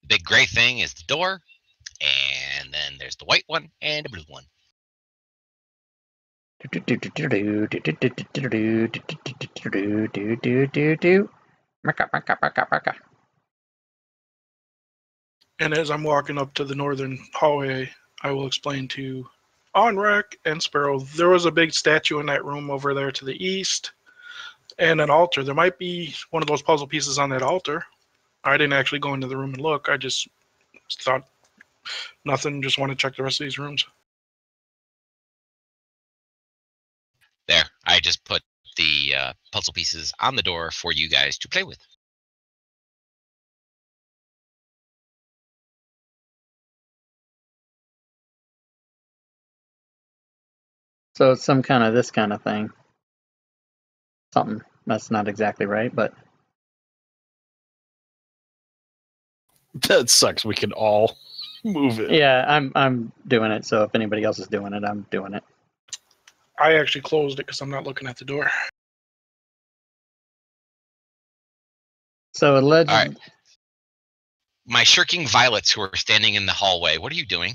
The big gray thing is the door, and then there's the white one and the blue one. And as I'm walking up to the northern hallway, I will explain to Onrak and Sparrow, there was a big statue in that room over there to the east, and an altar. There might be one of those puzzle pieces on that altar. I didn't actually go into the room and look. I just thought nothing, just want to check the rest of these rooms. There, I just put the puzzle pieces on the door for you guys to play with. So it's some kind of this kind of thing. Something. That's not exactly right, but That sucks. We can all move it. yeah, I'm doing it. So if anybody else is doing it, I'm doing it. I actually closed it because I'm not looking at the door. So alleged. All right. My shirking violets who are standing in the hallway, what are you doing?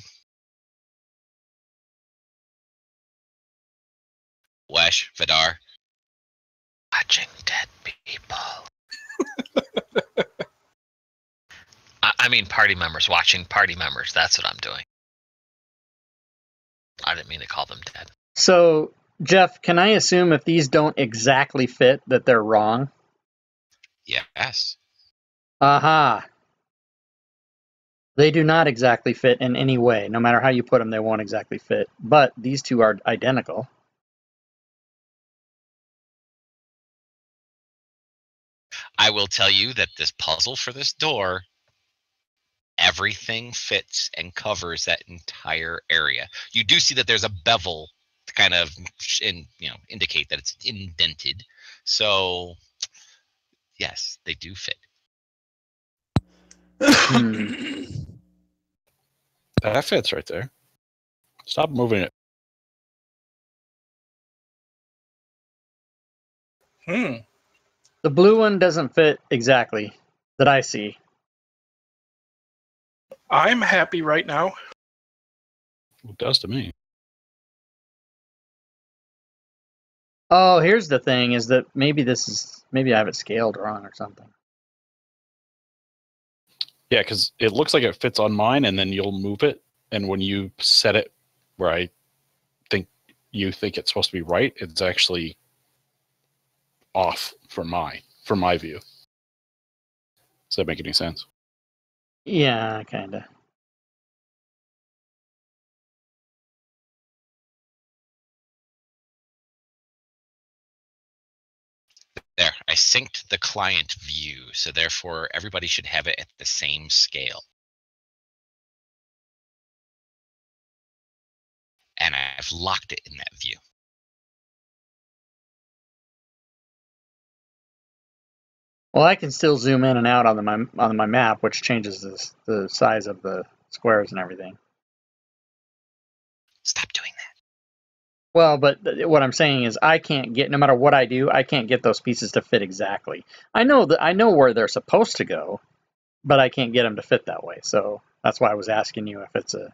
Wesh, Vidar. Watching dead people. I mean, party members watching party members. That's what I'm doing. I didn't mean to call them dead. So, Jeff, can I assume if these don't exactly fit that they're wrong? Yes. Aha. They do not exactly fit in any way. No matter how you put them, they won't exactly fit. But these two are identical. I will tell you that this puzzle for this door, everything fits and covers that entire area. You do see that there's a bevel to kind of indicate that it's indented. So, yes, they do fit. That fits right there. Stop moving it. The blue one doesn't fit exactly that I see. I'm happy right now. It does to me. Oh, here's the thing: is that maybe I have it scaled wrong or something. Yeah, because it looks like it fits on mine, and then you'll move it, and when you set it where I think you think it's supposed to be right, it's actually off from my view. Does that make any sense? Yeah, kind of. There, I synced the client view, so therefore everybody should have it at the same scale. And I've locked it in that view. Well, I can still zoom in and out on my map, which changes the size of the squares and everything. Stop doing that. Well, but what I'm saying is I can't get, no matter what I do, I can't get those pieces to fit exactly. I know where they're supposed to go, but I can't get them to fit that way. So that's why I was asking you if it's a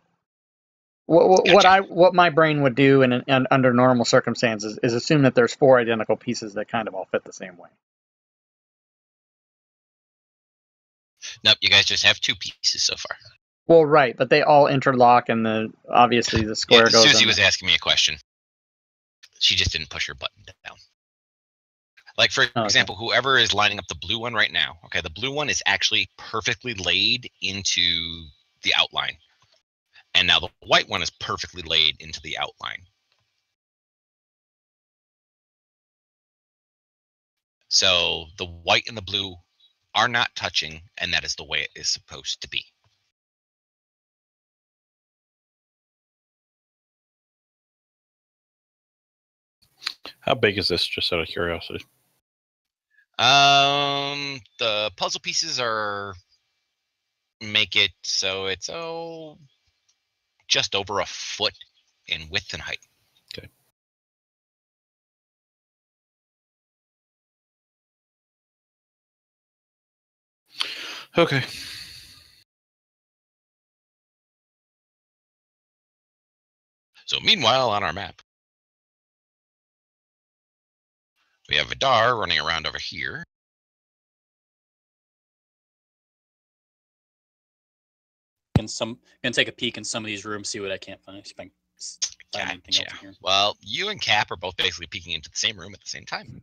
what my brain would do in under normal circumstances is assume that there's 4 identical pieces that kind of all fit the same way. Nope, you guys just have 2 pieces so far. Well, right, but they all interlock, and obviously the square goes. Susie was asking me a question. She just didn't push her button down. Like, for example, whoever is lining up the blue one right now, okay, the blue one is actually perfectly laid into the outline. And now the white one is perfectly laid into the outline. So the white and the blue are not touching, and that is the way it is supposed to be. How big is this, just out of curiosity? The puzzle pieces make it so it's just over a foot in width and height. Okay. Okay. So meanwhile, on our map, we have Vidar running around over here. Gonna take a peek in some of these rooms, see what I can't find. See if I can find anything else in here. Well, you and Cap are both basically peeking into the same room at the same time.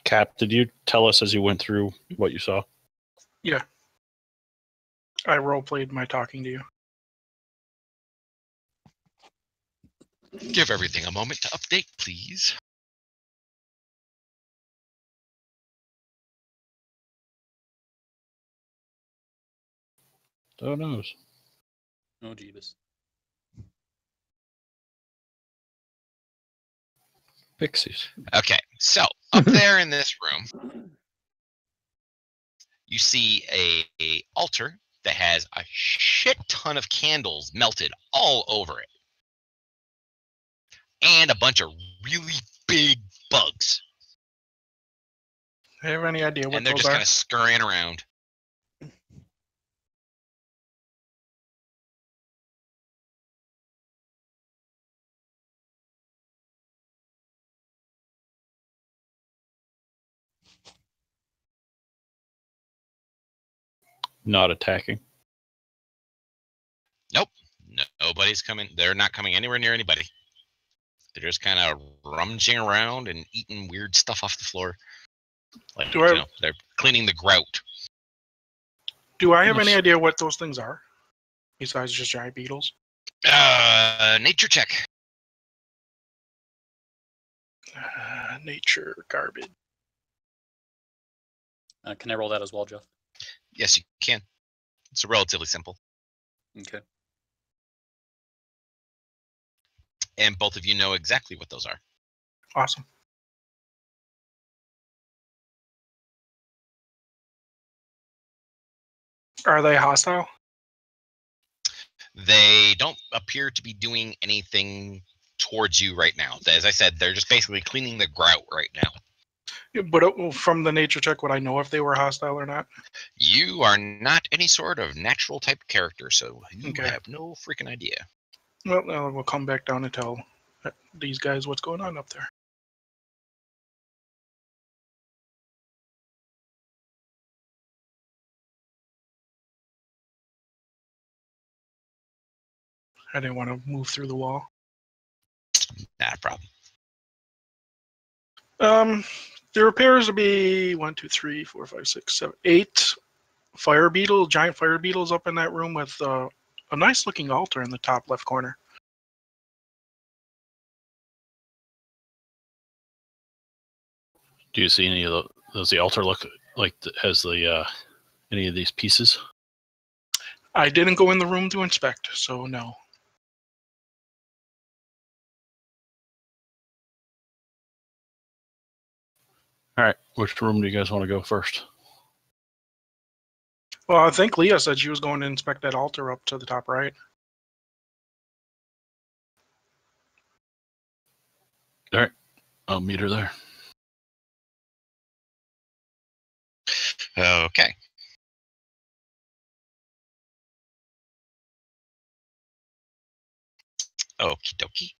Cap, did you tell us as you went through what you saw? Yeah. I role-played my talking to you. Give everything a moment to update, please. Who knows? Oh, Jeebus. Pixies. Okay, so up there in this room, you see a altar that has a shit ton of candles melted all over it, and a bunch of really big bugs. Do you have any idea what And they're those just are? kind of scurrying around. Not attacking. Nope, nobody's coming. They're not coming anywhere near anybody. They're just kind of rummaging around and eating weird stuff off the floor. Like, they're cleaning the grout. Do I have any idea what those things are? Besides just giant beetles? Nature check. Nature garbage. Can I roll that as well, Jeff? Yes, you can. It's relatively simple. Okay. And both of you know exactly what those are. Awesome. Are they hostile? They don't appear to be doing anything towards you right now. As I said, they're just basically cleaning the grout right now. Yeah, but from the nature check, would I know if they were hostile or not? You are not any sort of natural type character, so you Okay. have no freaking idea. Well, we'll come back down and tell these guys what's going on up there. I didn't want to move through the wall. Not a problem. There appears to be 1, 2, 3, 4, 5, 6, 7, 8 giant fire beetles up in that room with a nice looking altar in the top left corner. Do you see any of the? Does the altar look like has the any of these pieces? I didn't go in the room to inspect, so no. All right, which room do you guys want to go first? Well, I think Leah said she was going to inspect that altar up to the top right. All right, I'll meet her there. Okay. Okie dokie.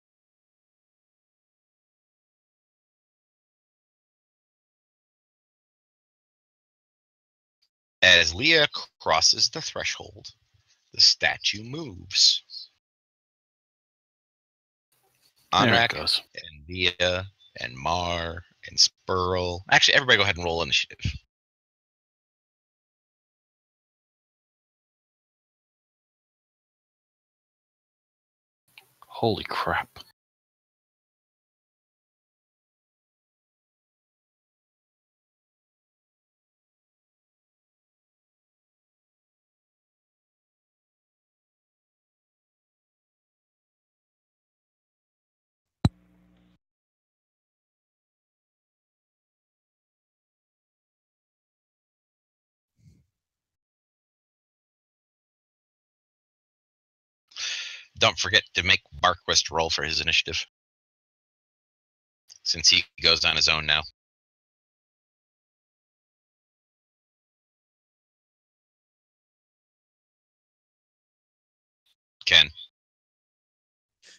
As Leah crosses the threshold, the statue moves. Onrak and Leah and Mar and Spurl. Actually, everybody go ahead and roll initiative. Holy crap. Don't forget to make Barquist roll for his initiative, since he goes on his own now. Ken.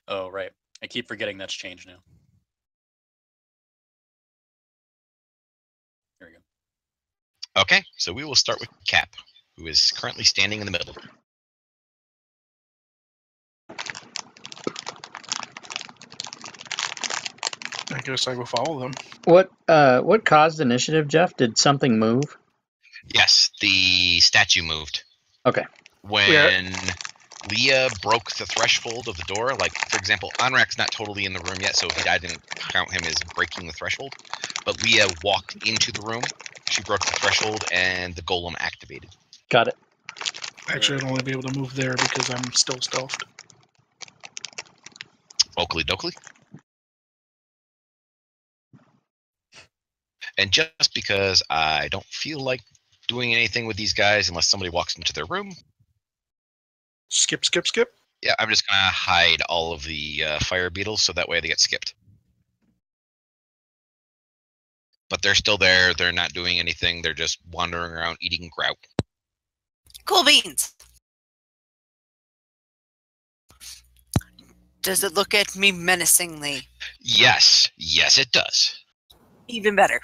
Oh, right. I keep forgetting that's changed now. There we go. Okay, so we will start with Cap, who is currently standing in the middle. I guess I will follow them. What caused initiative, Jeff? Did something move? Yes, the statue moved. Okay. When Leah broke the threshold of the door, like, for example, Onrak's not totally in the room yet, so I didn't count him as breaking the threshold. But Leah walked into the room, she broke the threshold, and the golem activated. Got it. Actually, I'd only be able to move there because I'm still stealthed. Oakley dokley. And just because I don't feel like doing anything with these guys unless somebody walks into their room, Skip. yeah, I'm just going to hide all of the fire beetles so that way they get skipped. But they're still there. They're not doing anything. They're just wandering around eating grout. Cool beans. Does it look at me menacingly? Yes, it does. Even better.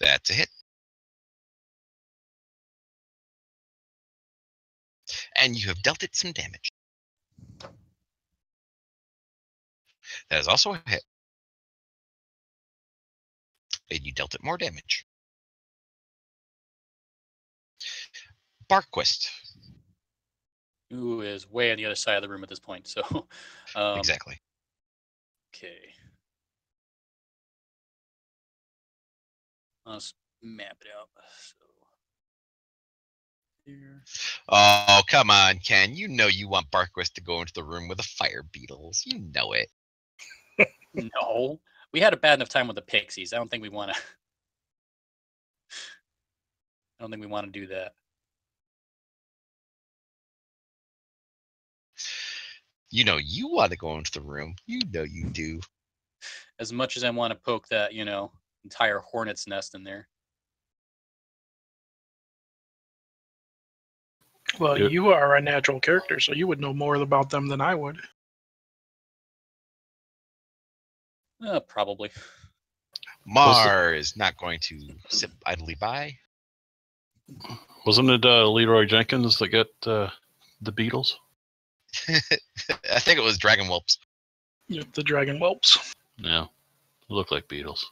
That's a hit. And you have dealt it some damage. That is also a hit. And you dealt it more damage. Barquist. Who is way on the other side of the room at this point. So, Exactly. Okay. Let's map it out. So here. Oh, come on, Ken. You know you want Barquist to go into the room with the fire beetles. You know it. No, we had a bad enough time with the pixies. I don't think we want to. I don't think we want to do that. You know you want to go into the room. You know you do. As much as I want to poke that, entire hornet's nest in there. Well, Yep. you are a natural character, so you would know more about them than I would. Probably. Mar is not going to sit idly by. Wasn't it Leroy Jenkins that got the beetles? I think it was Dragon Whelps. Yep, the dragon whelps. Yeah, look like beetles.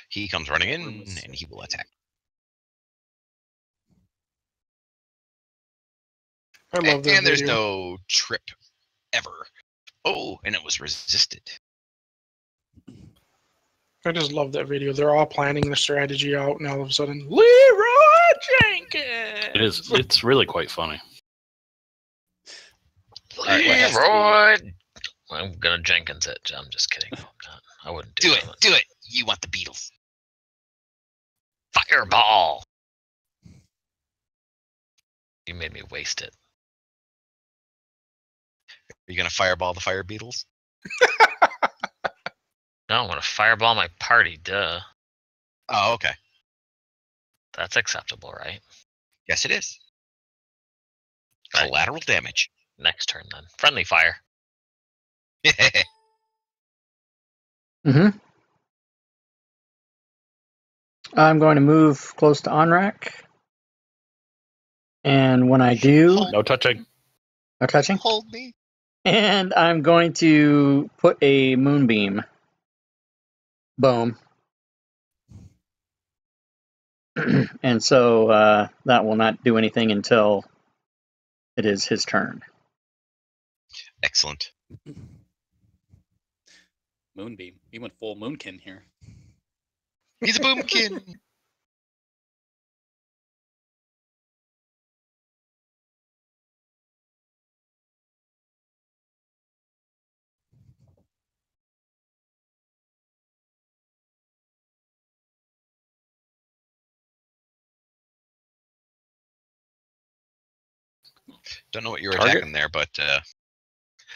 He comes running in and he will attack. I love that And there's video. no trip ever. Oh, and it was resisted. I just love that video. They're all planning the strategy out, and all of a sudden, Leroy Jenkins! It is. It's really quite funny. Leroy! I'm gonna Jenkins it. I'm just kidding. No, I'm not. I wouldn't do it. Do it. You want the beetles. Fireball! You made me waste it. Are you going to fireball the fire beetles? No, I'm gonna fireball my party, duh. Oh, okay. That's acceptable, right? Yes, it is. Right. Collateral damage. Next turn, then. Friendly fire. I'm going to move close to Onrak. And when I do... No touching. No touching? Hold me. And I'm going to put a moonbeam. Boom. And so that will not do anything until it is his turn. Excellent. Moonbeam. He went full Moonkin here. He's a boomkin. Don't know what you're attacking there, but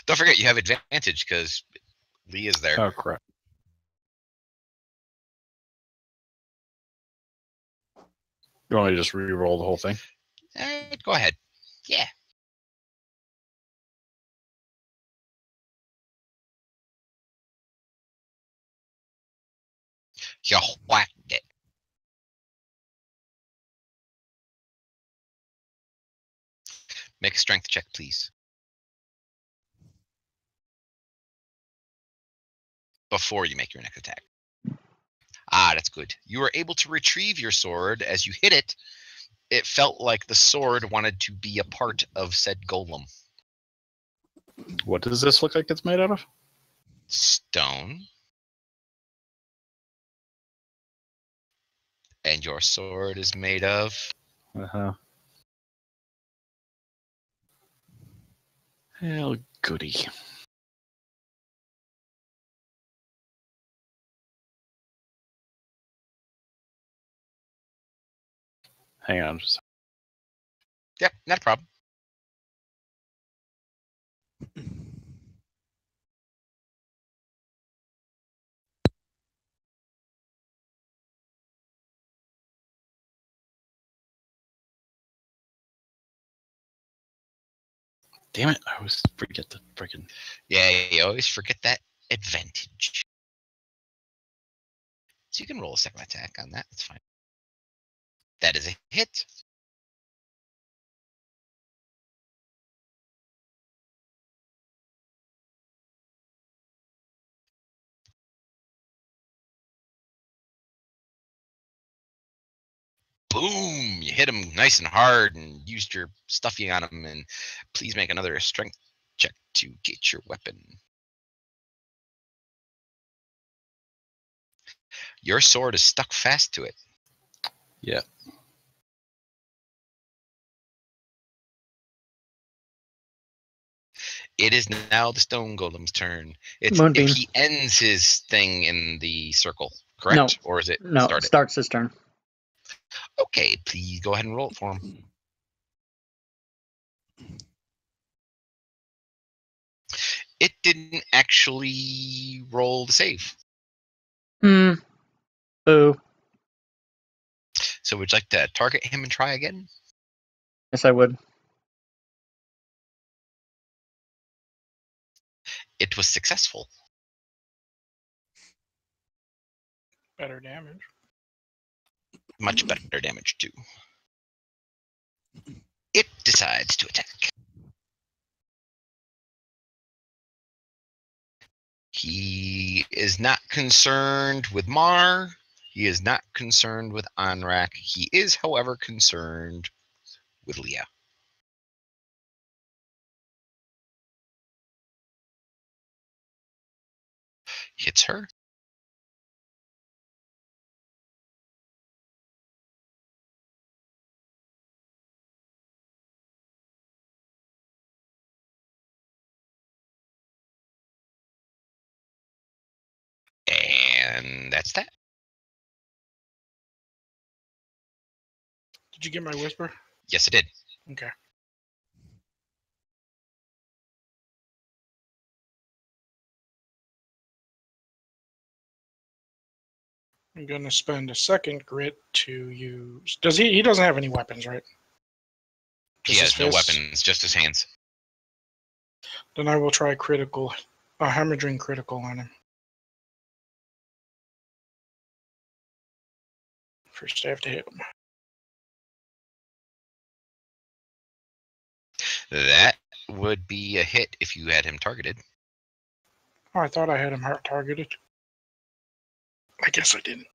don't forget you have advantage because Lee is there. Oh, crap. You want me to just re-roll the whole thing? Go ahead. Yeah. You whacked it. Make a strength check, please. Before you make your next attack. Ah, that's good. You were able to retrieve your sword. As you hit it, it felt like the sword wanted to be a part of said golem. What does this look like it's made out of? Stone. And your sword is made of? Uh-huh. Hell, goody. Hang on. Yep, not a problem. Damn it, I always forget the freaking... Yeah, you always forget that advantage. So you can roll a second attack on that. That's fine. That is a hit. Boom! You hit him nice and hard and used your stuffing on him. And please make another strength check to get your weapon. Your sword is stuck fast to it. Yeah. It is now the stone golem's turn. It's Moonbeam. if he ends his thing in the circle, correct? No. Or is it No, started? starts his turn. Okay, please go ahead and roll it for him. It didn't actually roll the save. Boo. So would you like to target him and try again? Yes, I would. It was successful. Better damage. Much better damage too. It decides to attack. He is not concerned with Mar. He is not concerned with Anrak. He is, however, concerned with Leah. Hits her. And that's that. Did you get my whisper? Yes, it did. Okay. I'm gonna spend a second grit to use. Does he? He doesn't have any weapons, right? He Just his has no fists? weapons, just his hands. Then I will try critical, a hemorrhaging critical on him. First, I have to hit him. That would be a hit if you had him targeted. Oh, I thought I had him heart targeted. I guess I didn't.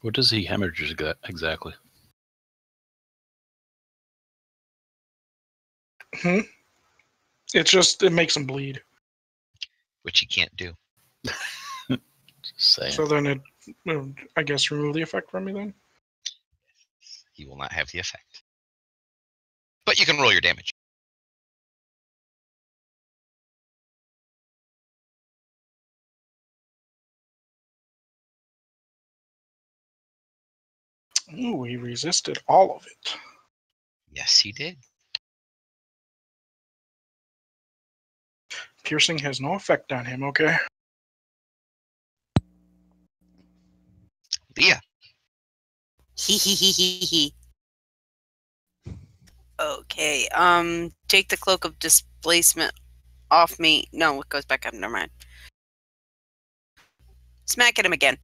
What does he hemorrhage exactly? It's just, it makes him bleed. Which he can't do. Just saying. So then it, I guess, remove the effect from me then? He will not have the effect. But you can roll your damage. Ooh, he resisted all of it. Yes, he did. Piercing has no effect on him, okay? Leah. He. Okay. Take the cloak of displacement off me. No, it goes back up. Never mind. Smack at him again.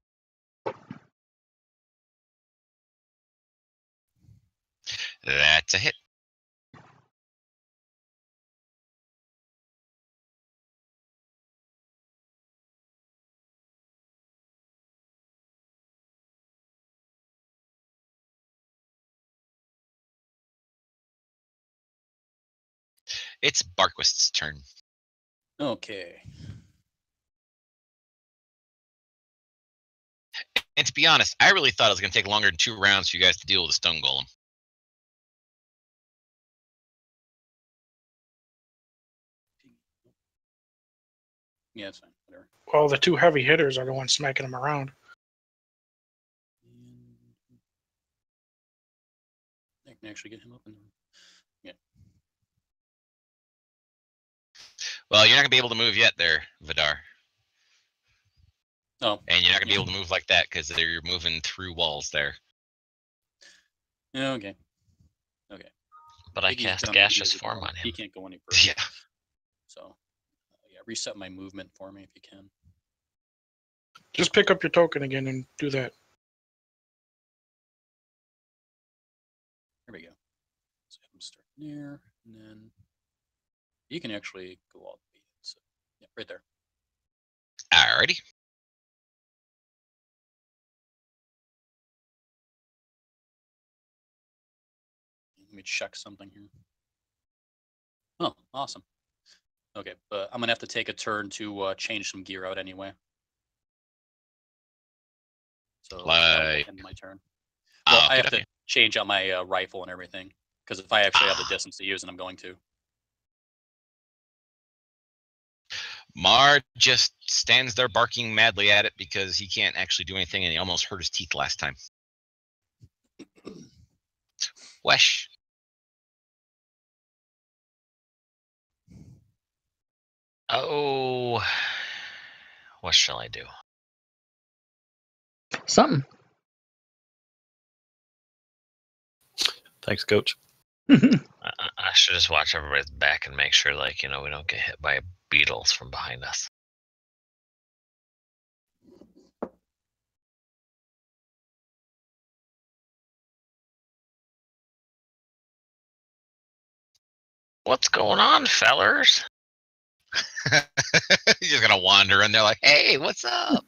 That's a hit. It's Barquist's turn. Okay. And to be honest, I really thought it was going to take longer than 2 rounds for you guys to deal with the stone golem. Yeah, it's fine. Whatever. Well, the 2 heavy hitters are the ones smacking them around. I can actually get him up in there. Yeah. Well, you're not going to be able to move yet there, Vidar. Oh. And you're not going to be able to move like that because you're moving through walls there. Yeah, okay. Okay. But I Iggy's cast done gaseous years form ago. on He him. can't go any further. Yeah. So, yeah, reset my movement for me if you can. Just pick up your token again and do that. Here we go. So have him start there, and then you can actually go all the way. So, yeah, right there. Alrighty. Let me check something here. Oh, awesome. Okay, but I'm gonna have to take a turn to change some gear out anyway. So Like- end my turn. Well, I have okay. to change out my rifle and everything because if I actually have the distance to use it, I'm going to. Mar just stands there barking madly at it because he can't actually do anything and he almost hurt his teeth last time. Wesh. Oh, what shall I do? Something. Thanks, Coach. I should just watch everybody's back and make sure, like, we don't get hit by beetles from behind us. What's going on, fellers? He's just gonna wander and they're like, hey, what's up?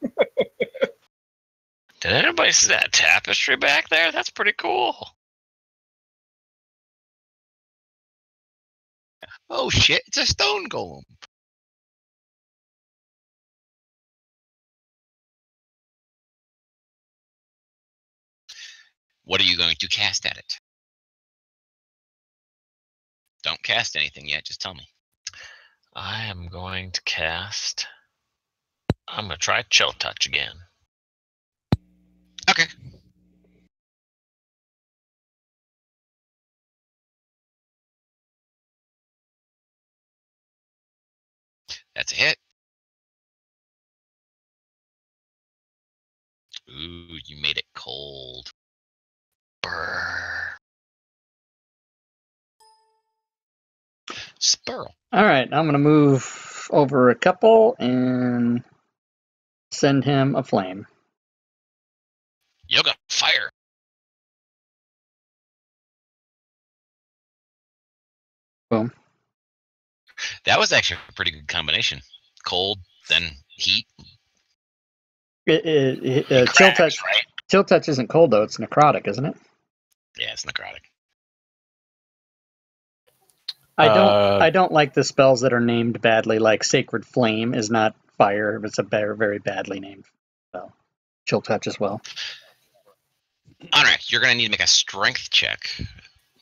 Did anybody see that tapestry back there? That's pretty cool. Oh shit, it's a stone golem. What are you going to cast at it? Don't cast anything yet, just tell me. I am going to cast. I'm going to try Chill Touch again. Okay. That's a hit. Ooh, you made it cold. Brrr. Spurl. All right, I'm gonna move over a couple and send him a flame. Yoga, fire. Boom. That was actually a pretty good combination. Cold, then heat. Chill Cracks, touch. right? Chill touch isn't cold though; it's necrotic, isn't it? Yeah, it's necrotic. I don't like the spells that are named badly. Like Sacred Flame is not fire; it's a very, very badly named spell. Chill touch as well. All right, you're gonna need to make a strength check.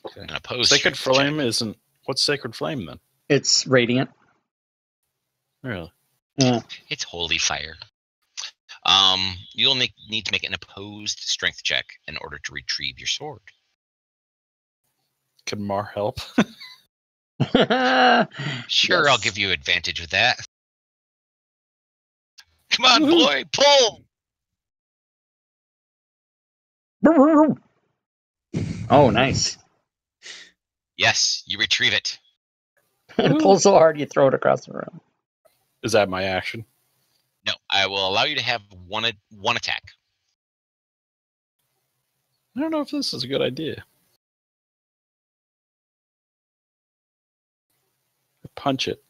Okay. An opposed Sacred strength check. Flame isn't. What's Sacred Flame then? It's radiant. Really? Yeah. It's holy fire. You'll need to make an opposed strength check in order to retrieve your sword. Can Mar help? Sure, Yes. I'll give you advantage with that. Come on, Woohoo. boy, pull! Oh, nice. Yes, you retrieve it. Pull so hard you throw it across the room. Is that my action? No, I will allow you to have one attack. I don't know if this is a good idea. Punch it.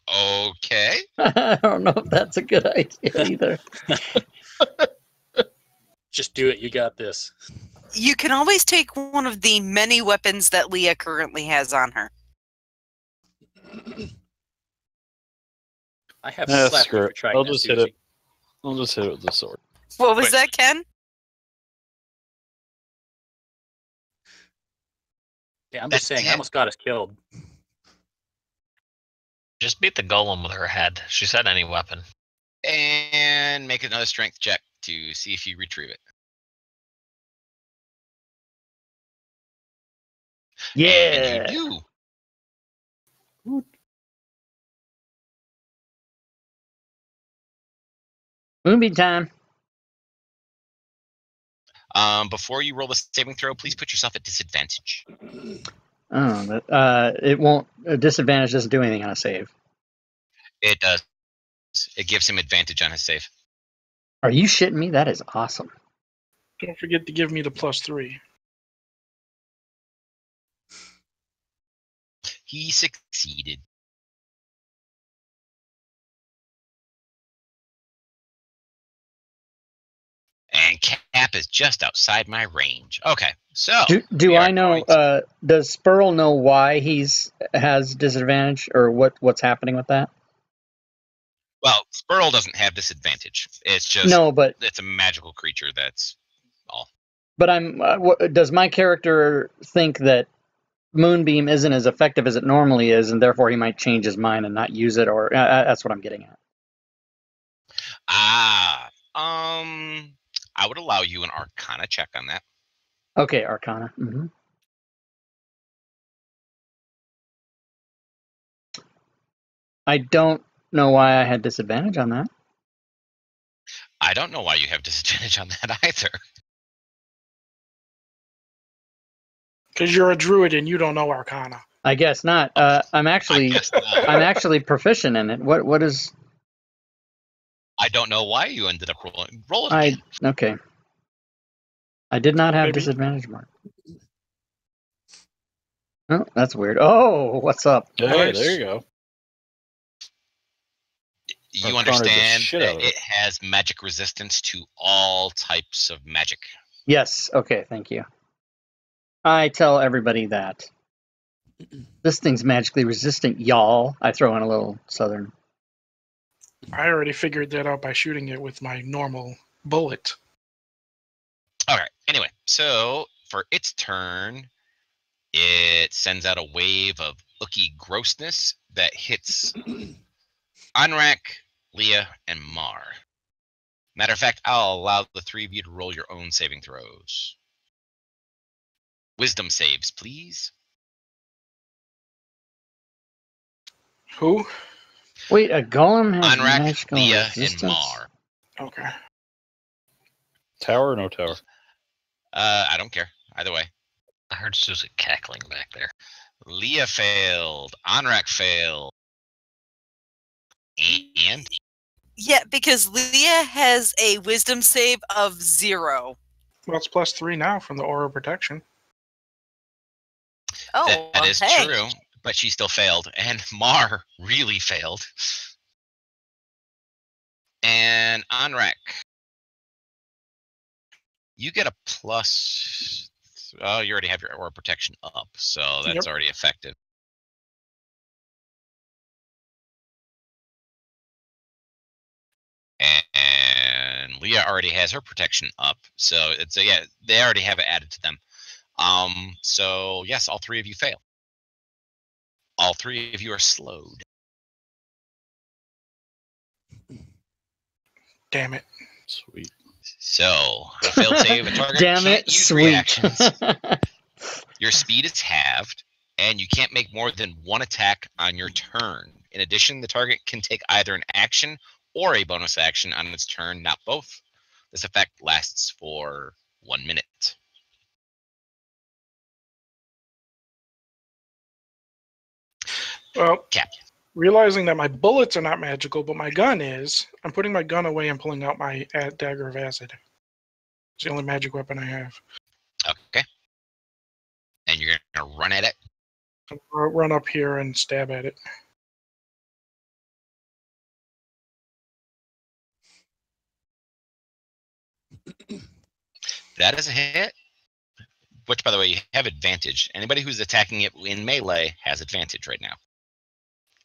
Okay. I don't know if that's a good idea either. Just do it. You got this. You can always take one of the many weapons that Leah currently has on her. I have Yeah, slapped screw you it. for trying I'll that, just hit Susie. it. I'll just hit it with the sword. What was Wait. that, Ken? Yeah, I'm just saying, I almost got us killed. Just beat the golem with her head. She said any weapon. And make another strength check to see if you retrieve it. Yeah. And you do. Moonbeam time. Before you roll the saving throw, please put yourself at disadvantage. Oh, that, it won't. A disadvantage doesn't do anything on a save. It does. It gives him advantage on his save. Are you shitting me? That is awesome. Don't forget to give me the +3. He succeeded. And Cap is just outside my range. Okay, so Do we are I know? going Does Spurl know why has disadvantage, or what's happening with that? well, Spurl doesn't have disadvantage. It's just No, but it's a magical creature. That's all. but I'm. Does my character think that Moonbeam isn't as effective as it normally is, and therefore he might change his mind and not use it? Or that's what I'm getting at. I would allow you an Arcana check on that. Okay, Arcana. I don't know why I had disadvantage on that. I don't know why you have disadvantage on that either. Because you're a druid and you don't know Arcana. I guess not. I'm actually I guess not. I'm actually proficient in it. What is? I don't know why you ended up rolling. Roll it again. Okay. I did not have Maybe. disadvantage, Mark. Oh, that's weird. Oh, what's up? Hey, Nice. there you go. You Arcana the understand shit out that of it has magic resistance to all types of magic. Yes. Okay. Thank you. I tell everybody that this thing's magically resistant, y'all. I throw in a little southern. I already figured that out by shooting it with my normal bullet. All right. Anyway, so for its turn, it sends out a wave of ooky grossness that hits Anrak, Leah, and Mar. Matter of fact, I'll allow the three of you to roll your own saving throws. Wisdom saves, please. Who? Wait, a golem has Anrak, magical Leah, resistance? and Mar. Okay. Tower or no tower? I don't care. Either way. I heard Susan cackling back there. Leah failed. Anrak failed. And Yeah, because Leah has a wisdom save of 0. Well, it's +3 now from the aura protection. Oh, that is hey. true, but she still failed. And Mar really failed. And Anrak, you get a plus. Oh, you already have your aura protection up, so that's Yep. already effective. And Leah already has her protection up, so it's yeah, they already have it added to them. So yes, all three of you fail. All three of you are slowed. Damn it. Sweet. So a failed save. A target Damn can't it, use sweet. reactions. Your speed is halved, and you can't make more than one attack on your turn. In addition, the target can take either an action or a bonus action on its turn, not both. This effect lasts for 1 minute. Well, Cap. realizing that my bullets are not magical, but my gun is, I'm putting my gun away and pulling out my dagger of acid. It's the only magic weapon I have. Okay. And you're gonna run at it. I'll run up here and stab at it. That is a hit. Which, by the way, you have advantage. Anybody who's attacking it in melee has advantage right now.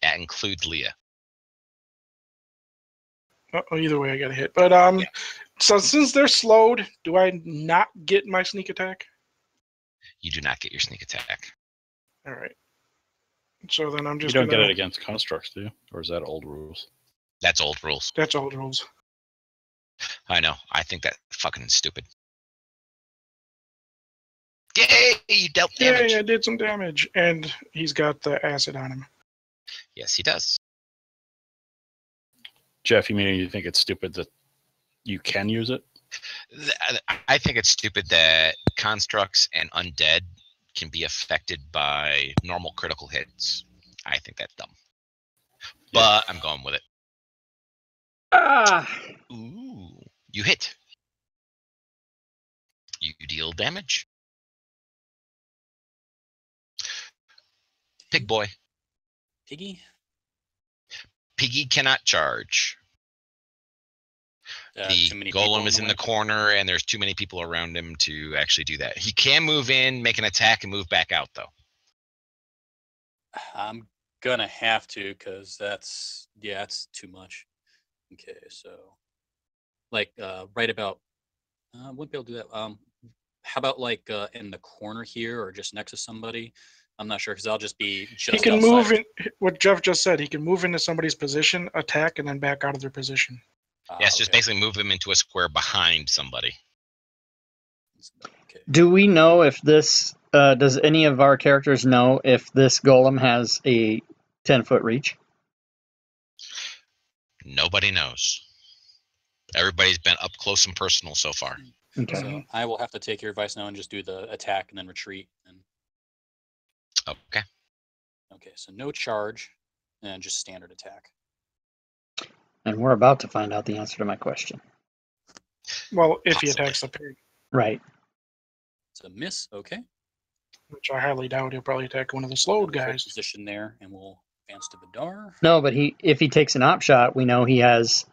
That includes Leah. Either way, I got a hit. But so since they're slowed, do I not get my sneak attack? You do not get your sneak attack. All right. So then I'm just You don't get it against constructs, do you? Or is that old rules? That's old rules. That's old rules. I know. I think that fucking stupid. Yay! You dealt damage. Yay, I did some damage. And he's got the acid on him. Yes, he does. Jeff, you mean you think it's stupid that you can use it? I think it's stupid that constructs and undead can be affected by normal critical hits. I think that's dumb. But I'm going with it. Ah! Ooh, you hit. You deal damage. Pig boy. Piggy? Piggy cannot charge. The Too many people golem is in the way. corner, and there's too many people around him to actually do that. He can move in, make an attack, and move back out, though. I'm gonna have to, because that's too much. Okay, so like right about wouldn't be able to do that. How about like in the corner here or just next to somebody? I'm not sure, because I'll just be just He can outside move of- in. What Jeff just said, he can move into somebody's position, attack, and then back out of their position. Yes, just okay. basically move him into a square behind somebody. Okay. Do we know if this, does any of our characters know if this golem has a 10-foot reach? Nobody knows. Everybody's been up close and personal so far. Okay. So I will have to take your advice now and just do the attack and then retreat. And Okay. okay, so no charge and just standard attack. And we're about to find out the answer to my question. Well, if he Possibly. attacks the pig, Right. It's a miss. Okay. which I highly doubt he'll probably attack one of the slowed Hold guys. position there, and we'll advance to Vidar. No, but if he takes an op shot, we know he has.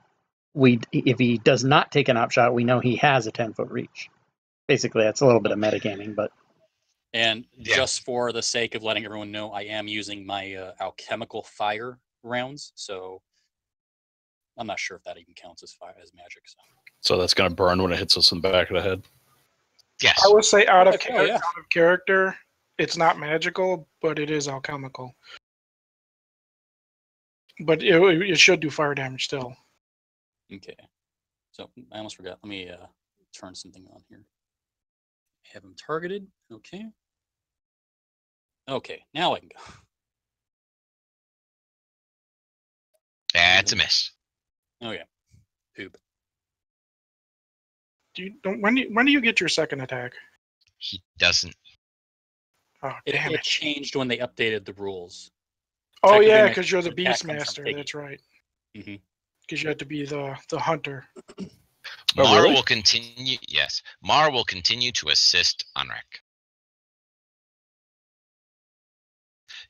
If he does not take an op shot, we know he has a 10-foot reach. Basically, that's a little bit of metagaming, but And Yeah. just for the sake of letting everyone know, I am using my alchemical fire rounds, so I'm not sure if that even counts as fire as magic. So that's going to burn when it hits us in the back of the head. Yes. I would say out of Okay, yeah. character, it's not magical, but it is alchemical. But it should do fire damage still. Okay. So I almost forgot. Let me turn something on here. Have him targeted. Okay. Okay, now I can go. That's a miss. Okay. Poop. When do you get your second attack? He doesn't. Oh, It damn it. changed when they updated the rules. Oh, technically yeah, my because you're the attack comes from Beastmaster. Piggy. That's right. Mm-hmm. Because you have to be the hunter. Oh, Mara really? will continue. Yes, Mara will continue to assist Unrek.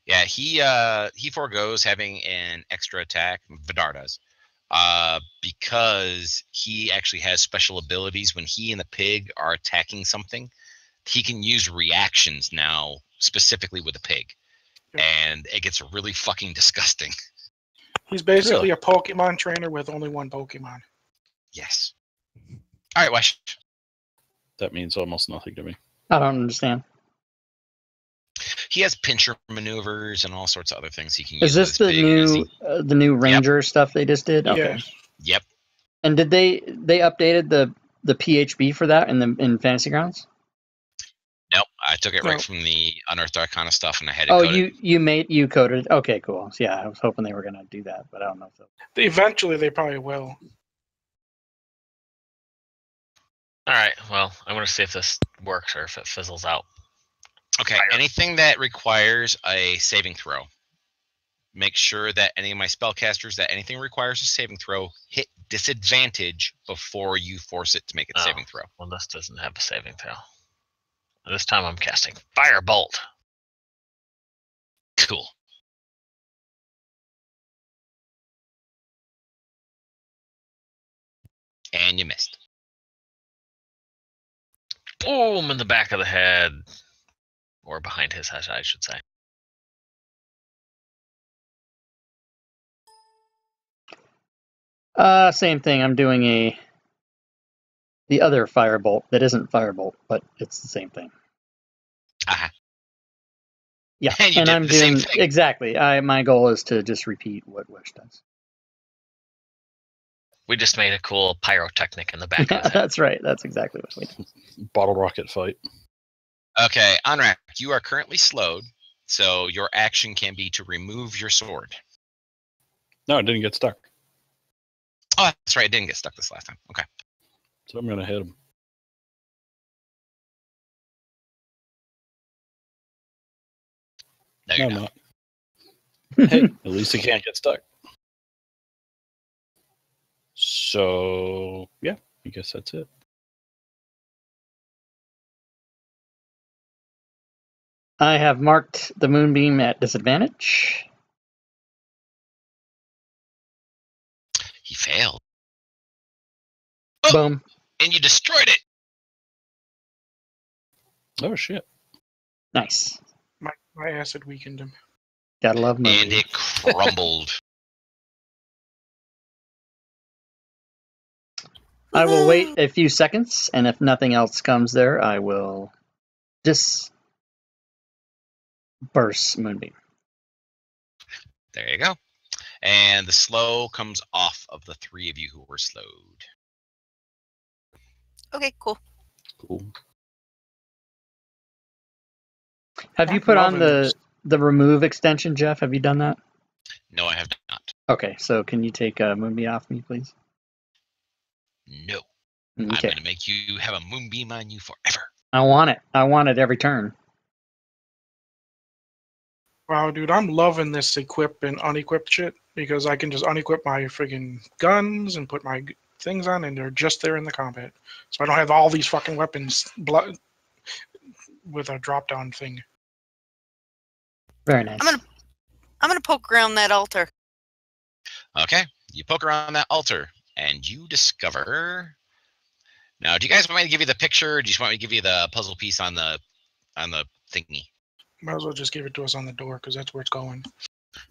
Yeah, he forgoes having an extra attack. Vidar does, because he actually has special abilities. When he and the pig are attacking something, he can use reactions now, specifically with the pig, Yep. and it gets really fucking disgusting. He's basically Really? a Pokemon trainer with only one Pokemon. Yes. All right, Wesh. That means almost nothing to me. I don't understand. He has pincher maneuvers and all sorts of other things he can use. Is this with the his pig, the new Ranger stuff they just did? Okay. Yes. Yep. And did they updated the PHB for that in Fantasy Grounds? Nope. I took it No. right from the Unearthed Arcana stuff, and I had it Oh, coded. you coded. Okay, cool. So, yeah, I was hoping they were gonna do that, but I don't know if they'll. Eventually, they probably will. All right. Well, I want to see if this works or if it fizzles out. Okay, Fire. anything that requires a saving throw, make sure that any of my spellcasters that anything requires a saving throw hit disadvantage before you force it to make a Oh. saving throw. Well, this doesn't have a saving throw. This time I'm casting Firebolt. Cool. And you missed. Boom in the back of the head. Or behind his head, I should say. Same thing. I'm doing the other firebolt that isn't firebolt, but it's the same thing. Uh-huh. Yeah, And you did I'm the same doing thing. exactly. My goal is to just repeat what Wish does. We just made a cool pyrotechnic in the back Yeah, of his head. that's right. That's exactly what we did. Bottle rocket fight. Okay, Onrak, you are currently slowed, so your action can be to remove your sword. No, it didn't get stuck. Oh, that's right. It didn't get stuck this last time. Okay. So I'm going to hit him. No, No, you're I'm not. not. Hey, at least he can't get stuck. So, yeah, I guess that's it. I have marked the moonbeam at disadvantage. He failed. Oh, Boom. and you destroyed it. Oh, shit. Nice. My acid weakened him. Gotta love And moonbeam. it crumbled. I will wait a few seconds, and if nothing else comes there, I will just burst moonbeam. There you go. And the slow comes off of the three of you who were slowed. Okay, cool. Cool. Have you I'm put on loving the this. remove extension, Jeff? Have you done that? No, I have not. Okay, so can you take moonbeam off me, please? No. I'm Okay. going to make you have a moonbeam on you forever. I want it. I want it every turn. Wow, dude, I'm loving this equip and unequip shit because I can just unequip my friggin' guns and put my things on, and they're just there in the combat. So I don't have all these fucking weapons with a drop down thing. Very nice. I'm gonna poke around that altar. Okay. You poke around that altar, and you discover... Now, do you guys want me to give you the picture, or do you just want me to give you the puzzle piece on the thingy? Might as well just give it to us on the door because that's where it's going.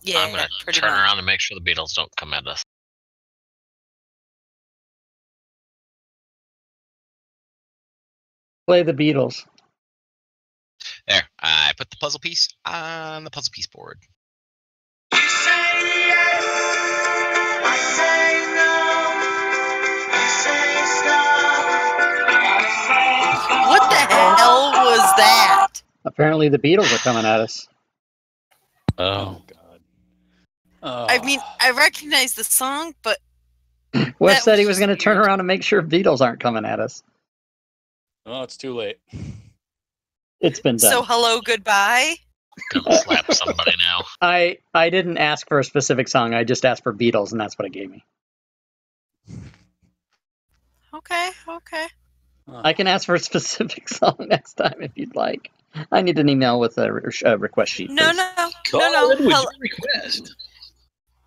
Yeah, I'm going to pretty turn much. around and make sure the beetles don't come at us. Play the Beatles. There. I put the puzzle piece on the puzzle piece board. What the hell was that? Apparently the Beatles are coming at us. Oh, God. I mean, I recognize the song, but Wes that said he was was going to just turn weird. around and make sure Beatles aren't coming at us. Oh, it's too late. It's been done. So hello, goodbye. Gonna slap somebody now. I didn't ask for a specific song. I just asked for Beatles, and that's what it gave me. Okay. I can ask for a specific song next time if you'd like. I need an email with a request sheet. No. with your request.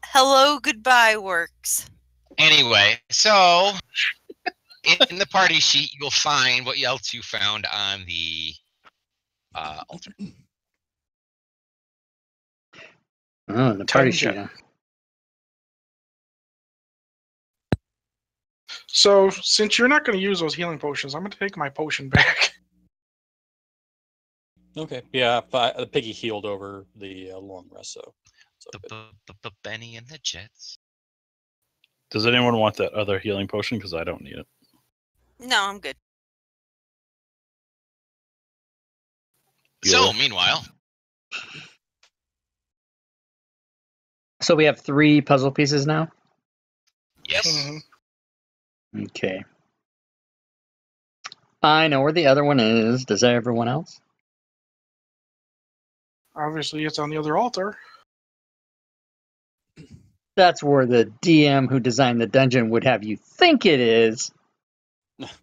Hello, goodbye works. Anyway, so in the party sheet, you'll find what else you found on the altar. Oh, the party 10 sheet. gem. So, since you're not going to use those healing potions, I'm going to take my potion back. Okay, yeah, the piggy healed over the long rest, so. Benny and the Jets. Does anyone want that other healing potion? Because I don't need it. No, I'm good. So, meanwhile, So we have 3 puzzle pieces now? yes. Mhm. Okay. I know where the other one is. Does everyone else? Obviously, it's on the other altar. That's where the DM who designed the dungeon would have you think it is.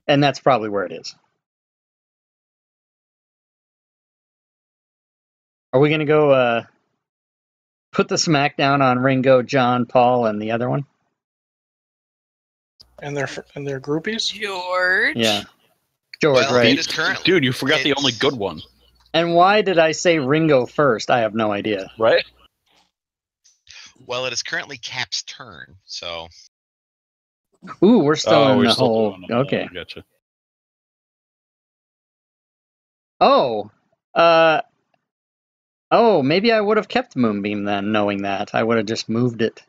And that's probably where it is. Are we going to go put the smackdown on Ringo, John, Paul, and the other one? And their groupies. George. Yeah. George, Well, right. it is currently... Dude, you forgot the it's- only good one, And why did I say Ringo first? I have no idea. right? Well, it is currently Cap's turn, so... Ooh, we're still in we're the still whole. doing it. Okay. Gotcha. Oh, maybe I would have kept Moonbeam then, knowing that. I would have just moved it.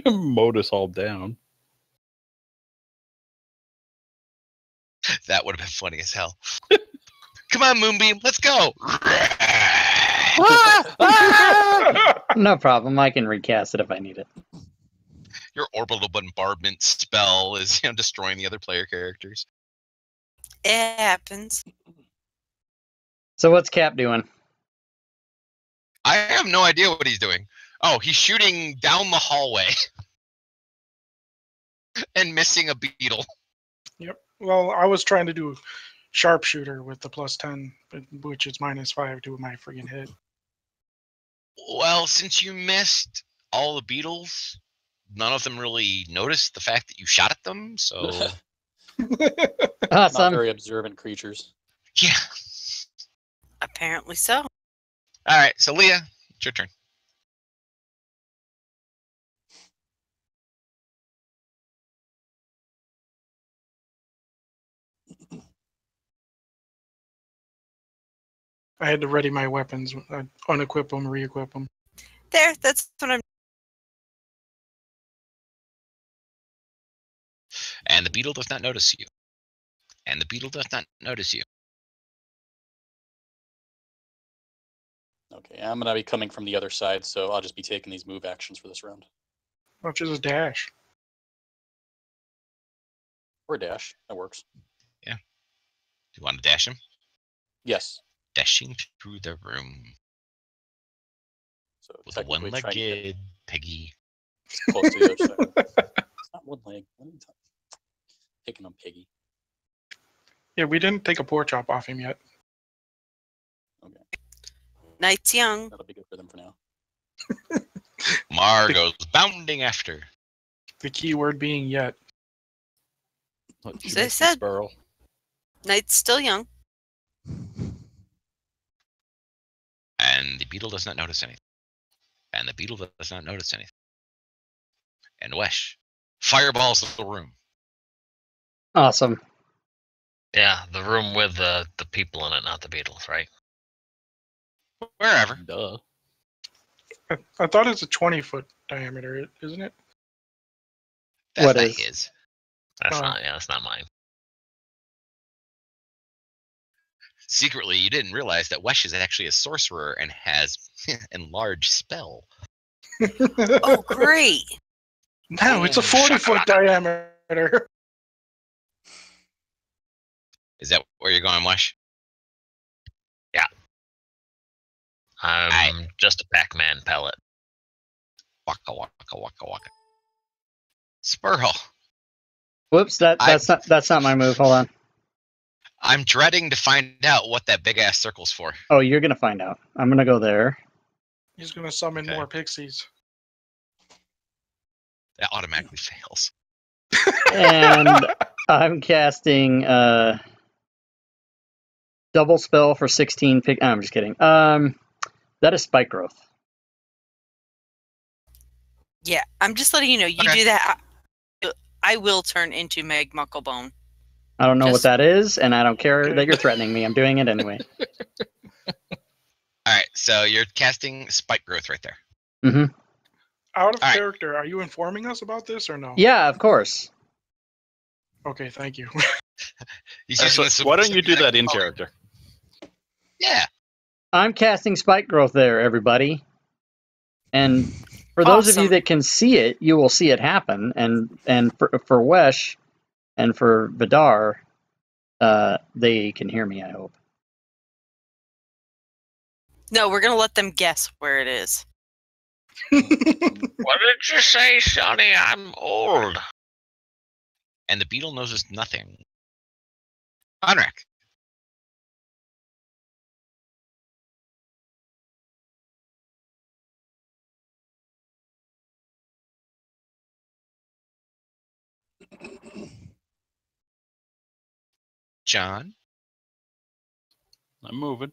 Mowed us all down. That would have been funny as hell. Come on, Moonbeam, let's go. No problem. I can recast it if I need it. Your orbital bombardment spell is destroying the other player characters. It happens. So what's Cap doing? I have no idea what he's doing. Oh, he's shooting down the hallway and missing a beetle. Yep. Well, I was trying to do sharpshooter with the +10, which is -5 to my friggin' hit. Well, since you missed all the beetles, none of them really noticed the fact that you shot at them, so... Not Awesome. very observant creatures. Yeah. Apparently so. Alright, so Leah, it's your turn. I had to ready my weapons. I'd unequip them, re-equip them. There, that's what I'm. And the beetle does not notice you. And the beetle does not notice you. Okay, I'm gonna be coming from the other side, so I'll just be taking these move actions for this round. Which is a dash. Or dash, that works. Do you want to dash him? Yes. Dashing through the room So with a technically trying to get one-legged piggy. close to the other side. It's not one leg. Picking on Piggy. Yeah, we didn't take a pork chop off him yet. Okay, Night's young. that'll be good for them for now. Mar goes bounding after. The key word being yet. What, As I said. Sparrow. Night's still young. And the beetle does not notice anything. And the beetle does not notice anything. And Wesh fireballs the room. Awesome. Yeah, the room with the people in it, not the beetles, right? Wherever. Duh. I thought it's a 20-foot diameter, isn't it? That's What not is? his. That's Oh. not. Yeah, that's not mine. Secretly, you didn't realize that Wesh is actually a sorcerer and has enlarged spell. Oh, great. No, it's a 40-foot diameter. Is that where you're going, Wesh? I'm just a Pac-Man pellet. Waka waka waka waka. Spurl. Whoops, that's not my move. Hold on. I'm dreading to find out what that big ass circle's for. Oh, you're gonna find out. I'm gonna go there. He's going to summon Okay. more pixies. That automatically fails. And I'm casting double spell for 16 pig. I'm just kidding. That is spike growth. Yeah, I'm just letting you know. You Okay. do that, I will turn into Meg Mucklebone. I don't know what Just- that is, and I don't care Okay. that you're threatening me. I'm doing it anyway. Alright, so you're casting spike growth right there. Hmm. Out of All right. character, are you informing us about this or no? Yeah, of course. Okay, thank you. He's using this Why don't you do that in color. character? Yeah. I'm casting spike growth there, everybody. And for those of you Awesome. that can see it, you will see it happen. And for Wesh and for Vidar, they can hear me, I hope. No, we're going to let them guess where it is. What did you say, Sonny? I'm old. And the beetle notices nothing. Conrack. John. I'm moving.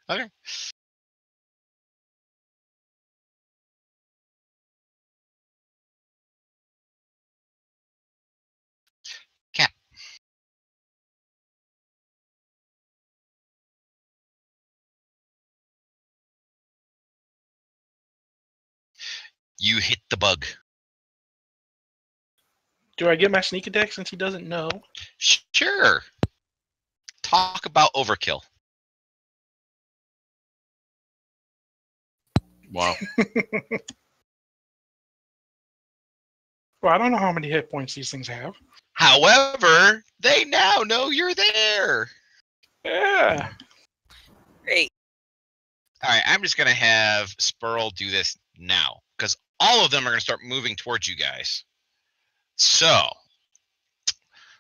Okay. You hit the bug. Do I get my sneak attack since he doesn't know? Sure. Talk about overkill. Wow. Well, I don't know how many hit points these things have. However, they now know you're there. Yeah. Great. All right, I'm just going to have Spurl do this now because all of them are going to start moving towards you guys. So,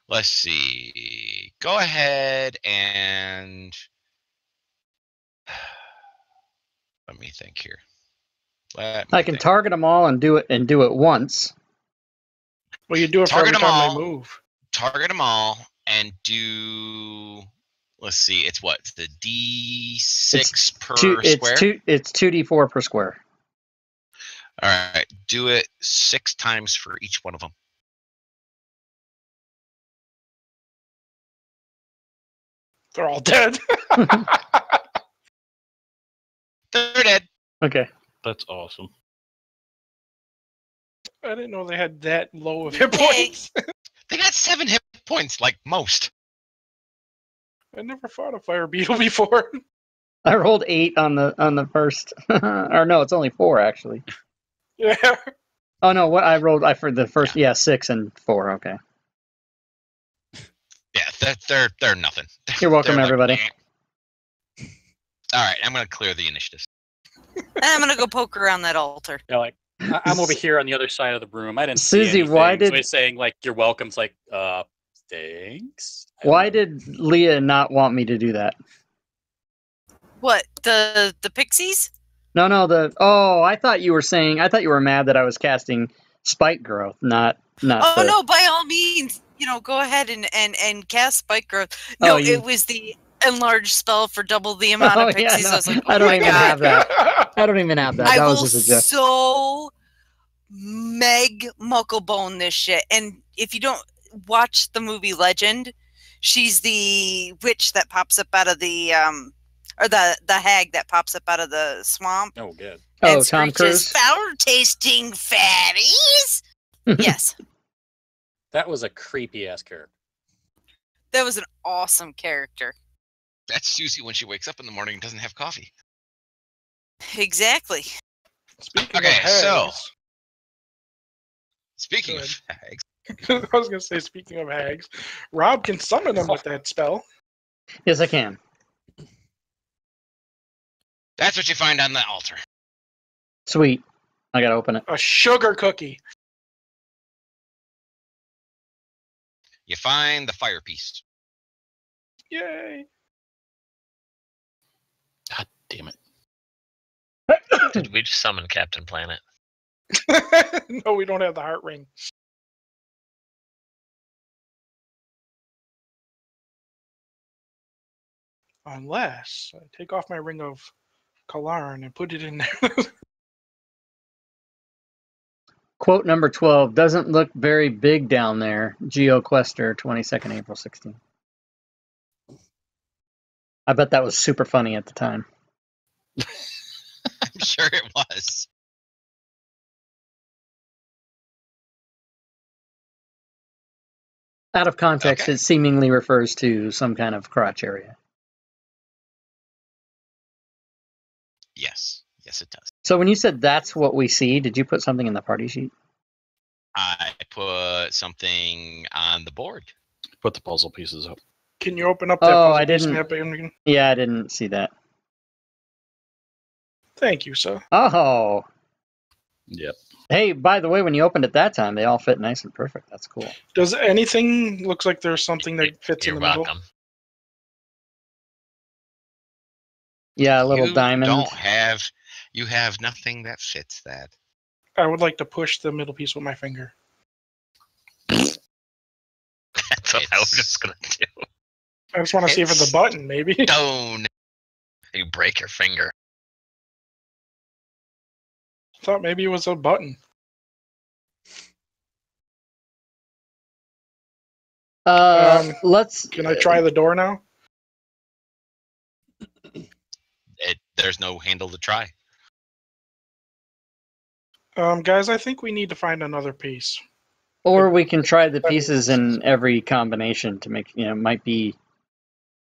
let's see. Go ahead and let me think here. I can target them all and do it once. Well, you do it for Target every them time all. they move. Target them all and do. Let's see. It's what the D6 per square. It's 2d4 per square. All right. Do it 6 times for each one of them. They're all dead. They're dead. Okay. That's awesome. I didn't know they had that low of hit points. They got 7 hit points, like most. I never fought a fire beetle before. I rolled 8 on the first. Or no, it's only 4 actually. Yeah. Oh no, what I rolled for the first 6 and 4. Okay. Yeah, they're nothing. You're welcome, everybody. All right, I'm gonna clear the initiatives. I'm gonna go poke around that altar. Yeah, like I'm over here on the other side of the room. I didn't Susie, see anything. why did- so he's saying like you're welcome? It's like thanks. Why did Leah not want me to do that? What, the pixies? No, I thought you were mad that I was casting spike growth, not Oh no, by all means, go ahead and cast spike growth. No, it was the enlarged spell for double the amount of pixies. Yeah, no, I was like, I don't even have that. I don't even have that. I That will was just a joke. so Meg Mucklebone this shit. And if you don't watch the movie Legend, she's the witch that pops up out of the or the hag that pops up out of the swamp. Oh, good. Oh, Tom Cruise. Foul tasting fatties. Yes. That was a creepy ass character. That was an awesome character. That's Susie when she wakes up in the morning and doesn't have coffee. Exactly. Speaking Okay, of hags, so speaking of hags, I was gonna say, speaking of hags, Rob can summon them with that spell. Yes, I can. that's what you find on the altar. Sweet. I gotta open it. A sugar cookie. You find the fire piece. Yay! God damn it. Did we just summon Captain Planet? No, we don't have the heart ring. Unless I take off my ring of Kalarn and put it in there. Quote number 12, doesn't look very big down there. GeoQuester, 22nd April 16. I bet that was super funny at the time. I'm sure it was. Out of context, Okay. it seemingly refers to some kind of crotch area. Yes, it does. So when you said that's what we see, did you put something in the party sheet? I put something on the board. Put the puzzle pieces up. Can you open up that Oh, puzzle I piece didn't. map again? Yeah, I didn't see that. Thank you, sir. Oh. Yep. Hey, by the way, when you opened it that time, they all fit nice and perfect. That's cool. Does anything looks like there's something that fits You're in the middle? welcome. Yeah, a little diamond. You have nothing that fits that. I would like to push the middle piece with my finger. That's what I was just gonna do. I just want to see if it's a button, maybe. Stone. You break your finger. Thought maybe it was a button. Let's. Can I try the door now? There's no handle to try. Guys, I think we need to find another piece. Or we can try the pieces in every combination to make, might be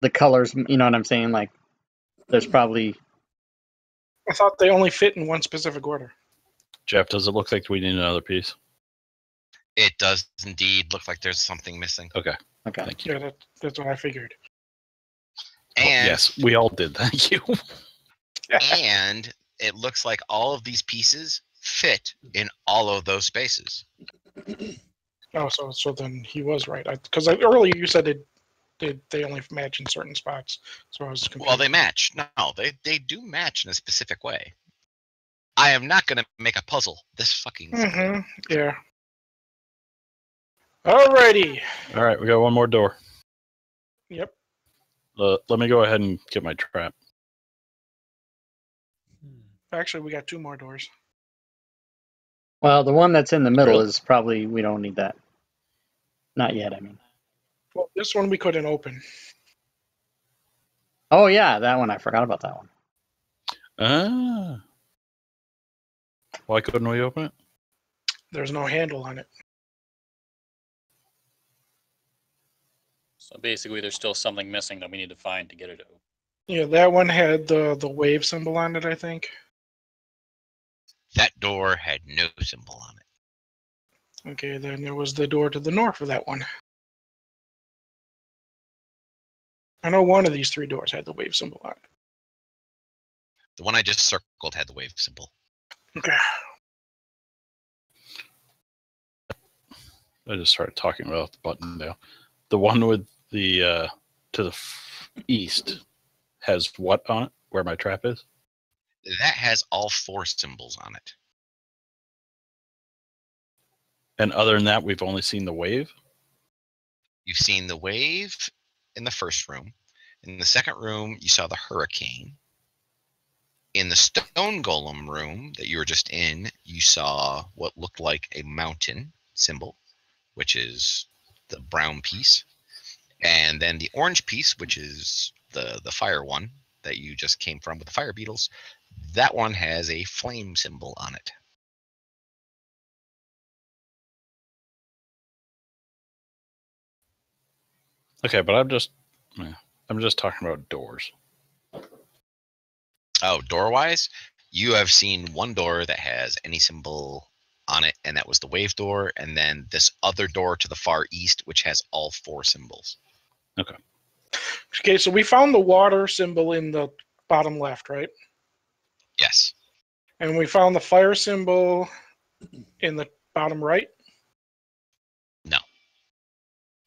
the colors, you know what I'm saying? Like, there's probably... I thought they only fit in one specific order. Jeff, does it look like we need another piece? It does indeed look like there's something missing. Okay. Okay. Thank you. Yeah, that's what I figured. And yes, we all did. Thank you. and it looks like all of these pieces fit in all of those spaces. Oh, so then he was right. Because earlier you said they only match in certain spots, so I was confused. Well, they match. No, they do match in a specific way. I am not going to make a puzzle this fucking. Yeah. Alrighty. All right, we got one more door. Yep. Let me go ahead and get my trap. Actually, we got two more doors. Well, the one that's in the middle Really? is probably, we don't need that. Not yet, I mean. Well, this one we couldn't open. Oh, yeah, that one. I forgot about that one. Ah. Why couldn't we open it? There's no handle on it. So basically, there's still something missing that we need to find to get it open. Yeah, that one had the wave symbol on it, I think. That door had no symbol on it. Okay, then there was the door to the north of that one. I know one of these three doors had the wave symbol on it. The one I just circled had the wave symbol. Okay. I just started talking without the button now. The one with the to the east has what on it? Where my trap is? That has all four symbols on it. And other than that, we've only seen the wave. You've seen the wave in the first room. In the second room, you saw the hurricane. In the stone golem room that you were just in, you saw what looked like a mountain symbol, which is the brown piece. And then the orange piece, which is the fire one that you just came from with the fire beetles, that one has a flame symbol on it. Okay, but I'm just talking about doors. Oh, door-wise, you have seen one door that has any symbol on it, and that was the wave door, and then this other door to the far east, which has all four symbols. Okay. Okay, so we found the water symbol in the bottom left, right? Yes. And we found the fire symbol in the bottom right? No.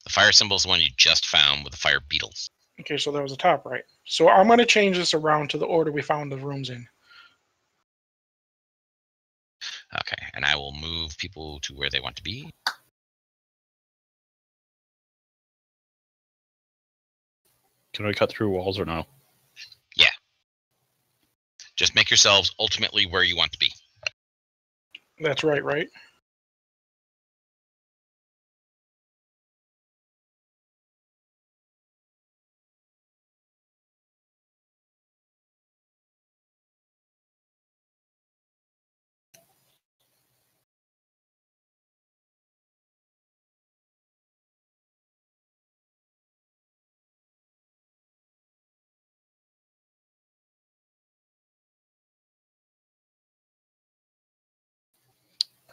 The fire symbol is the one you just found with the fire beetles. Okay, so that was the top right. So I'm going to change this around to the order we found the rooms in. Okay, and I will move people to where they want to be. Can we cut through walls or no? Yeah. Just make yourselves ultimately where you want to be. That's right, right?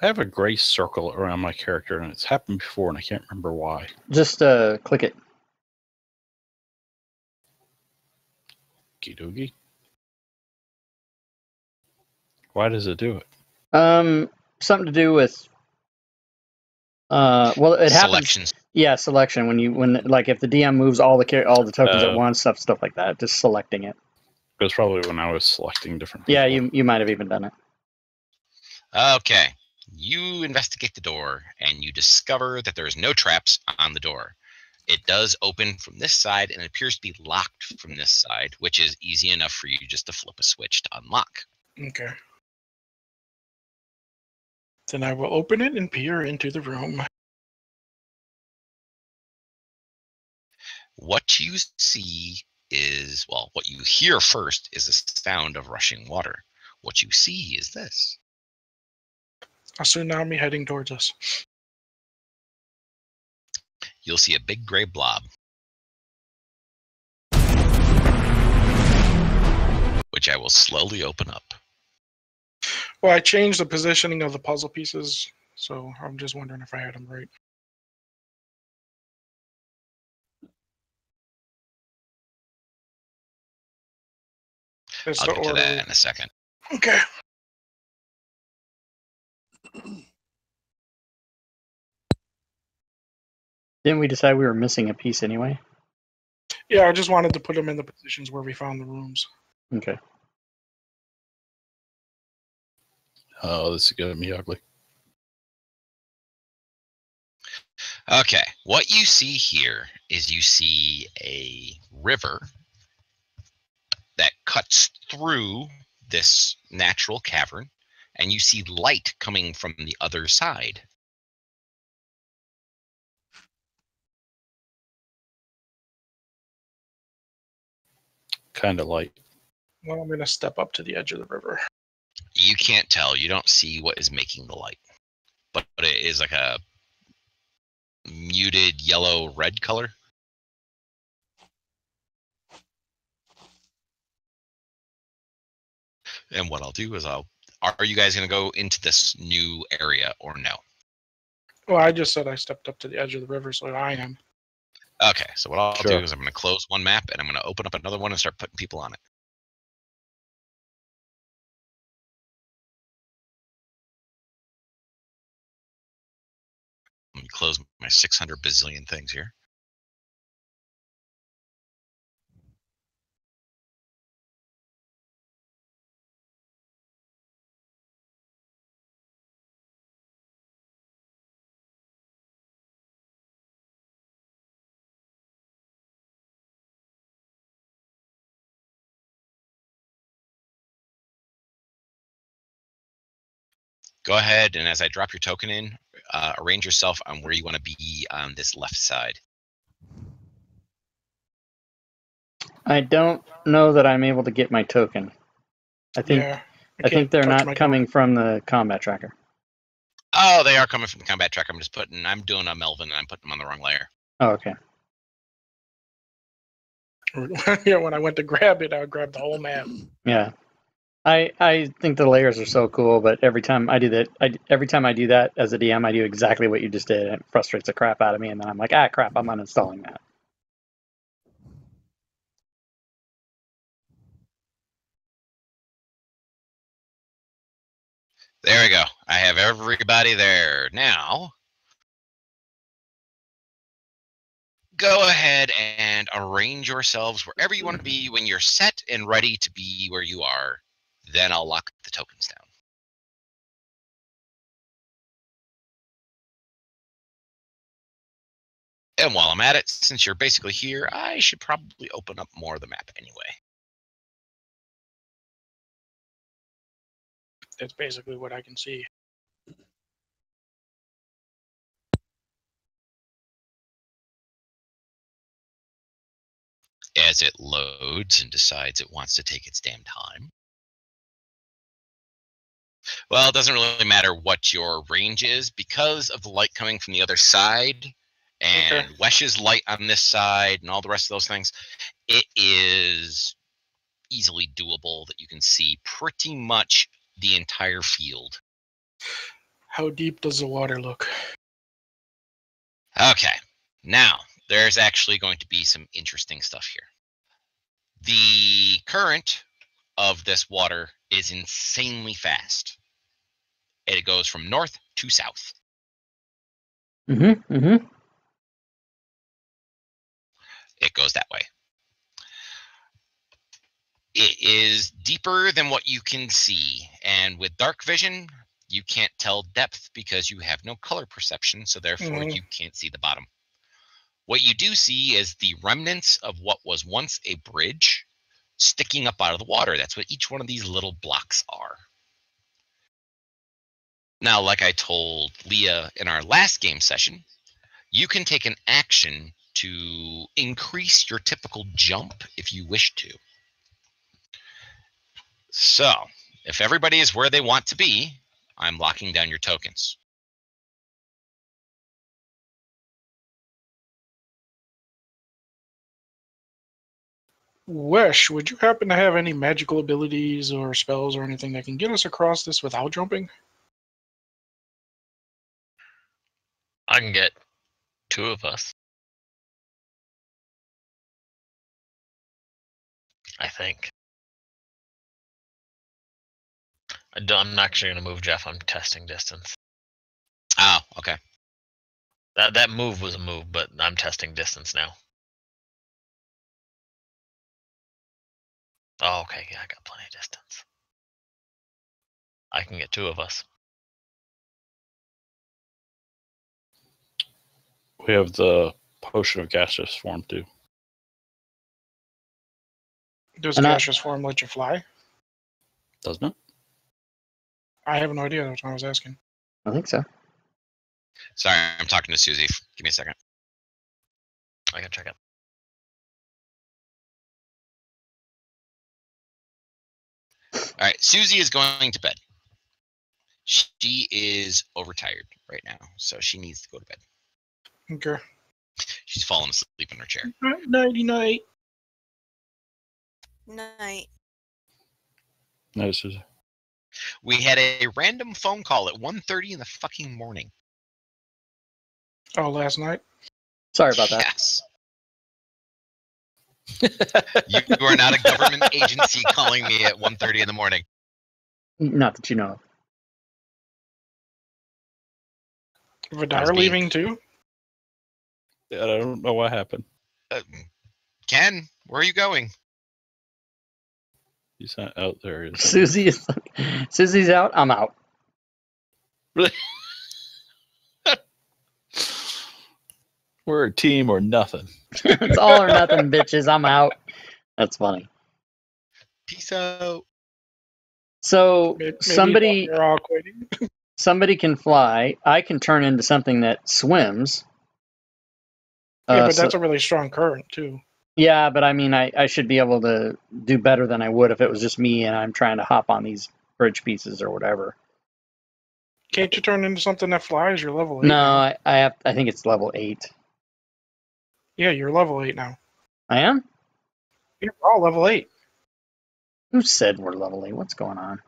I have a gray circle around my character, and it's happened before, and I can't remember why. Just click it. Okey-dokey. Why does it do it? Something to do with... well, it happens... Selections. Yeah, selection. When like if the DM moves all the tokens at once, stuff like that. Just selecting it. It was probably when I was selecting different people. Yeah, you might have even done it. Okay. You investigate the door, and you discover that there is no traps on the door. It does open from this side, and it appears to be locked from this side, which is easy enough for you just to flip a switch to unlock. Okay. Then I will open it and peer into the room. What you see is, well, what you hear first is the sound of rushing water. What you see is this. A tsunami heading towards us. You'll see a big gray blob, which I will slowly open up. Well, I changed the positioning of the puzzle pieces, so I'm just wondering if I had them right. It's I'll the get to order. that in a second. Okay. Didn't we decide we were missing a piece anyway? Yeah, I just wanted to put them in the positions where we found the rooms. Okay. Oh, this is gonna be ugly. Okay, what you see here is you see a river that cuts through this natural cavern, and you see light coming from the other side. Kind of light. Well, I'm going to step up to the edge of the river. You can't tell. You don't see what is making the light, but it is like a muted yellow-red color. And what I'll do is are you guys going to go into this new area or no? Well, I just said I stepped up to the edge of the river, so I am. Okay, so what I'll Sure. do is I'm going to close one map and I'm going to open up another one and start putting people on it. Let me close my 600 bazillion things here. Go ahead, and as I drop your token in, arrange yourself on where you want to be on this left side. I don't know that I'm able to get my token. I think Yeah. I think they're can't touch not my coming from the combat tracker. Oh, they are coming from the combat track. I'm doing a Melvin, and I'm putting them on the wrong layer. Oh, okay. Yeah, when I went to grab it, I grabbed the whole map. Yeah. I think the layers are so cool, but every time I do that, every time I do that as a DM, I do exactly what you just did, and it frustrates the crap out of me. And then I'm like, crap, I'm uninstalling that. There we go. I have everybody there. Now, go ahead and arrange yourselves wherever you want to be when you're set and ready to be where you are. Then I'll lock the tokens down. And while I'm at it, since you're basically here, I should probably open up more of the map anyway. That's basically what I can see. As it loads and decides it wants to take its damn time. Well, it doesn't really matter what your range is because of the light coming from the other side and Okay. Wesh's light on this side and all the rest of those things. It is easily doable that you can see pretty much the entire field. How deep does the water look? Okay, now there's actually going to be some interesting stuff here. The current of this water is insanely fast. It goes from north to south. Mm-hmm. It goes that way. It is deeper than what you can see, and with dark vision, you can't tell depth because you have no color perception, so therefore you can't see the bottom. What you do see is the remnants of what was once a bridge sticking up out of the water. That's what each one of these little blocks are. Now, like I told Leah in our last game session, you can take an action to increase your typical jump if you wish to. So, if everybody is where they want to be, I'm locking down your tokens. Wesh, would you happen to have any magical abilities or spells or anything that can get us across this without jumping? I can get 2 of us. I think. I'm actually going to move Jeff. I'm testing distance. Oh, okay. That move was a move, but I'm testing distance now. Oh, okay. Yeah, I got plenty of distance. I can get 2 of us. We have the potion of gaseous form too. Does And gaseous form let you fly? Doesn't it? I have no idea. That's what I was asking. I think so. Sorry, I'm talking to Susie. Give me a second. I can check it. All right, Susie is going to bed. She is overtired right now, so she needs to go to bed. Okay. She's fallen asleep in her chair. Nighty night. Night. No, Susan. We had a random phone call at 1:30 in the fucking morning. Oh, last night? Sorry about that. Yes. You are not a government agency calling me at 1:30 in the morning. Not that you know of. Vidar leaving too? Yeah, I don't know what happened. Ken, where are you going? He's not out there. Is he? Susie is Susie's out. I'm out. We're a team or nothing. It's all or nothing, bitches. I'm out. That's funny. Peace out. So Maybe somebody you're all quitting. somebody can fly. I can turn into something that swims. Yeah, but So- that's a really strong current too. yeah, but I mean, I should be able to do better than I would if it was just me and I'm trying to hop on these bridge pieces or whatever. Can't you turn into something that flies? You're level 8 No, now. I think it's level 8. Yeah, you're level 8 now. I am? You're all level 8. Who said we're level 8? What's going on?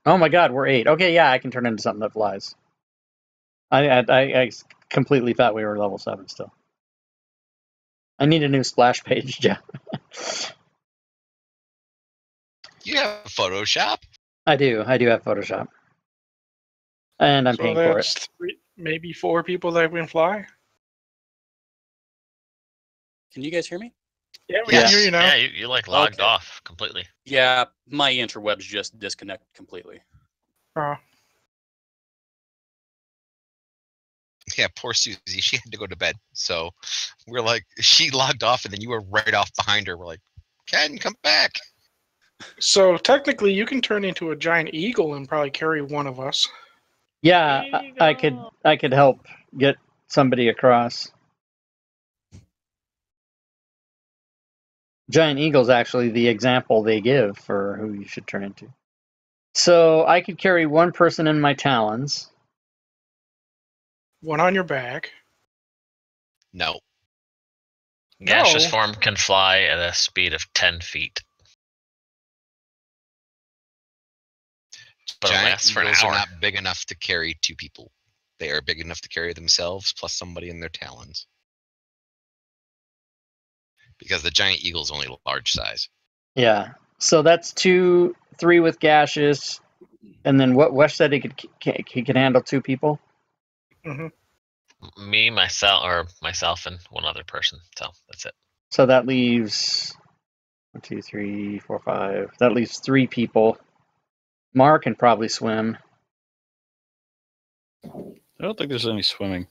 Oh my god, we're 8. Okay, yeah, I can turn into something that flies. I completely thought we were level 7 still. I need a new splash page, Jeff. You have Photoshop? I do have Photoshop. And I'm So paying for it. that's maybe 4 people that can fly. Can you guys hear me? Yeah, we Yes. can hear you now. Yeah, you like logged Okay. off completely. Yeah, my interwebs just disconnect completely. Yeah, poor Susie. She had to go to bed. So we're like, she logged off and then you were right off behind her. We're like, Ken, come back. So technically, you can turn into a giant eagle and probably carry one of us. Yeah, I could help get somebody across. Giant eagle's actually the example they give for who you should turn into. So I could carry one person in my talons. One on your back. No. Gaseous No. form can fly at a speed of 10 feet. But it Giant lasts for an eagles hour. are not big enough to carry 2 people. They are big enough to carry themselves plus somebody in their talons. Because the giant eagle is only large size. Yeah. So that's 2, 3 with gaseous, and then what Wesh said he could handle 2 people. Hmm. Me, myself, and one other person. So that's it. So that leaves 1, 2, 3, 4, 5. That leaves 3 people. Mark can probably swim. I don't think there's any swimming.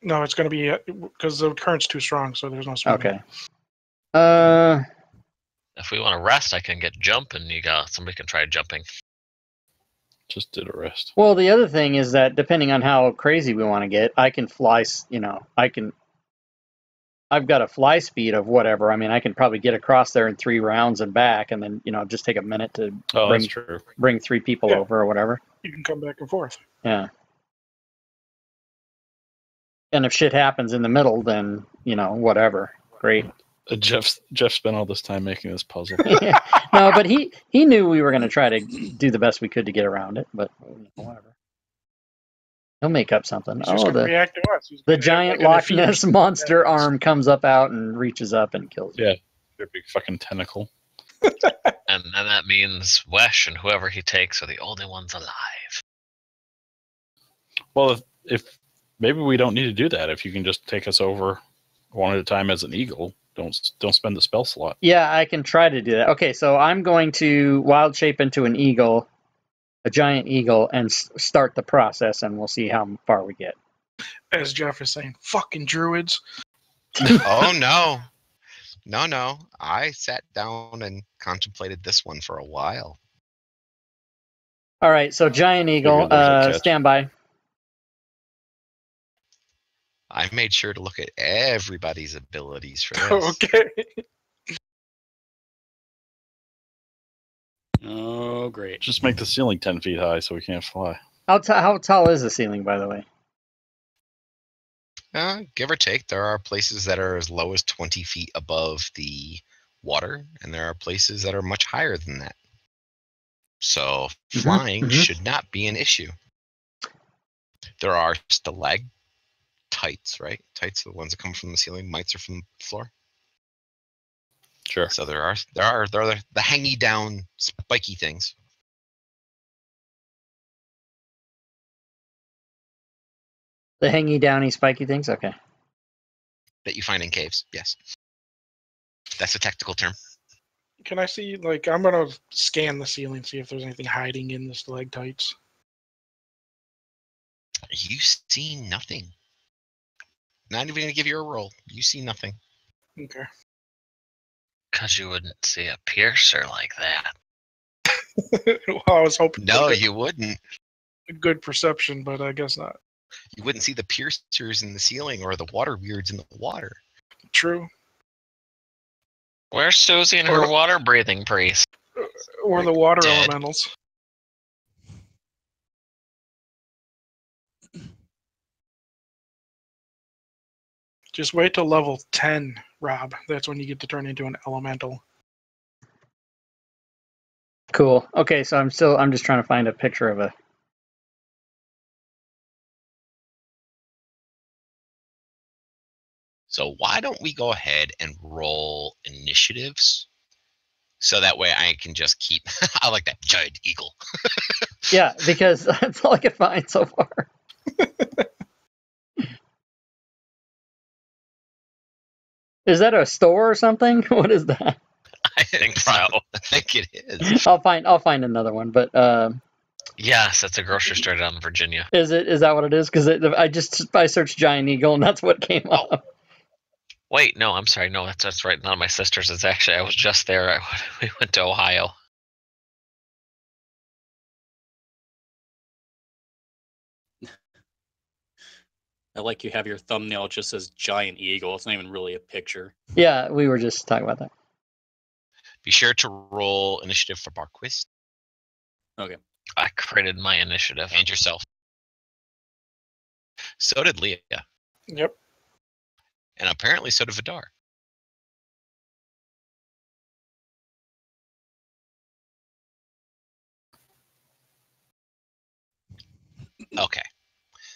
No, it's going to be because the current's too strong, so there's no swimming. Okay. If we want to rest, I can get jump, and somebody can try jumping. Just did a rest. Well, the other thing is that depending on how crazy we want to get, I can fly. I can I've got a fly speed of whatever. I mean, I can probably get across there in 3 rounds and back, and then just take a minute to that's true. bring 3 people over or whatever. You can come back and forth. Yeah. And if shit happens in the middle, then whatever. Great. Jeff spent all this time making this puzzle. No, but he knew we were going to try to do the best we could to get around it, but whatever. He'll make up something. He's just gonna react to us. He's The gonna giant have, like, Loch Ness monster arm comes up out and reaches up and kills you. Yeah, your big fucking tentacle. And then that means Wesh and whoever he takes are the only ones alive. Well, if maybe we don't need to do that. If you can just take us over one at a time as an eagle, don't spend the spell slot. Yeah, I can try to do that. Okay, so I'm going to wild shape into an eagle, a giant eagle, and start the process, and we'll see how far we get. As Jeff is saying, fucking druids. Oh no. No. I sat down and contemplated this one for a while. All right, so giant eagle, stand by. I made sure to look at everybody's abilities for this. Okay. Oh, great. Just make the ceiling 10 feet high so we can't fly. How tall is the ceiling, by the way? Give or take, there are places that are as low as 20 feet above the water, and there are places that are much higher than that. So flying should not be an issue. There are stalactites, right? Tights are the ones that come from the ceiling. Mites are from the floor. Sure. So there are the hangy down spiky things. The hangy downy spiky things? Okay. That you find in caves, yes. That's a technical term. Can I see, like, I'm gonna scan the ceiling, see if there's anything hiding in the stalactites. You see nothing. Not even gonna give you a roll. You see nothing. Okay. Because you wouldn't see a piercer like that. Well, I was hoping No, for you wouldn't. a good perception, but I guess not. You wouldn't see the piercers in the ceiling or the water weirds in the water. True. Where's Susie and her water breathing priest? Or the water Dead. elementals. Just wait till level 10, Rob. That's when you get to turn into an elemental. Cool. Okay, so I'm just trying to find a picture of a. So why don't we go ahead and roll initiatives? So that way I can just keep... I like that giant eagle. Yeah, because that's all I could find so far. Is that a store or something? What is that? I think so. I think it is. I'll find another one, but Yes, it's a grocery store down in Virginia. is that what it is? Because I searched giant eagle and that's what came up. Wait, no, I'm sorry. No, that's right. None of my sisters. It's actually, I was just there. We went to Ohio. I like you have your thumbnail. It just says giant eagle. It's not even really a picture. Yeah, we were just talking about that. Be sure to roll initiative for Barquist Okay. I created my initiative. and yourself. So did Leah. Yep. And apparently so did Vidar. Okay.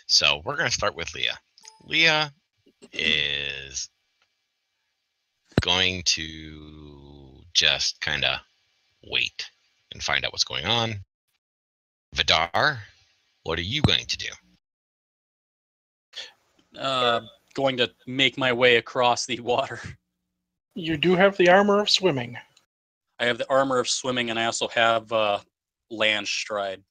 So we're going to start with Leah. Leah is going to just kind of wait and find out what's going on. Vidar, what are you going to do? Going to make my way across the water. You do have the armor of swimming. I have the armor of swimming, and I also have land stride.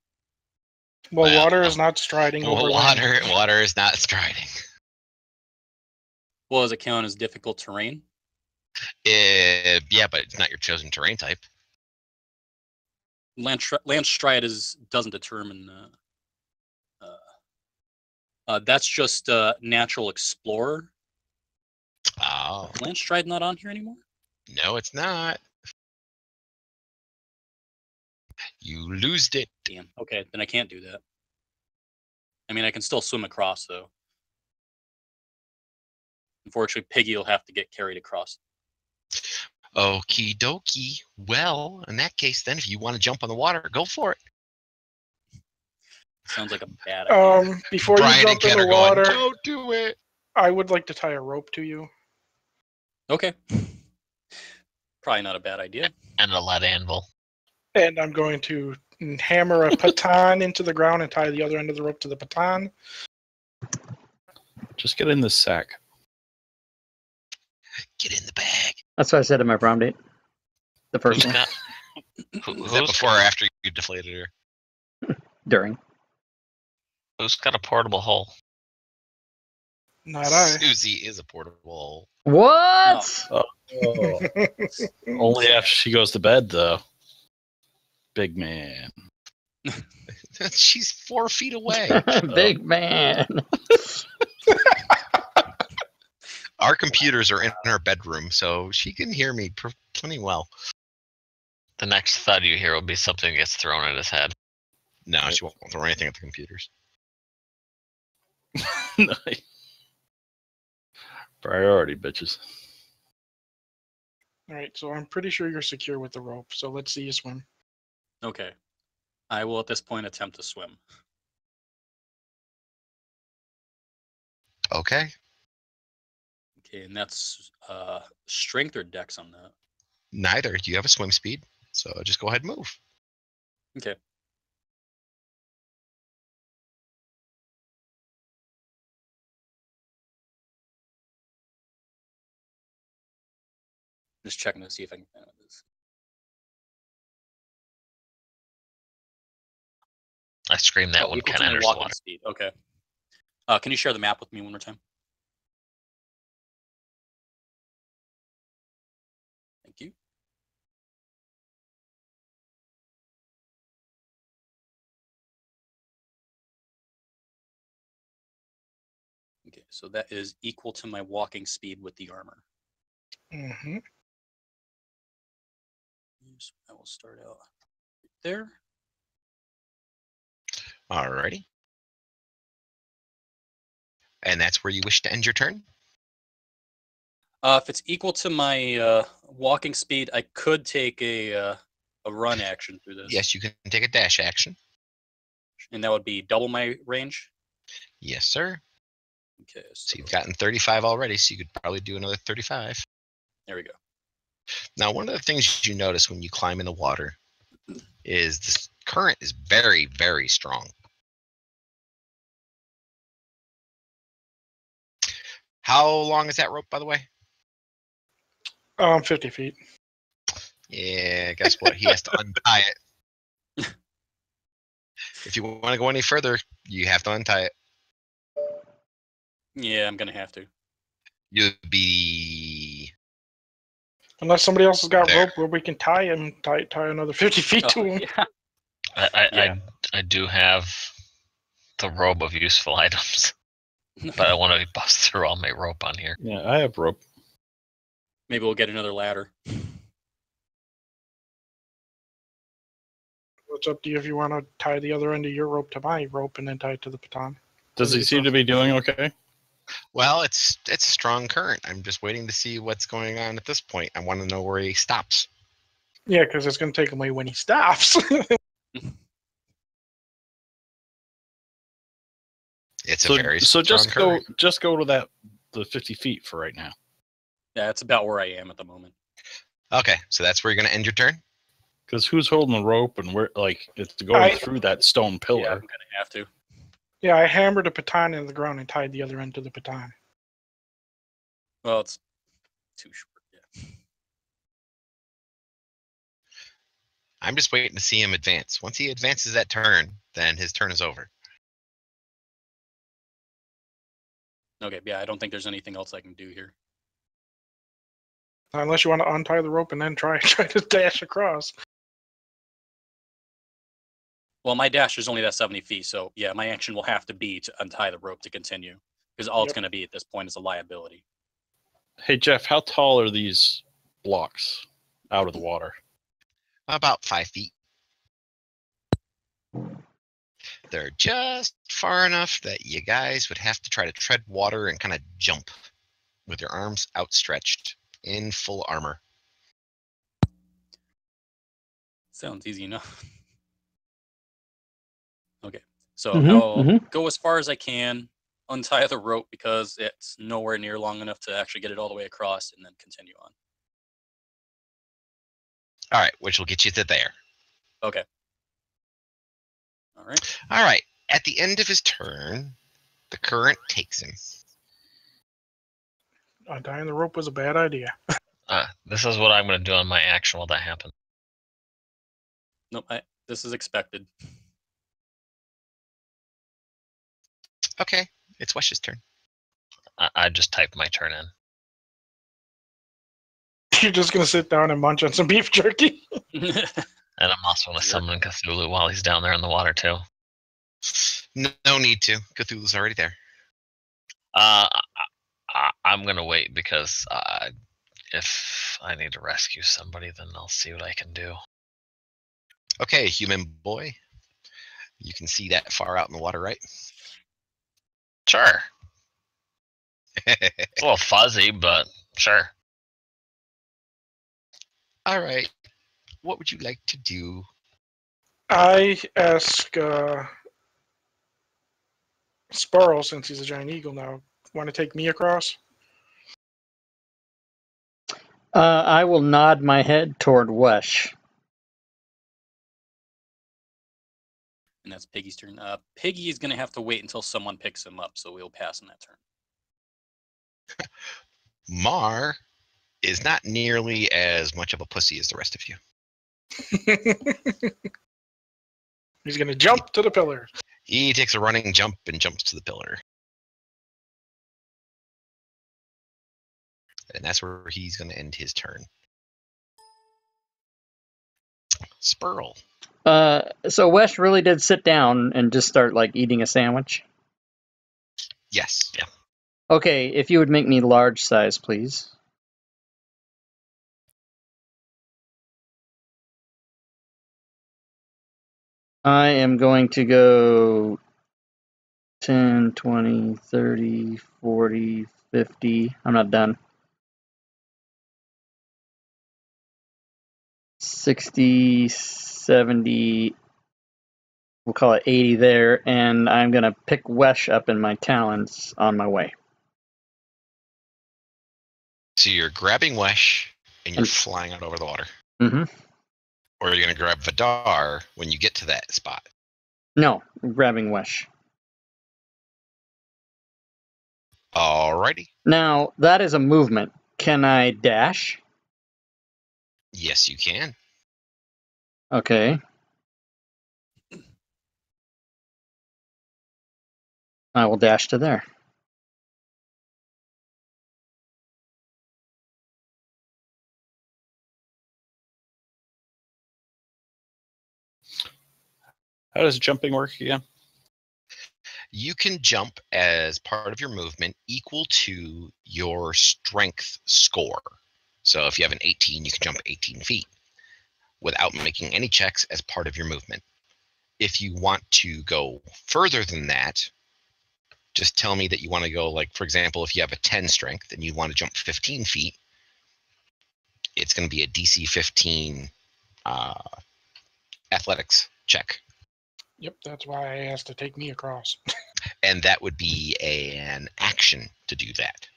Well, Well, water is not striding over land. Water is not striding. Well, does it count as difficult terrain? Yeah, but it's not your chosen terrain type. Land stride doesn't determine. That's just natural explorer. Oh, Lance Stride not on here anymore? no, it's not. You loosed it. Damn. Okay, then I can't do that. I mean, I can still swim across, though. Unfortunately, Piggy will have to get carried across. Okie dokie. Well, in that case, then, if you want to jump on the water, go for it. Sounds like a bad idea. Before Brian you and jump in Ken the are going, water, don't do it. I would like to tie a rope to you. Okay. Probably not a bad idea. And a lead anvil. And I'm going to hammer a baton into the ground and tie the other end of the rope to the baton. Just get in the sack. Get in the bag. That's what I said at my prom date. The first Who's one. got, Is that before or after you deflated her? During. who's got a portable hole? Not I. Susie is a portable. What? Oh. Only after she goes to bed, though. Big man. She's 4 feet away. Big man. Our computers are in her bedroom, so she can hear me plenty well. The next thud you hear will be something gets thrown at his head. No, she won't throw anything at the computers. Nice. Priority, bitches. All right, so I'm pretty sure you're secure with the rope. So let's see you swim. Okay. I will at this point attempt to swim. Okay. Okay, and that's strength or dex on that. Neither. You have a swim speed, so just go ahead and move. Okay. Just checking to see if I can find this. I screamed that one equal kind to of my enters the walking water. speed. Okay. Can you share the map with me one more time? Thank you. Okay, so that is equal to my walking speed with the armor. Mm-hmm. So I will start out right there. Alrighty. And that's where you wish to end your turn? If it's equal to my walking speed, I could take a run action through this. Yes, you can take a dash action. And that would be double my range? Yes, sir. Okay. So you've gotten 35 already, so you could probably do another 35. There we go. Now, one of the things you notice when you climb in the water is this current is very, very strong. How long is that rope, by the way? 50 feet. Yeah, guess what? He has to untie it. If you want to go any further, you have to untie it. Yeah, I'm going to have to. You'd be... Unless somebody else has got There. rope where we can tie him, tie another 50 feet to him. Yeah. I do have the robe of useful items, but I want to bust through all my rope on here. Yeah, I have rope. Maybe we'll get another ladder. It's up to you if you want to tie the other end of your rope to my rope and then tie it to the baton. Does he seem to be doing okay? Well, it's a strong current. I'm just waiting to see what's going on at this point. I want to know where he stops. Yeah, because it's going to take him away when he stops. It's So, a very so strong current. just go to the 50 feet for right now. Yeah, it's about where I am at the moment. Okay, so that's where you're going to end your turn? Because who's holding the rope and where, like, it's going through that stone pillar. Yeah, I'm going to have to. Yeah, I hammered a baton into the ground and tied the other end to the baton. Well, it's too short. Yeah. I'm just waiting to see him advance. Once he advances that turn, then his turn is over. Okay, yeah, I don't think there's anything else I can do here. Unless you want to untie the rope and then try to dash across. Well, my dash is only that 70 feet, so yeah, my action will have to be to untie the rope to continue. Because all it's going to be at this point is a liability. Hey, Jeff, how tall are these blocks out of the water? About 5 feet. They're just far enough that you guys would have to try to tread water and kind of jump with your arms outstretched in full armor. Sounds easy enough. Okay, so Mhm, I'll mhm. go as far as I can, untie the rope because it's nowhere near long enough to actually get it all the way across, and then continue on. All right, which will get you to there. Okay. All right. All right. At the end of his turn, the current takes him. Untying the rope was a bad idea. This is what I'm going to do on my action while that happens. Nope. This is expected. Okay, it's Wesh's turn. I just typed my turn in. You're just gonna sit down and munch on some beef jerky? And I'm also going to summon Cthulhu while he's down there in the water, too. No need to. Cthulhu's already there. I'm going to wait because if I need to rescue somebody, then I'll see what I can do. Okay, human boy. You can see that far out in the water, right? Sure. It's a little fuzzy, but sure. All right. What would you like to do? I ask Sparrow, since he's a giant eagle now, want to take me across? I will nod my head toward Wesh. And that's Piggy's turn. Piggy is going to have to wait until someone picks him up, so we'll pass on that turn. Mar is not nearly as much of a pussy as the rest of you. He's gonna jump to the pillar. He takes a running jump and jumps to the pillar. And that's where he's going to end his turn. Spurl. So Wesh really did sit down and just start like eating a sandwich. Yes. Yeah. Okay, if you would make me large size, please. I am going to go 10, 20, 30, 40, 50. I'm not done. 60, 70, we'll call it 80 there, and I'm going to pick Wesh up in my talons on my way. So you're grabbing Wesh and you're flying out over the water. Mm-hmm. Or you're going to grab Vidar when you get to that spot. No, I'm grabbing Wesh. Alrighty. Now, that is a movement. Can I dash? Yes, you can. Okay. I will dash to there. How does jumping work again? You can jump as part of your movement equal to your strength score. So if you have an 18, you can jump 18 feet without making any checks as part of your movement. If you want to go further than that, just tell me that you want to go, like, for example, if you have a 10 strength and you want to jump 15 feet, it's going to be a DC 15 athletics check. Yep, that's why I asked to take me across. And that would be an action to do that.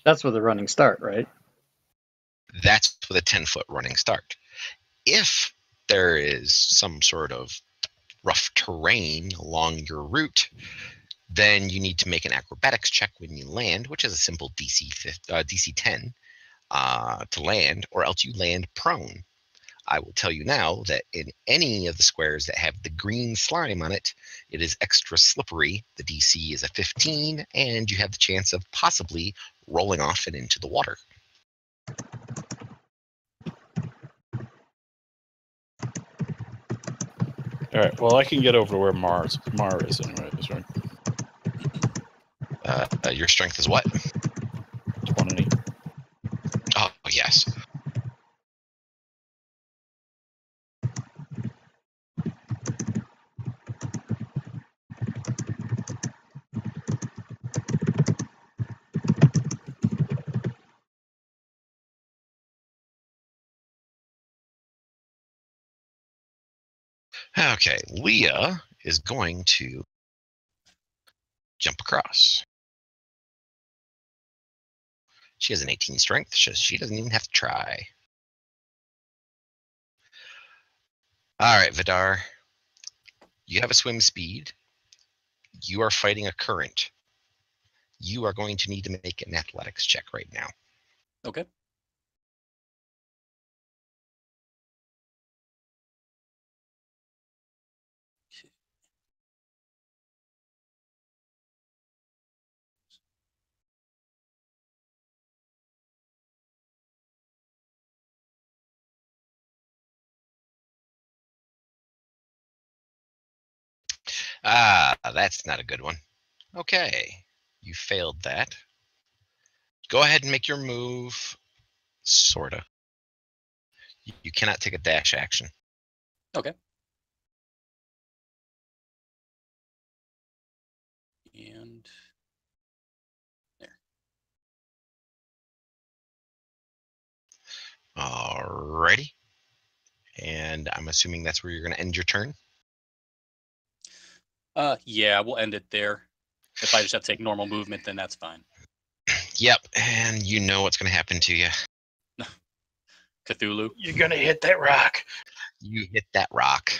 That's with a running start, right? That's with a 10-foot running start. If there is some sort of rough terrain along your route, then you need to make an acrobatics check when you land, which is a simple DC 10 to land, or else you land prone. I will tell you now that in any of the squares that have the green slime on it, it is extra slippery. The DC is a 15, and you have the chance of possibly rolling off and into the water. All right. Well, I can get over to where Mar is anyways, right? Your strength is what? 20. Oh, yes. Okay, Leah is going to jump across. She has an 18 strength, so she doesn't even have to try. All right, Vidar. You have a swim speed. You are fighting a current. You are going to need to make an athletics check right now. Okay. Ah, that's not a good one. Okay, you failed that. Go ahead and make your move. Sorta. You cannot take a dash action. Okay. And there. Alrighty. And I'm assuming that's where you're going to end your turn. Yeah, we'll end it there. If I just have to take normal movement, then that's fine. Yep, and you know what's going to happen to you. Cthulhu. You're gonna hit that rock. You hit that rock.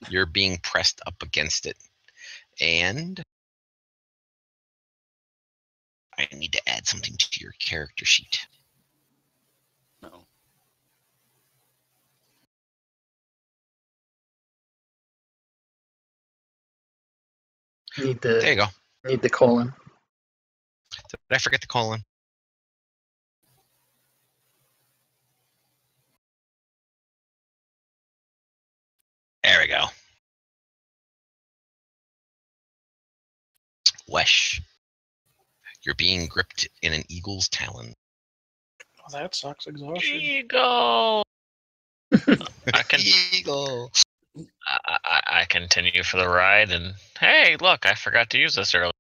You're being pressed up against it. And I need to add something to your character sheet. No. There you go. Need the colon. Did I forget the colon? There we go. Wesh. You're being gripped in an eagle's talon. Oh, that sucks. Exhaustion. Eagle. I can Eagle. I continue for the ride, and hey, look, I forgot to use this earlier.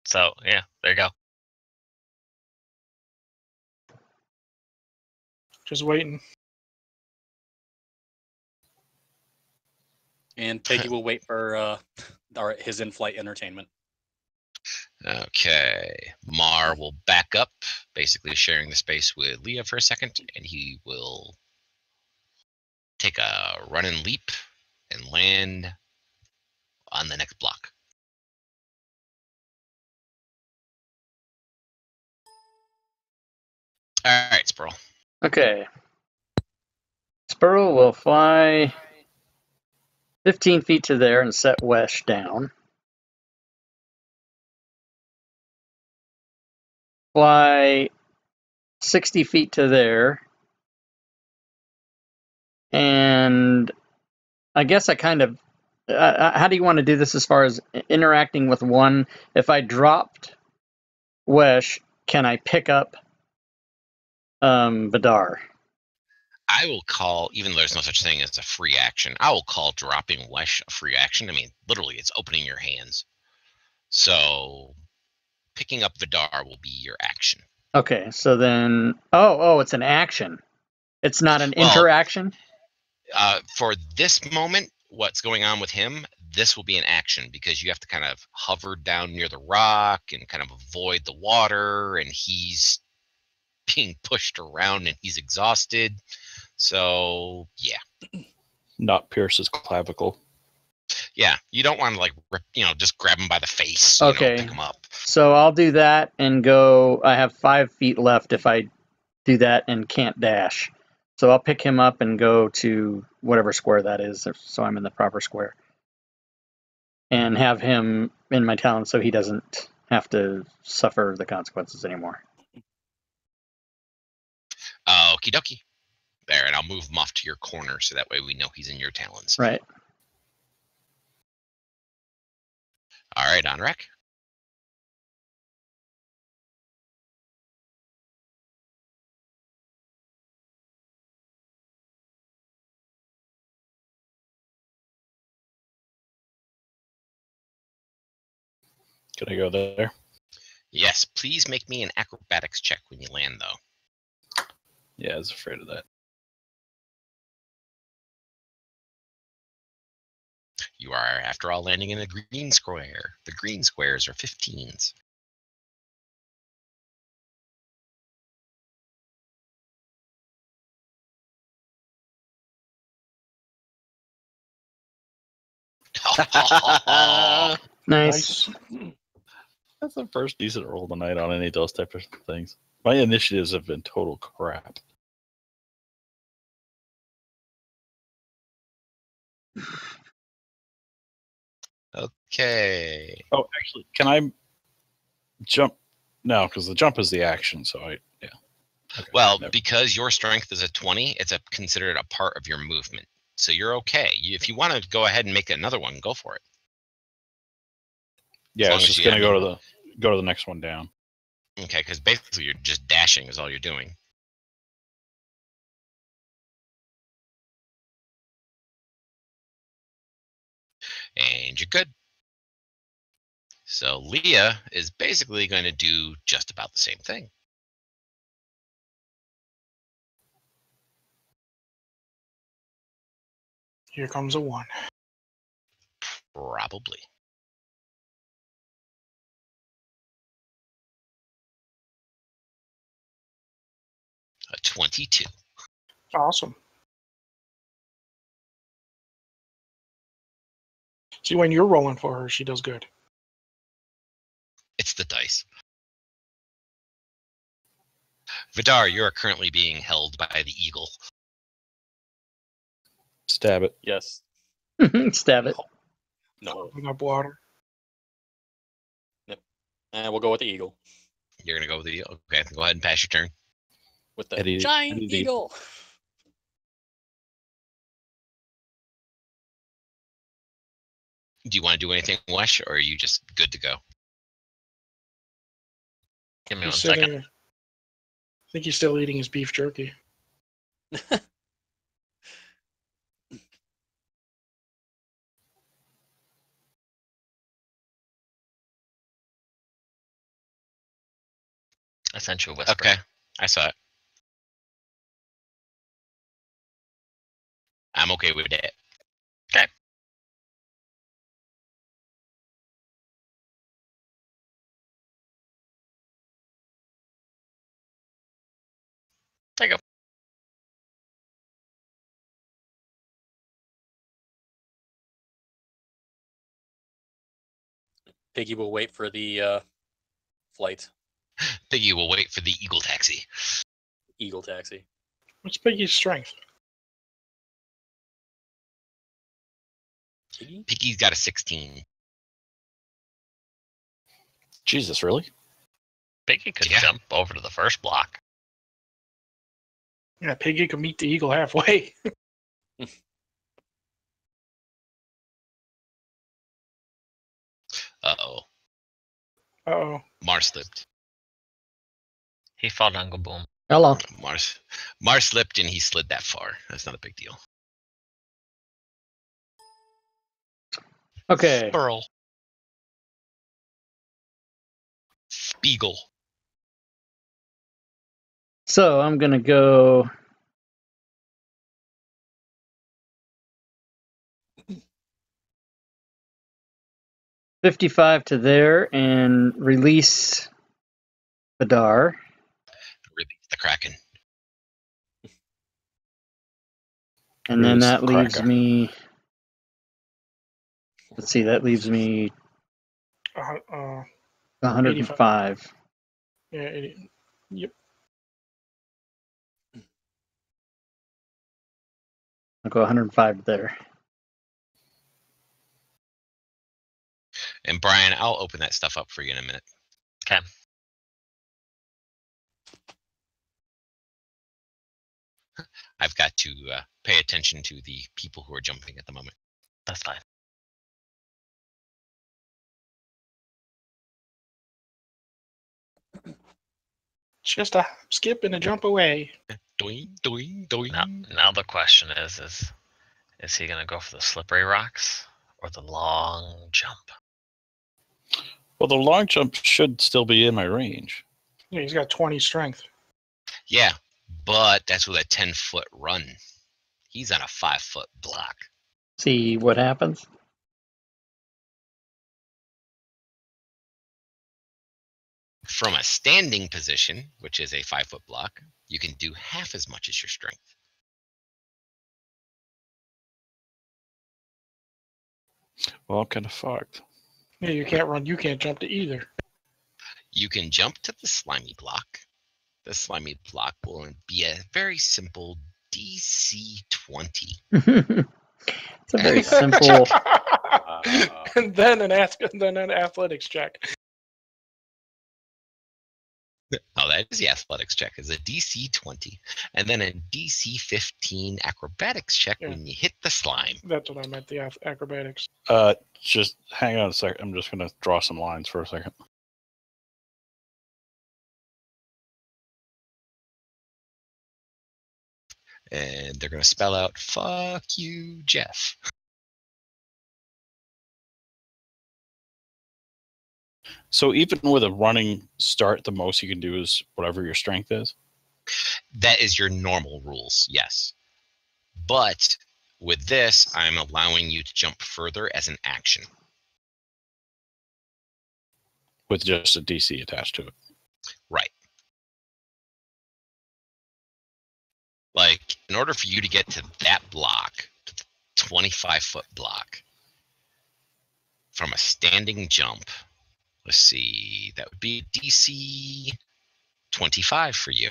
So yeah, there you go. Just waiting. And Peggy will wait for his in-flight entertainment. Okay. Mar will back up, basically sharing the space with Leah for a second, and he will take a run and leap and land on the next block. All right, Sperl. Okay. Spurl will fly 15 feet to there and set Wesh down. Fly 60 feet to there. And I guess I kind of... how do you want to do this as far as interacting with one? If I dropped Wesh, can I pick up Vidar? I will call, even though there's no such thing as a free action, I will call dropping Wesh a free action. I mean, literally, it's opening your hands. So picking up Vidar will be your action. Okay, so then... Oh, it's an action. It's not an interaction? For this moment, what's going on with him, this will be an action because you have to kind of hover down near the rock and kind of avoid the water, and he's being pushed around and he's exhausted. So, yeah. Not pierce his clavicle. Yeah, you don't want to like rip, just grab him by the face. Okay. Pick him up. So I'll do that and go. I have 5 feet left if I do that and can't dash. So I'll pick him up and go to whatever square that is, so I'm in the proper square. And have him in my talon so he doesn't have to suffer the consequences anymore. Okie dokie. There, and I'll move him off to your corner so that way we know he's in your talons. Right. All right, Onrek. Can I go there? Yes, please make me an acrobatics check when you land, though. Yeah, I was afraid of that. You are, after all, landing in a green square. The green squares are 15s. Nice. That's the first decent roll tonight on any of those type of things. My initiatives have been total crap. Okay. Oh, actually, can I jump? No, because the jump is the action. So yeah. Okay, Well, never. because your strength is a 20, it's considered a part of your movement. So you're okay. If you want to go ahead and make another one, go for it. Yeah, long it's as just you- gonna I go to the next one down. Okay, because basically you're just dashing is all you're doing. And you're good. So Leah is basically going to do just about the same thing. Here comes a 1. Probably. A 22. Awesome. See, when you're rolling for her, she does good. It's the dice. Vidar, you are currently being held by the eagle. Stab it. Yes. Stab it. No. Open up water. And we'll go with the eagle. You're going to go with the eagle. Okay, go ahead and pass your turn. With the Eddie- giant Eddie. eagle. Do you want to do anything, Wesh, or are you just good to go? Give me He's one sitting second. there. I think he's still eating his beef jerky. I sent you a whisper. Okay, I saw it. I'm okay with it. Okay. There you go. Piggy will wait for the flight. Piggy will wait for the eagle taxi. Eagle taxi. What's Piggy's strength? Piggy? Piggy's got a 16. Jesus, really? Piggy could Yeah. jump over to the first block. Yeah, Piggy can meet the eagle halfway. Uh-oh. Uh-oh. Mars slipped. He fell down, go boom. Hello. Mars slipped and he slid that far. That's not a big deal. Okay. Burl. Spiegel. So I'm gonna go. $55 to there and release Vidar. Release the Kraken. And then Release that the leaves cracker. me. Let's see, that leaves me 105. Yeah, yep. I'll go 105 there. And Brian, I'll open that stuff up for you in a minute. Okay. I've got to pay attention to the people who are jumping at the moment. That's fine. It's just a skip and a jump away. Doing, doing, doing. Now the question is he going to go for the slippery rocks or the long jump? Well, the long jump should still be in my range. Yeah, he's got 20 strength. Yeah, but that's with a 10-foot run. He's on a 5-foot block. See what happens. From a standing position, which is a 5-foot block, you can do half as much as your strength. Well, I'm kind of fucked. Yeah, you can't run. You can't jump to either. You can jump to the slimy block. The slimy block will be a very simple DC 20. It's a very simple. And then an athletics check. Oh, that is the athletics check. Is a DC 20, and then a DC 15 acrobatics check when you hit the slime. That's what I meant. The acrobatics. Just hang on a second. I'm just gonna draw some lines for a second. And they're gonna spell out "fuck you, Jeff." So even with a running start, the most you can do is whatever your strength is? That is your normal rules, yes. But with this, I'm allowing you to jump further as an action. With just a DC attached to it. Right. Like, in order for you to get to that block, to the 25-foot block, from a standing jump, let's see, that would be DC 25 for you.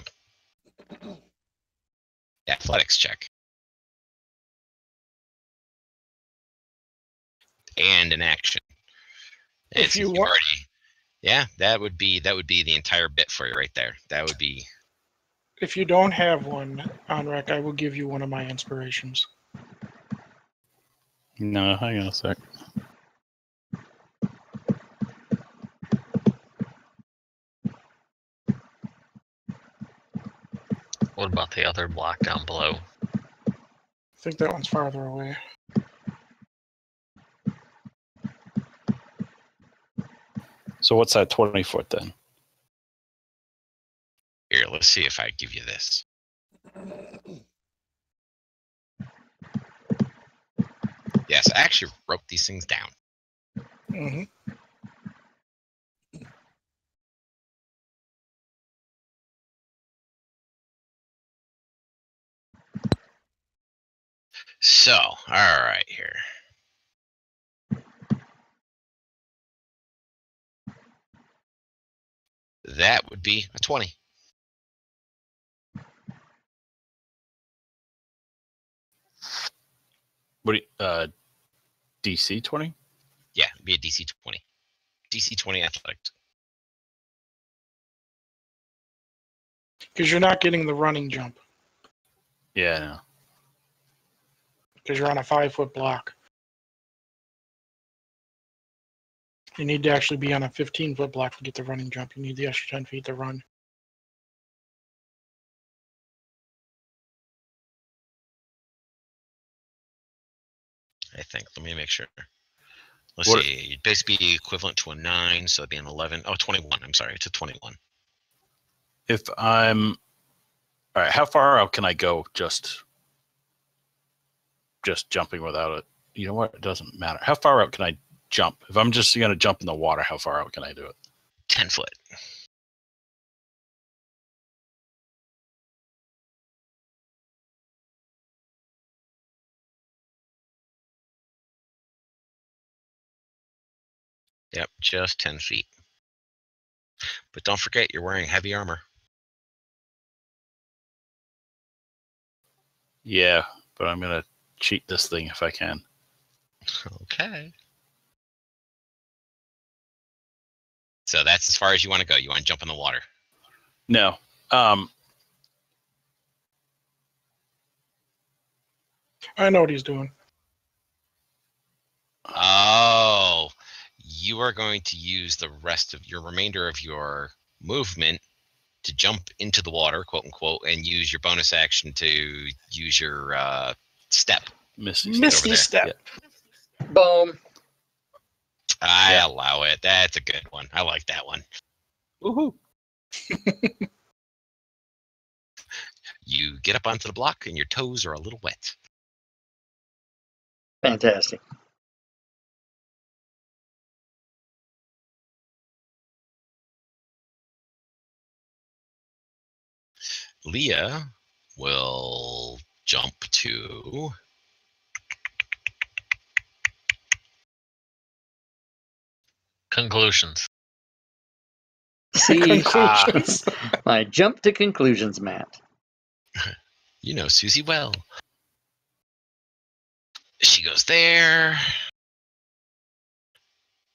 Athletics check. And an action. And If you want, that would be the entire bit for you right there. That would be. if you don't have one on rec, I will give you one of my inspirations. No, hang on a sec. What about the other block down below? I think that one's farther away. So what's that 20 foot then? Here, let's see if I give you this. Yes, I actually wrote these things down. Mm-hmm. So, all right, here. That would be a 20. What do you, DC 20? Yeah, it'd be a DC 20. DC 20 athletics. Because you're not getting the running jump. Yeah, no. Because you're on a 5-foot block. You need to actually be on a 15-foot block to get the running jump. You need the extra 10 feet to run. I think. Let me make sure. Let's see. It'd basically be equivalent to a 9, so it'd be an 11. Oh, 21. I'm sorry. It's a 21. If I'm... All right, how far out can I go just jumping without it? You know what? It doesn't matter. How far out can I jump? If I'm just going to jump in the water, how far out can I do it? 10 foot. Yep, just 10 feet. But don't forget, you're wearing heavy armor. Yeah, but I'm going to cheat this thing if I can. Okay. So that's as far as you want to go. You want to jump in the water? No. I know what he's doing. Oh, you are going to use the rest of your remainder of your movement to jump into the water, quote unquote, and use your bonus action to use your step. Misty step. Yeah. Boom. I Yeah. allow it. That's a good one. I like that one. Woohoo! You get up onto the block, and your toes are a little wet. Fantastic. Leah will jump to Conclusions. See, Conclusions. my jump to conclusions, Matt. you know Susie well. She goes there.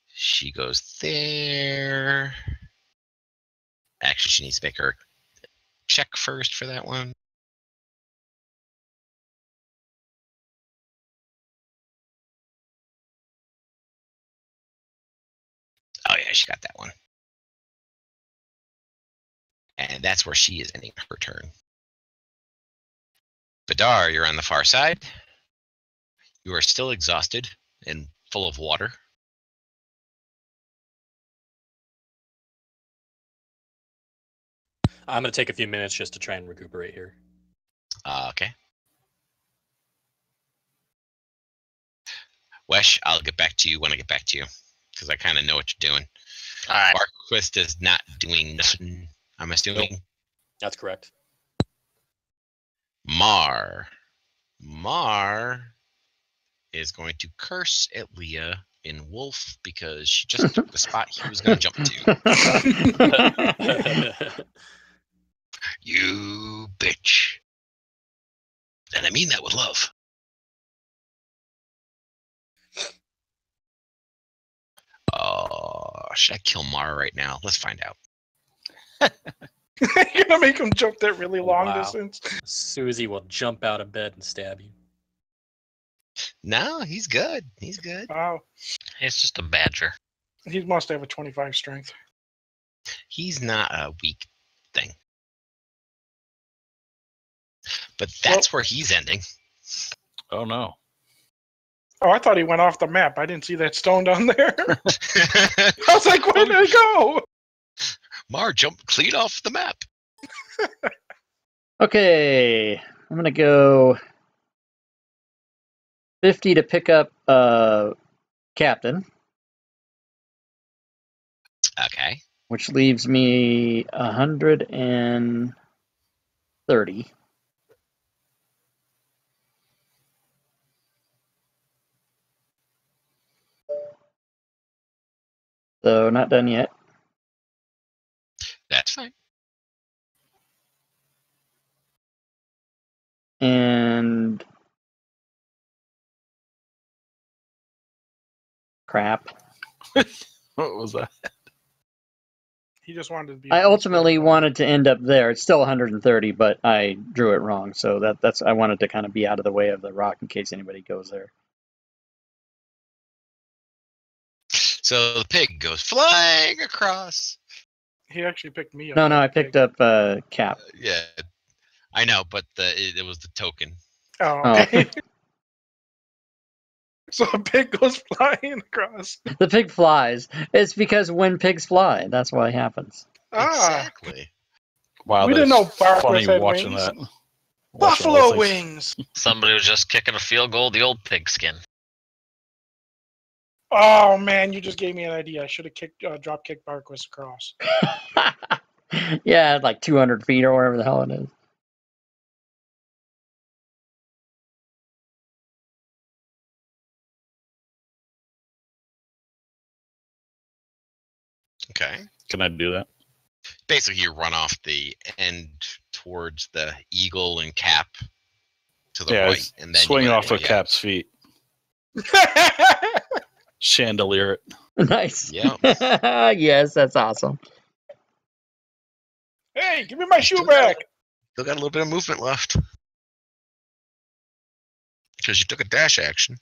She goes there. Actually, she needs to make her check first for that one. Oh yeah, she got that one. And that's where she is ending her turn. Badar, you're on the far side. You are still exhausted and full of water. I'm going to take a few minutes just to try and recuperate here. Okay. Wesh, I'll get back to you when I get back to you, because I kind of know what you're doing. All right. Barquist is not doing nothing, I'm assuming. That's correct. Mar is going to curse at Leah in Wolf because she just took the spot he was going to jump to. You bitch. And I mean that with love. Oh, should I kill Mar right now? Let's find out. You're gonna make him jump that really long Wow. distance. Susie will jump out of bed and stab you. No, he's good. He's good. Wow. It's just a badger. He must have a 25 strength. He's not a weak thing. But that's where he's ending. Oh no. Oh, I thought he went off the map. I didn't see that stone down there. I was like, where did it go? Mar jumped clean off the map. Okay, I'm gonna go 50 to pick up Captain, Okay. which leaves me 130. So not done yet. That's fine. And crap. What was that? He just wanted to be. I ultimately wanted to end up there. It's still 130, but I drew it wrong. So that's I wanted to kind of be out of the way of the rock in case anybody goes there. So the pig goes flying across. He actually picked me up. No, I picked up Cap. Yeah, I know, but it was the token. Oh, okay. So a pig goes flying across. The pig flies. It's because when pigs fly, that's what happens. Exactly. Wow, We didn't that's know Bark funny had watching wings. that. Watching all Buffalo those things. wings. Somebody was just kicking a field goal, the old pigskin. Oh man, you just gave me an idea. I should have drop kicked Barquist across. Yeah, like 200 feet or whatever the hell it is. Okay. Can I do that? Basically, you run off the end towards the eagle and Cap to the Yeah, right, it's and then swinging you off of yeah. Cap's feet. Chandelier it. Nice. Yeah. Yes, that's awesome. Hey, give me my shoe back. Still got a little bit of movement left because you took a dash action.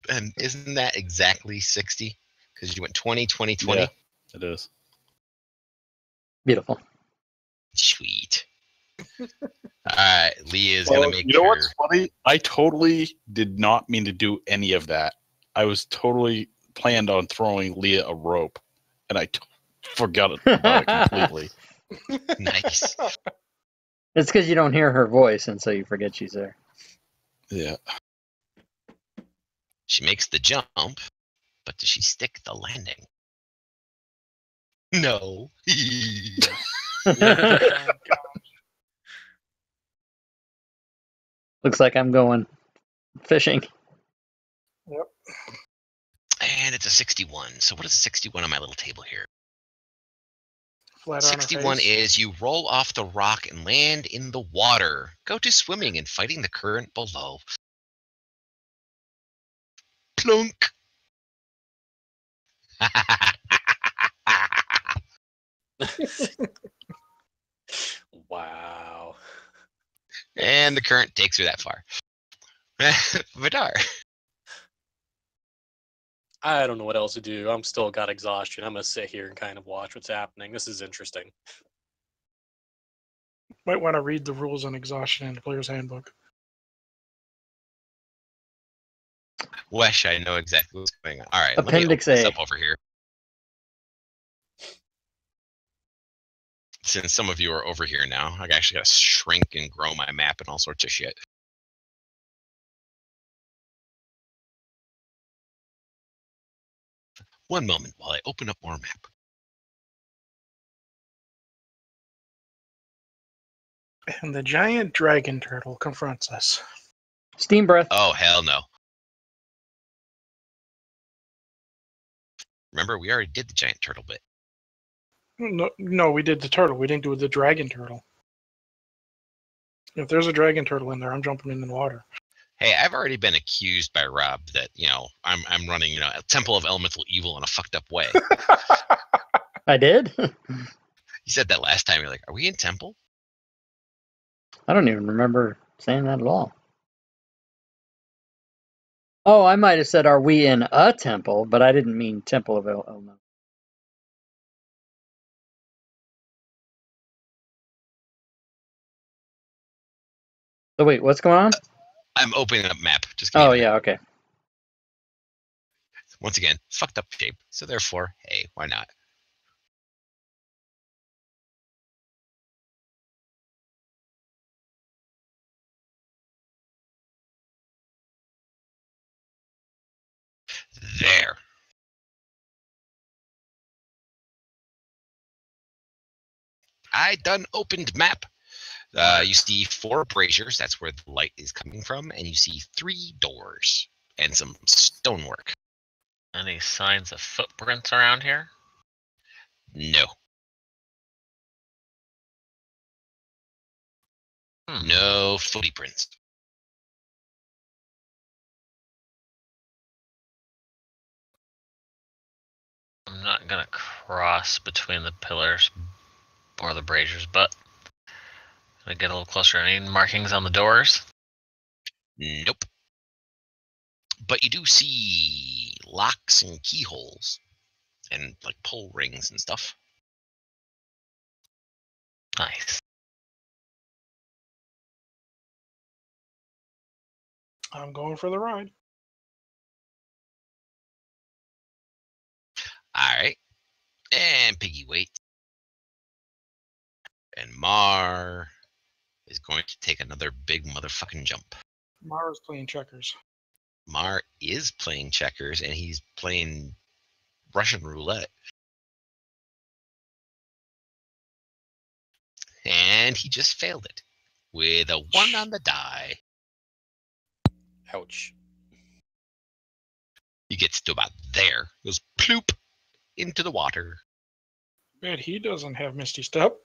And isn't that exactly 60? Because you went 20, 20, 20. Yeah, it is. Beautiful. Sweet. All right, Leah's Well, gonna make you know her. what's funny? I totally did not mean to do any of that. I was totally planned on throwing Leah a rope, and I forgot about it completely. Nice. It's because you don't hear her voice, and so you forget she's there. Yeah. She makes the jump, but does she stick the landing? No. Looks like I'm going fishing. Yep. And it's a 61. So what is a 61 on my little table here? Flat on her 61 face. is you roll off the rock and land in the water. Go to swimming and fighting the current below. Plunk. Wow. And the current takes her that far. Vidar. I don't know what else to do. I'm still got exhaustion. I'm gonna sit here and kind of watch what's happening. This is interesting. Might want to read the rules on exhaustion in the player's handbook. Wesh, I know exactly what's going on. All right, Appendix let me open this A. up over here. Since some of you are over here now, I actually got to shrink and grow my map and all sorts of shit. One moment while I open up more map. And the giant dragon turtle confronts us. Steam breath. Oh, hell no. Remember, we already did the giant turtle bit. No, we did the turtle. We didn't do the dragon turtle. If there's a dragon turtle in there, I'm jumping in the water. Hey, I've already been accused by Rob that, I'm running, a Temple of Elemental Evil in a fucked up way. I did? You said that last time. You're like, are we in Temple? I don't even remember saying that at all. Oh, I might have said, are we in a temple? But I didn't mean Temple of Elemental. So wait, what's going on? I'm opening up map. Just give me a Oh, minute. yeah, okay. Once again, fucked up shape. So therefore, hey, why not? There. I done opened map. You see 4 braziers. That's where the light is coming from. And you see 3 doors and some stonework. Any signs of footprints around here? No. No footprints. I'm not gonna cross between the pillars or the braziers, but gonna get a little closer. Any markings on the doors? Nope. But you do see locks and keyholes and like pull rings and stuff. Nice. I'm going for the ride. All right. And Piggy waits. And Mar is going to take another big motherfucking jump. Mara's playing checkers. Mar is playing checkers and he's playing Russian roulette. And he just failed it with a 1 on the die. Ouch. He gets to about there, goes ploop into the water. Bet he doesn't have Misty Step.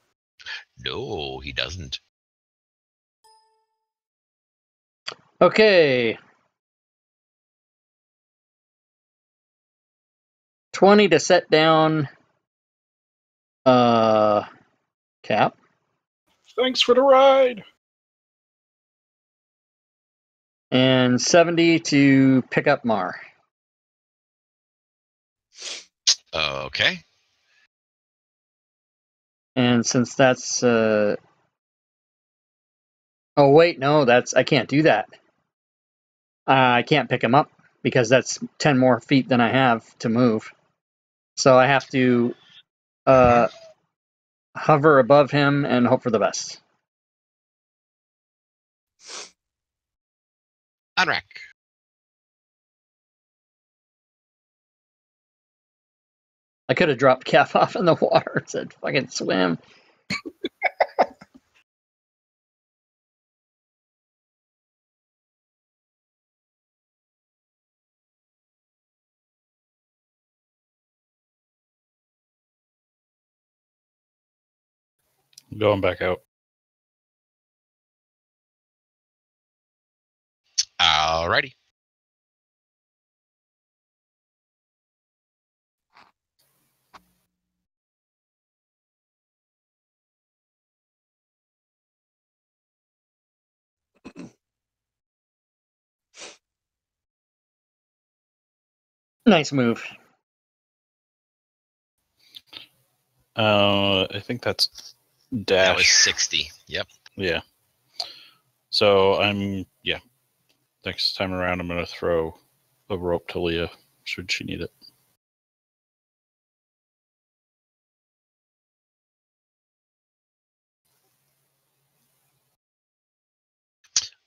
No, he doesn't. Okay. 20 to set down Cap. Thanks for the ride. And 70 to pick up Mar. Okay. And since that's oh wait, no, I can't do that. I can't pick him up because that's 10 more feet than I have to move. So I have to hover above him and hope for the best. Unrack. I could have dropped Cap off in the water and said, fucking swim. Going back out. Alrighty. Nice move. I think that's dash. That was 60. Yep. Yeah. So next time around I'm going to throw a rope to Leah should she need it.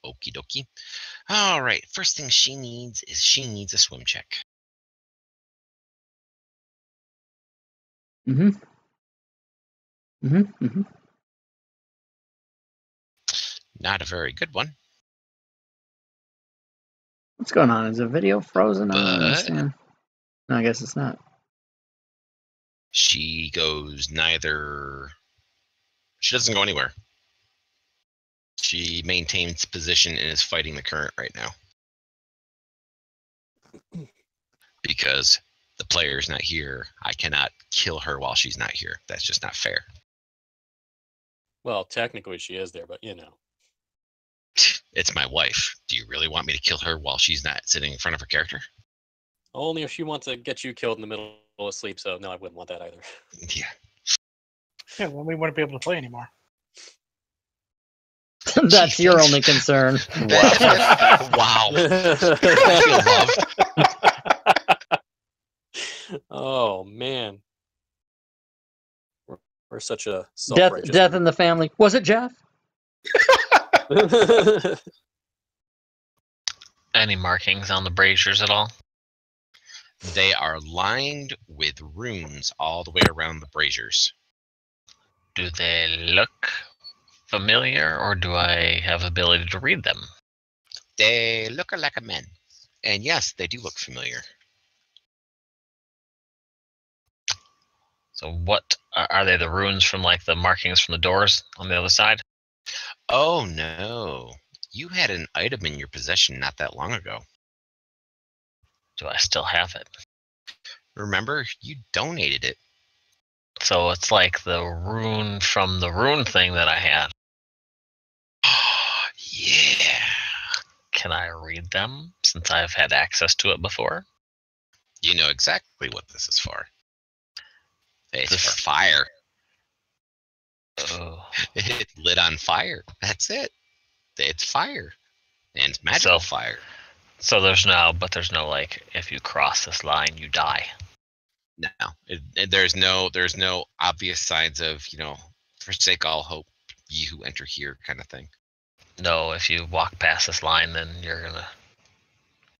Okie dokie. All right. First thing she needs is a swim check. Mm-hmm. Mm-hmm. Mm-hmm. Not a very good one. What's going on? Is the video frozen? I don't But understand. No, I guess it's not. she goes neither. She doesn't go anywhere. She maintains position and is fighting the current right now. Because the player's not here, I cannot kill her while she's not here. That's just not fair. Well, technically she is there, but you know. It's my wife. Do you really want me to kill her while she's not sitting in front of her character? Only if she wants to get you killed in the middle of sleep, so no, I wouldn't want that either. Yeah. Yeah, well, we wouldn't be able to play anymore. That's your only concern. Wow. I feel loved. Oh man, we're such a Death in the family. Was it Jeff? Any markings on the braziers at all? They are lined with runes all the way around the braziers. Do they look familiar, or do I have ability to read them? They look like a men. And yes, they do look familiar. So what are they? The runes from like the markings from the doors on the other side? Oh no. You had an item in your possession not that long ago. Do I still have it? Remember, you donated it. So it's like the rune from the rune thing that I had. Yeah. Can I read them since I've had access to it before? You know exactly what this is for. It's for fire. Oh. It lit on fire. That's it. It's fire. And it's magical fire. So there's no like, if you cross this line, you die. No. There's no obvious signs of, forsake all hope, ye who enter here kind of thing. No, if you walk past this line, then you're going to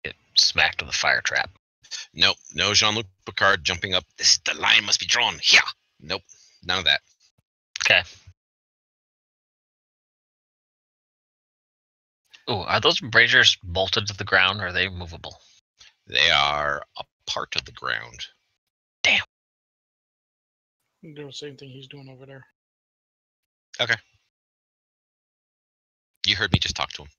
get smacked with a fire trap. Nope. No Jean-Luc Picard jumping up. The line must be drawn here. Nope. None of that. Okay. Ooh, are those braziers bolted to the ground, or are they movable? They are a part of the ground. Damn. Do the same thing he's doing over there. Okay. You heard me just talk to him.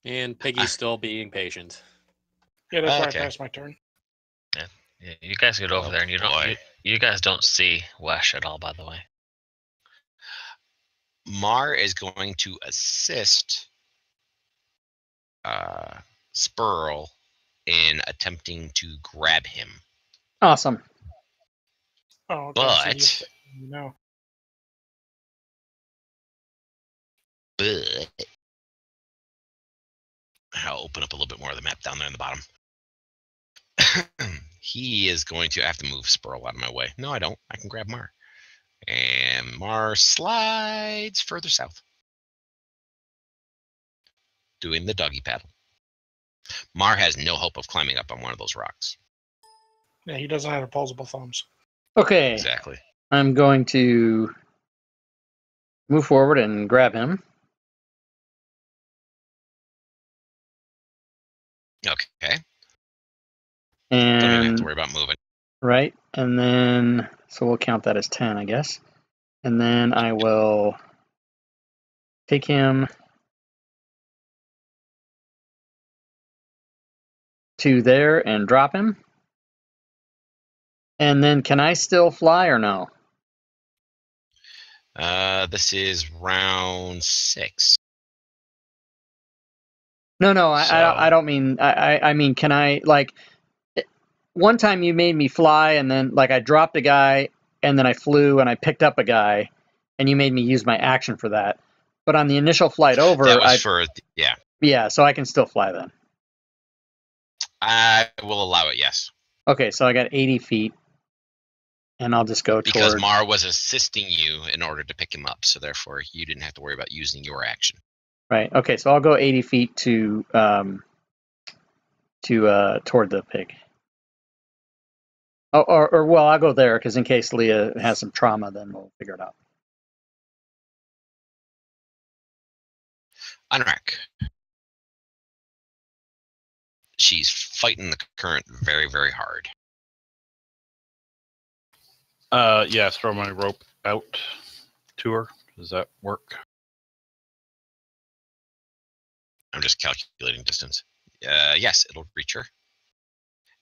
And Piggy's still being patient. Yeah, that's why I passed my turn. Yeah, you guys get over there, and you guys don't see Wesh at all, by the way. Mar is going to assist Spurl in attempting to grab him. Awesome. Oh, okay. But No. But I'll open up a little bit more of the map down there in the bottom. He is going to have to move Spurl out of my way. No, I don't. I can grab Mar. And Mar slides further south. Doing the doggy paddle. Mar has no hope of climbing up on one of those rocks. Yeah, he doesn't have opposable thumbs. Okay. Exactly. I'm going to move forward and grab him. Okay. Don't even have to And worry about moving. right, and then so we'll count that as 10, I guess. And then I will take him to there and drop him. And then can I still fly or no? This is round 6. No, So- I don't mean I mean can I like one time you made me fly and then like I dropped a guy and then I flew and I picked up a guy and you made me use my action for that. But on the initial flight over, That was yeah, so I can still fly then. I will allow it, yes. Okay, so I got 80 feet, and I'll just go Because toward. Mar was assisting you in order to pick him up, so therefore you didn't have to worry about using your action. Right. Okay, so I'll go 80 feet to toward the pig. Oh, or well, I'll go there because in case Leah has some trauma, then we'll figure it out. Anrak. She's fighting the current very, very hard. Yeah, throw my rope out to her. Does that work? I'm just calculating distance. Yes, it'll reach her.